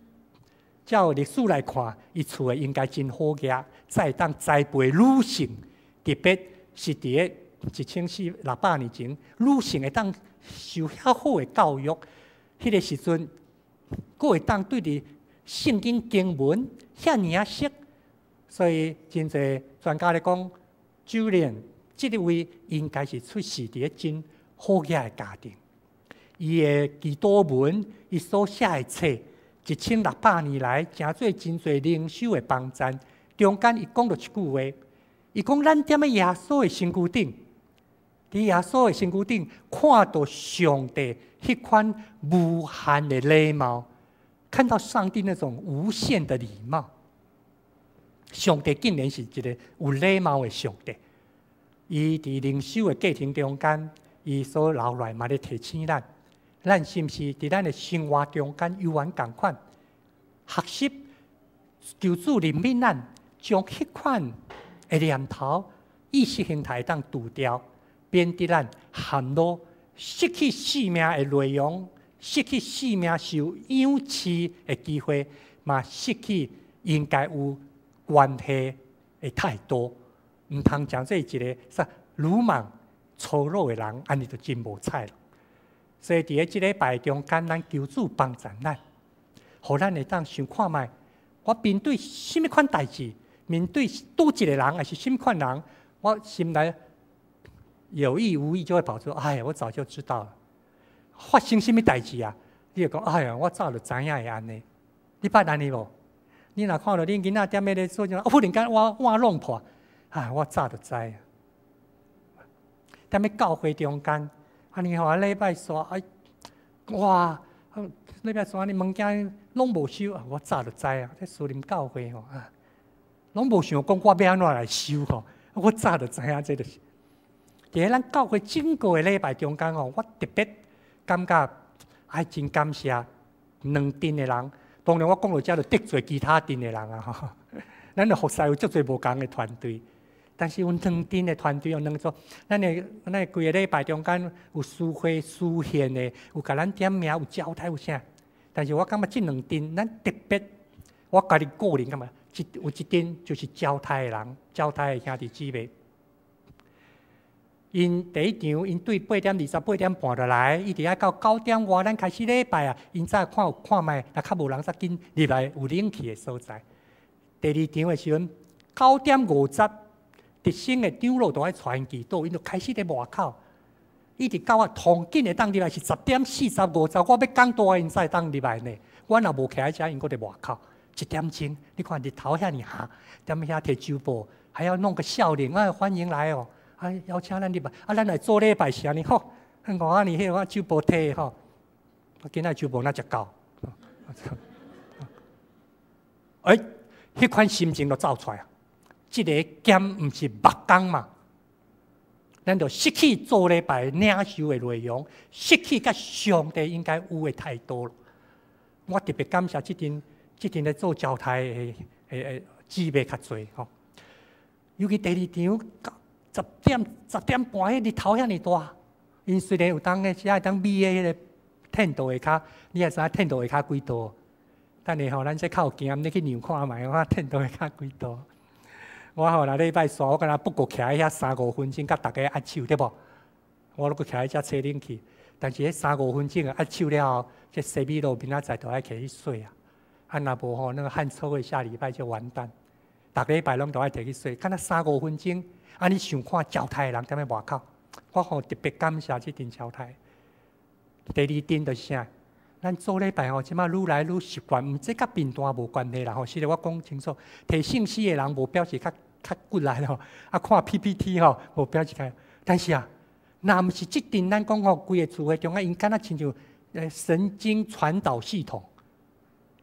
S3: 照历史来看，伊厝诶应该真好个，才当栽培女性，特别是伫个1400-600年前，女性会当受遐好诶教育，迄个时阵，佫会当对伫圣经经文遐尔啊熟，所以真侪专家咧讲，就连即位应该是出世伫个真好个诶家庭。伊的祈祷文，伊所写的册，1600年来，诚做真侪灵修的帮赞。中间伊讲到一句话，伊讲咱踮咧耶稣的身躯顶，伫耶稣的身躯顶，看到上帝迄款无限的礼貌，看到上帝那种无限的礼貌。上帝竟然是一个有礼貌的上帝。伊伫灵修的过程中间，伊所留来嘛咧提醒咱。咱是毋是伫咱的生活中间有缘共款学习求主怜悯咱，将迄款的念头、意识形态当除掉，免得咱陷落失去生命的内容，失去生命受养赐的机会，嘛失去应该有关系的态度，毋通讲做一个鲁莽粗鲁的人，安尼就真无彩了。所以，伫个即礼拜中间，咱求主帮助咱，互咱会当想看卖，我面对什么款代志，面对拄一个人，还是什么款人，我心内有意无意就会跑出，哎呀，我早就知道了。发生什么代志啊？你就讲，哎呀，我早就知影会安尼。你捌安尼无？你若看到恁囡仔踮咧咧做啥，忽然间我弄破，哎，我早就知啊。踮咧教会中间。安尼吼，礼拜三，哇，礼拜三你物件拢无收，我早就知啊。在树林教会吼，拢无想讲我要安怎来收吼，我早就知影，这就是。伫咱教会整个的礼拜中间吼，我特别感觉爱真感谢两阵的人。当然，我讲到遮就得罪其他阵的人啊吼。咱的服侍有足侪无共的团队。但是阮两阵的团队有两组，咱的规个礼拜中间有书会、书献的，有甲咱点名，有交代有啥。但是我感觉这两阵，咱特别，我家己个人感觉，有一阵就是交代的人，交代的兄弟姊妹。因第一场，因对8:28点半就来，一直要到9点外，咱开始礼拜啊，因早看卖，若较无人煞紧入来有冷气的所在。第二场的时阵，9:50。特生的长老都爱传祈祷，因就开始在外口，一直到同紧的当入来是10:45，我要讲大因才当入来呢。我若无徛喺遮，因搁在外口1点钟。你看日头遐尔下，踮遐摕酒报，还要弄个笑脸，欢迎来哦，邀请咱入来，咱来做礼拜是安尼吼。5年迄个酒报摕吼，今仔酒报那只够。迄款心情就走出来啊！这个剑毋是目光嘛，咱就失去做礼拜领受的内容，失去甲上帝应该有的态度了。我特别感谢这阵咧做交代的姊妹较侪吼，尤其第二场10点半，迄日头遐尼大，因虽然有当咧写当美的迄个天道的骹，你也知影天道的骹几多？等下吼，咱这较有经验，你去量看卖，我天道的骹几多？我后来礼拜三，我敢若不过徛喺遐3-5分钟，甲大家握手对无？我都过徛喺遮吹冷气，但是迄3-5分钟握手了后，这西米露明仔载都爱摕去洗啊！若无吼，那个汗臭味下礼拜就完蛋。逐个礼拜拢都爱摕去洗，敢若3-5分钟，你想看交代的人踮咧外口，我吼特别感谢这阵交代。第二阵就是啥？咱做礼拜吼，即马愈来愈习惯，毋这甲贫惰无关系啦吼。是的，我讲清楚，摕信息的人无表示较骨力咯，看 PPT 吼无表示较。但是若毋是即阵咱讲吼，规个词汇中因敢若亲像神经传导系统，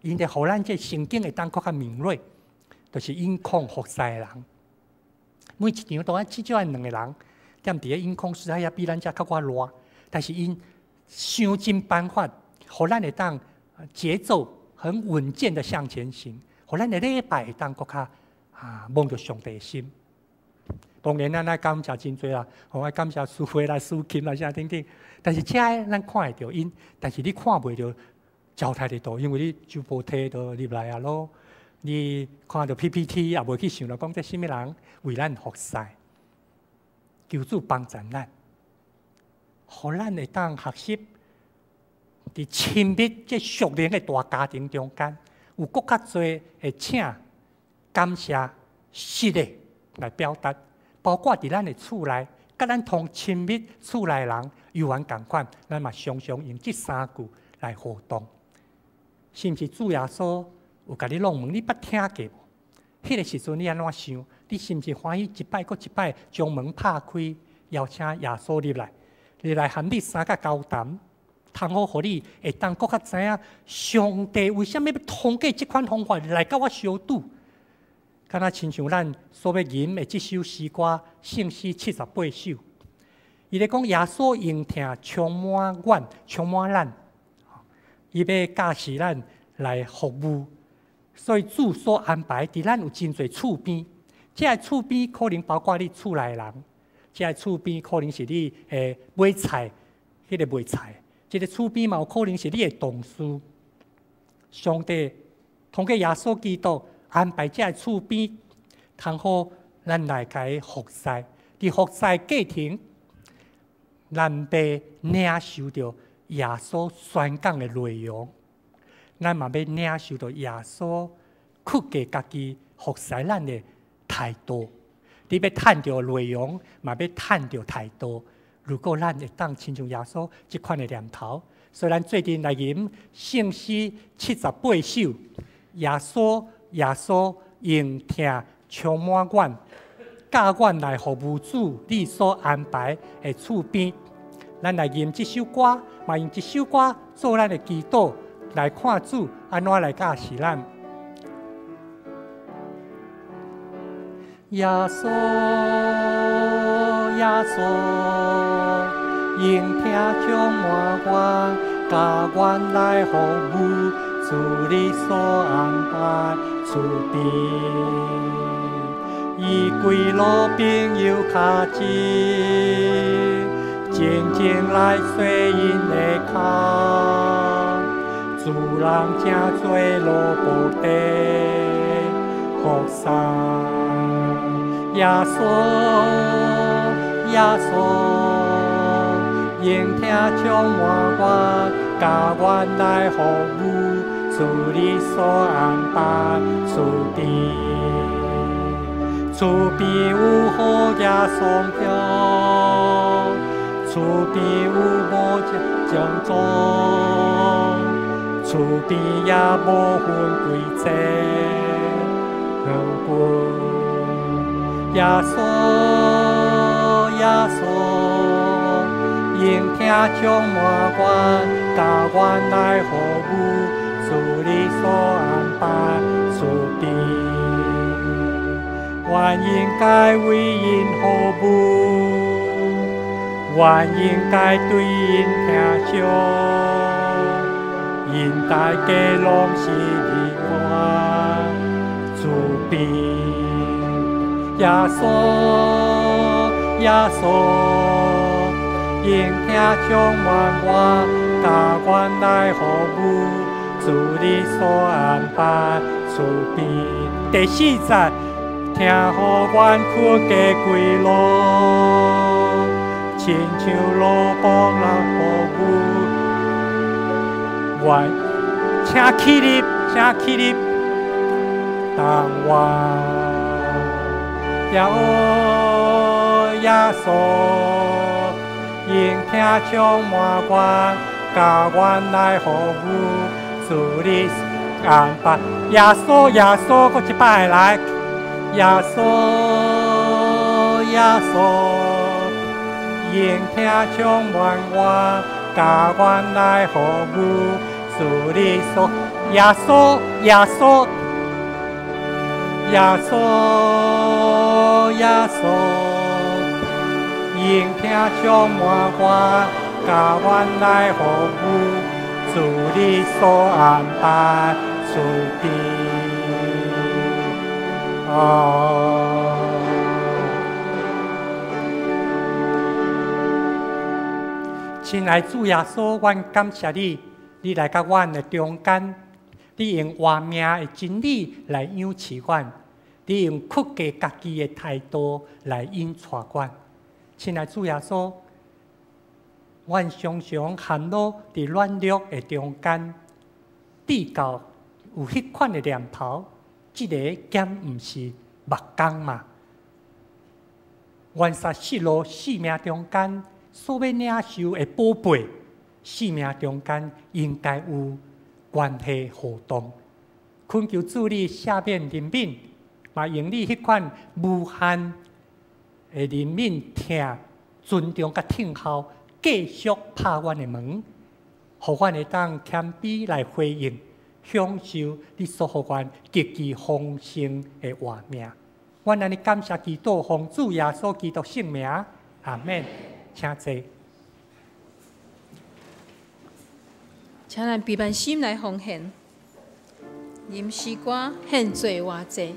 S3: 因着互咱这神经会当更较敏锐，就是隐控服侍的人。每一场都至少两个人，踮伫个隐控室遐比咱遮较我热，但是因想尽办法，互咱会当节奏很稳健的向前行，互咱的礼拜会当更较望着上帝的心。当然，咱爱感谢真多啦，爱感谢苏菲啦、苏琴啦，啥等等。但是这咱看会到因，但是你看袂到交代的多，因为你就无摕到入来啊咯。你看到 PPT 也袂去想到讲这什么人为咱服侍，求主帮助咱，互咱会当学习伫亲密这属灵的大家庭中间，有更较多会请感谢实的来表达。包括伫咱的厝内，甲咱同亲密厝内人有缘共款，咱嘛常常用这三句来互动。是毋是主耶稣有甲你弄问你捌听过无？迄个时阵你安怎想？你是毋是欢喜一摆搁一摆将门拍开，邀请耶稣入来和你三甲交谈，通好互你会当搁较知影上帝为什么要通过这款方法来甲我相拄？敢若亲像咱所要吟的这首诗歌《圣诗78首》，伊咧讲耶稣应听充满阮，充满咱，伊要教示咱来服务。所以主所安排伫咱有真侪厝边，这个厝边可能包括你厝内人，这个厝边可能是你买菜，迄个卖菜，这个厝边嘛有可能是你的同事。上帝通过耶稣基督。安排这厝边，通好咱来甲服侍。伫服侍过程，咱要领受到耶稣宣讲的内容，咱嘛要领受到耶稣去给家己服侍咱的态度。你要探到内容，嘛要探到态度。如果咱会当亲像耶稣这款的念头，所以咱最近来吟圣诗78首，耶稣应听充满阮，教阮来服务主你所安排的厝边。咱来吟这首歌，嘛用这首歌做咱的祈祷，来看主安怎来教示咱。耶稣，耶稣，应听充满阮，教阮来服务。主你所安排厝边，以归路朋友脚前，静静来随因的脚。主人正做路布地服侍，耶稣，耶稣，应听充满阮，教阮来服务。主你所安排厝边，厝边有好野松飘，厝边有无种种，厝边也无分贵贱远近。耶稣，耶稣，应听充满阮，教阮来服务。主你所安排厝边，原应该为因服务，原应该对因听从，因大家拢是你我主边。耶稣，耶稣，应听充满我，教阮来服务。主你所安排厝边，第4节，听互阮去家归路，亲像路帮人服务。愿请起立，请起立，当我耶稣，应听充满阮，教阮来服务。主你安排，耶稣，耶稣，搁一摆来，耶稣，耶稣，应听充满我，教阮来服务。主你所，耶稣，耶稣，耶稣，耶稣，应听充满我，甲阮来服务，主你所安排主的。亲爱主耶稣，阮感谢你，你来到阮的中间，你用活命的真理来养饲阮，你用屈低家己的态度来引带阮。亲爱主耶稣，阮常常陷落伫软弱的中间，比较有迄款的念头，即个减毋是目光嘛？阮煞失落生命中间所要领受的宝贝，生命中间应该有关系互动。恳求主你赦免怜悯，嘛用你迄款无限的怜悯、听、尊重甲听候，继续拍阮的门，互阮会当谦卑来回应，享受你所予阮极其丰盛的活命。阮安尼感谢基督，奉主耶稣基督圣名，阿免。请坐。
S1: 请咱备办心来奉献，吟诗歌献做偌济。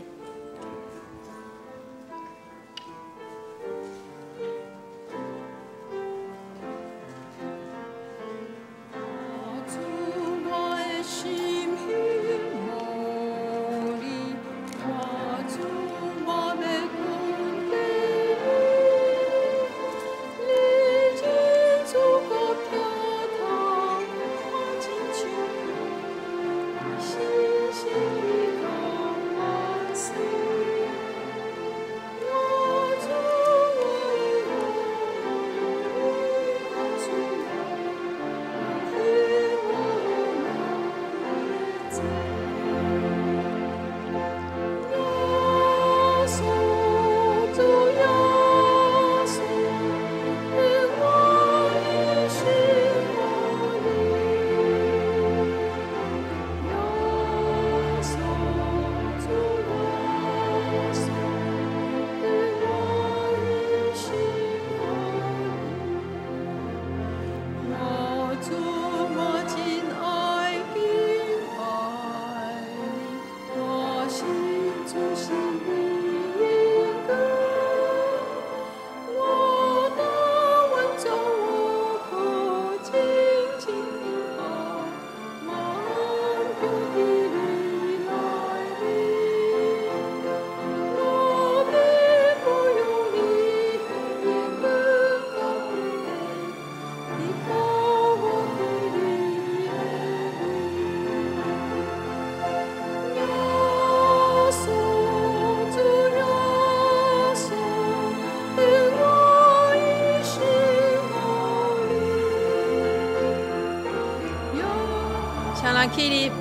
S1: 请咱起立。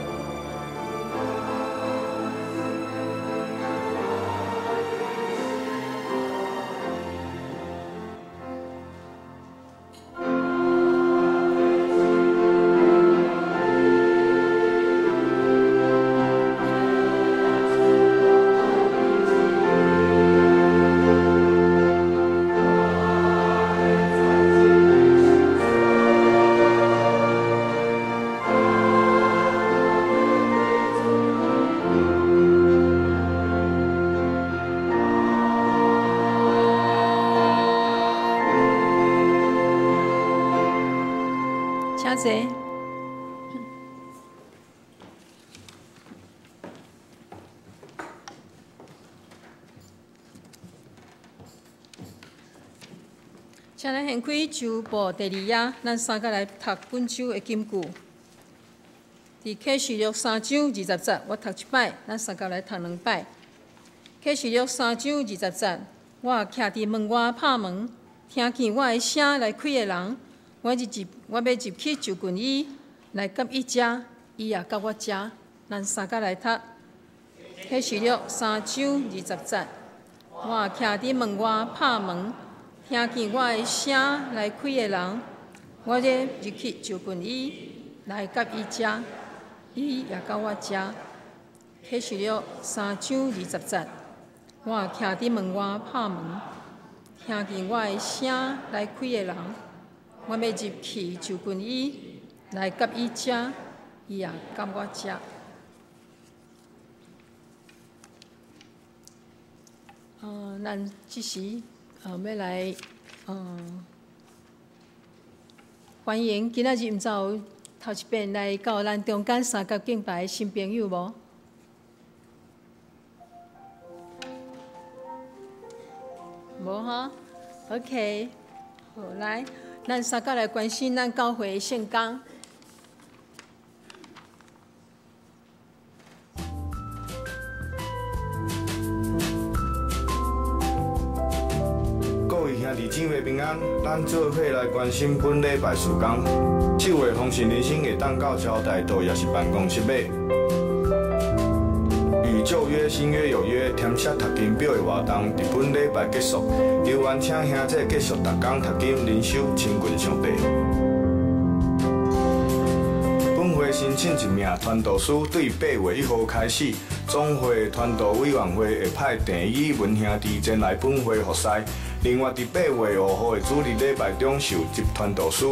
S1: 请坐。请咱掀开周报第2页，咱三个来读本周的金句。伫启示录3章20节，我读一摆，咱三个来读2摆。启示录3章20节，我徛伫门外拍门，听见我的声来开的人，我要入去就近伊，来甲伊食，伊也甲我食。咱三个来读。启示录3章20节，我徛伫门外拍门，听见我的声来开的人，我要入去就近伊，来甲伊食。伊也到我遮，开始了3章20节。我徛伫门外拍门，听见我的声来开的人，我要入去就近伊，来甲伊食，伊也甲我食。咱即时要来欢迎今仔日毋知有头一遍来到咱中间三角敬拜的新朋友无？无哈 ，OK， 好来，咱三角来关心咱教会的圣工。
S6: 各位兄弟姊妹平安，咱做伙来关心本礼拜事工。7月丰盛人生会当到招待道，也是办公室尾。与旧约、新约有约，填写读经表的活动，伫本礼拜结束。由愿请兄弟继续逐工读经、灵修、亲近上帝。本会申请一名传道师，对8月1号开始，总会传道委员会会派郑义文兄弟前来本会服侍。另外，伫8月5号的主日礼拜中受接传道师。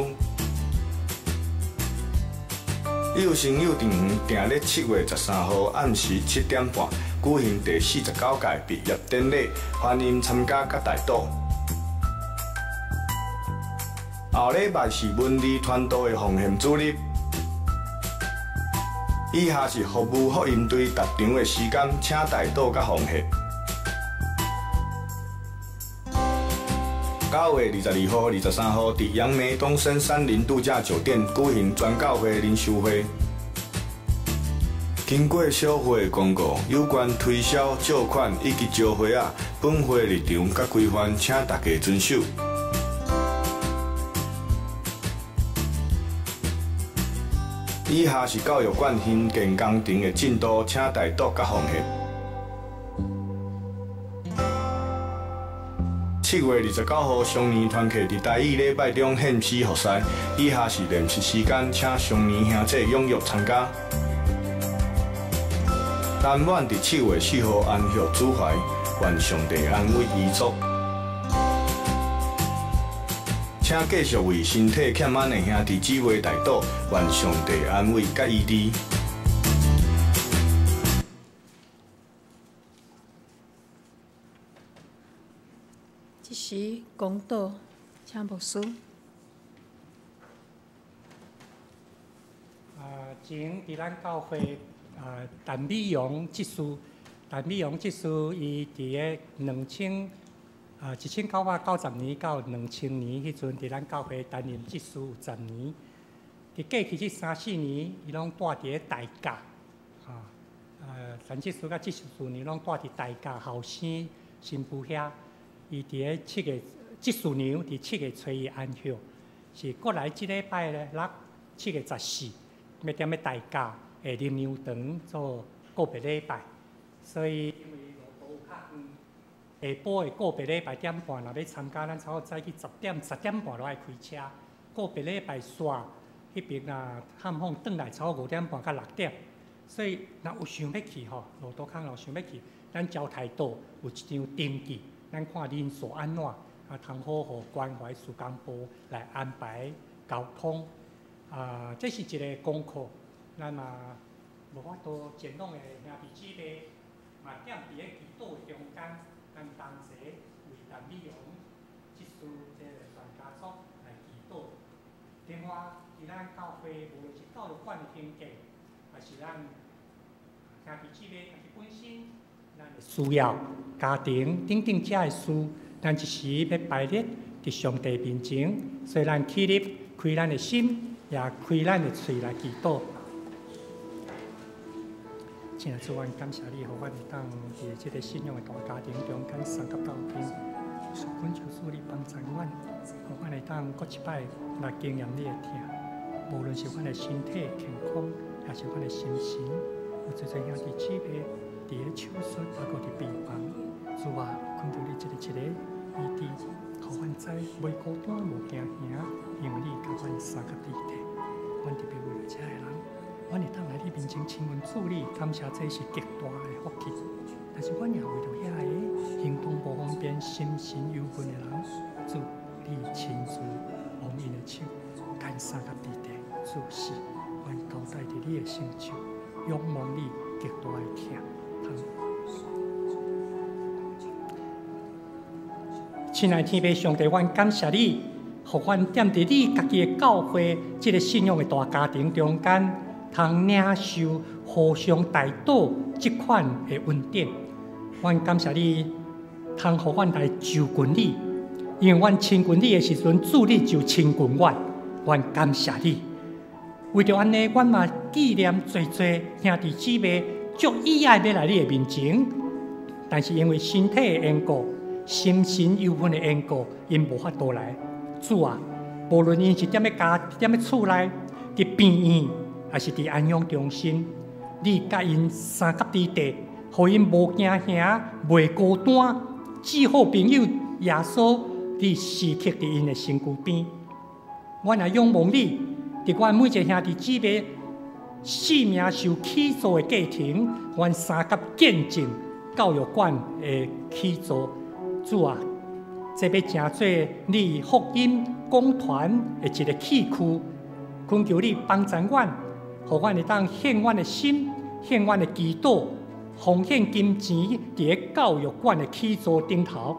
S6: 有生有定园定咧7月13号暗时7点半举行第49届毕业典礼，欢迎参加甲带导。后礼拜是文理传道的奉献主日。以下是服务福音队特长的时间，请带导甲奉献。9月22号、23号，伫杨梅东升山林度假酒店举行全教会灵修会。经过小会的公告，有关推销、借款以及招会啊，本会立场甲规范，请大家遵守。以下是教育馆新建工程的进度，请带导甲奉献。7月29号，双年团契伫台语礼拜中献诗服侍。以下是练习时间，请双年兄弟踊跃参加。但愿伫7月4号安息主怀，愿上帝安慰遗族。请继续为身体欠安的兄弟姊妹代祷，愿上帝安慰甲医治。
S1: 即时讲道，请牧师。
S3: 前伫咱教会陈美容执事，伊伫个1990年到2000年迄阵，伫咱教会担任执事有10年。伫过去这3-4年，伊拢住伫个大甲，陈执事甲执事呢拢住伫大甲后生新妇遐。伊伫个7月执事娘伫7月初伊安息，是过来即礼拜咧7月14，要踮咧大甲下啉牛肠做告别礼拜，所以因为路途有较远，下晡的告别礼拜点半，若要参加，咱差不多早起10点半就爱开车。告别礼拜煞迄边探访转来，差不多5点半到6点，所以若有想要去吼，路途较有想要去，咱招台岛有一张登记。咱看人数安怎，通好互关怀事工部来安排交通。这是一个功课，咱嘛无法度前拢的兄弟姊妹，嘛踮伫个祈祷的中间，咱同齐为陈美容即事这个全家族来祈祷。另外，伫咱教会无论是教育馆的兴建，还是咱兄弟姊妹家己本身。咱的需要、家庭等等遮的事，咱一时要摆列伫上帝面前，所以咱起立，开咱的心，也开咱的嘴来祈祷。亲爱的主，我感谢你，互我哋当伫即个信仰的大家庭中间三角斗阵，求恳求主你帮助阮，互我哋当搁一摆来经验你的疼，无论是阮的身体健康，还是阮的心情，有最最兄弟姊妹。伫个手术，还佫伫病房，主啊，恳求你一个医治，互阮知袂孤单无惊吓，因为你甲阮三个弟弟，阮特别为了遮个人，阮会当来你面前亲吻主你，感谢这是极大的福气。但是阮也为着遐个行动无方便、心神忧烦的人，主你亲自往因的手，干三甲地地主是，阮交代伫你的成就，仰望你极大的疼。亲爱天父上帝，阮感谢你，互阮踮伫你家己的教会即个信仰的大家庭中间，通领受互相带导即款的恩典。阮感谢你，通互阮来就近你，因为阮亲近你的时阵，主你就亲近阮。阮感谢你，为着安尼，阮嘛纪念侪兄弟姊妹足意爱要来你的面前，但是因为身体的缘故。心神忧烦的缘故，因无法度来。主啊，无论因是踮咧家、踮咧厝内、伫病院，还是伫安养中心，你甲因三甲之地，互因无惊吓、袂孤单。至好朋友耶稣，你时刻伫因的身躯边。阮也仰望你，伫阮每一个兄弟姊妹性命受起诉的过程，阮三甲见证教育馆的起诉。主啊，这要成做你福音讲团的一个器具，恳求你帮助阮，互阮会当献阮的心，献阮的祈祷，奉献金钱伫个教育馆的起座顶头，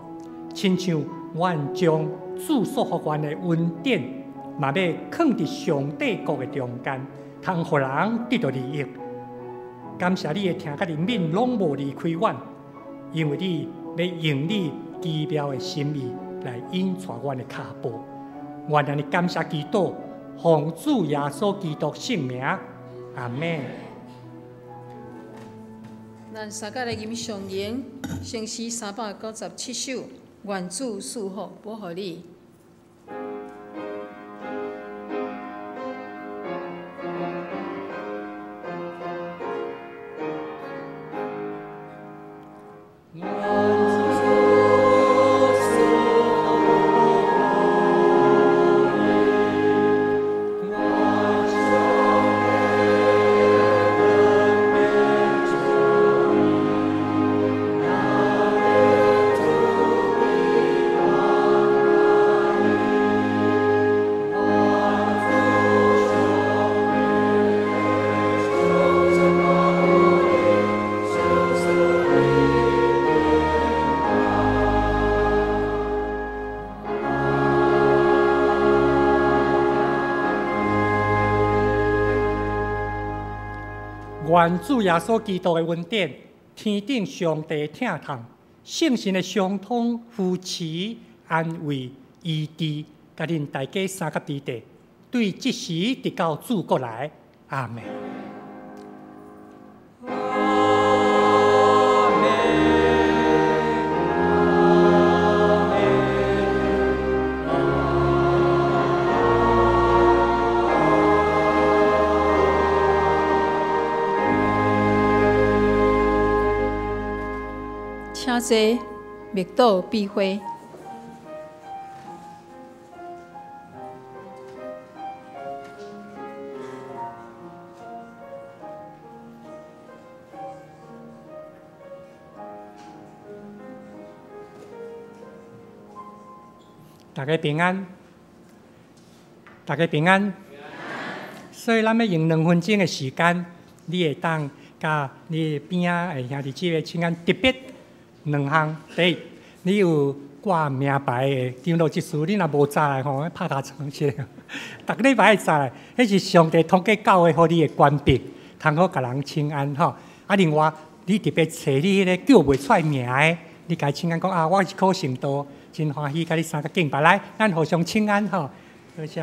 S3: 亲像阮将主所予阮的恩典，嘛要放伫上帝国的中间，通互人得到利益。感谢你的听甲灵敏，拢无离开阮，因为你要用你奇妙的心意来引带阮的脚步。愿安尼感谢基督，奉主耶稣基督圣名，阿门。
S1: 咱三甲来吟上言，圣诗397首，愿主赐福保护你。愿主耶稣基督的恩典、天顶上帝的疼痛、圣神的相通、扶持、安慰、医治，甲恁大家三甲之地，对即时直到主国来，阿门。请坐，密祷闭会。大家平安，大家平安。所以，咱要用2分钟的时间，你会当甲你边仔的兄弟姊妹请安特别。2项，第一，你有挂名牌的张罗即事，你若无早来吼，拍打长些。逐个礼拜早来，迄是上帝通过教会互你的官兵，通好甲人请安吼。啊，另外，你特别找你迄个叫袂出来名的，你甲请安讲啊，我是考圣道，真欢喜甲你三个敬拜来，咱互相请安吼，多谢。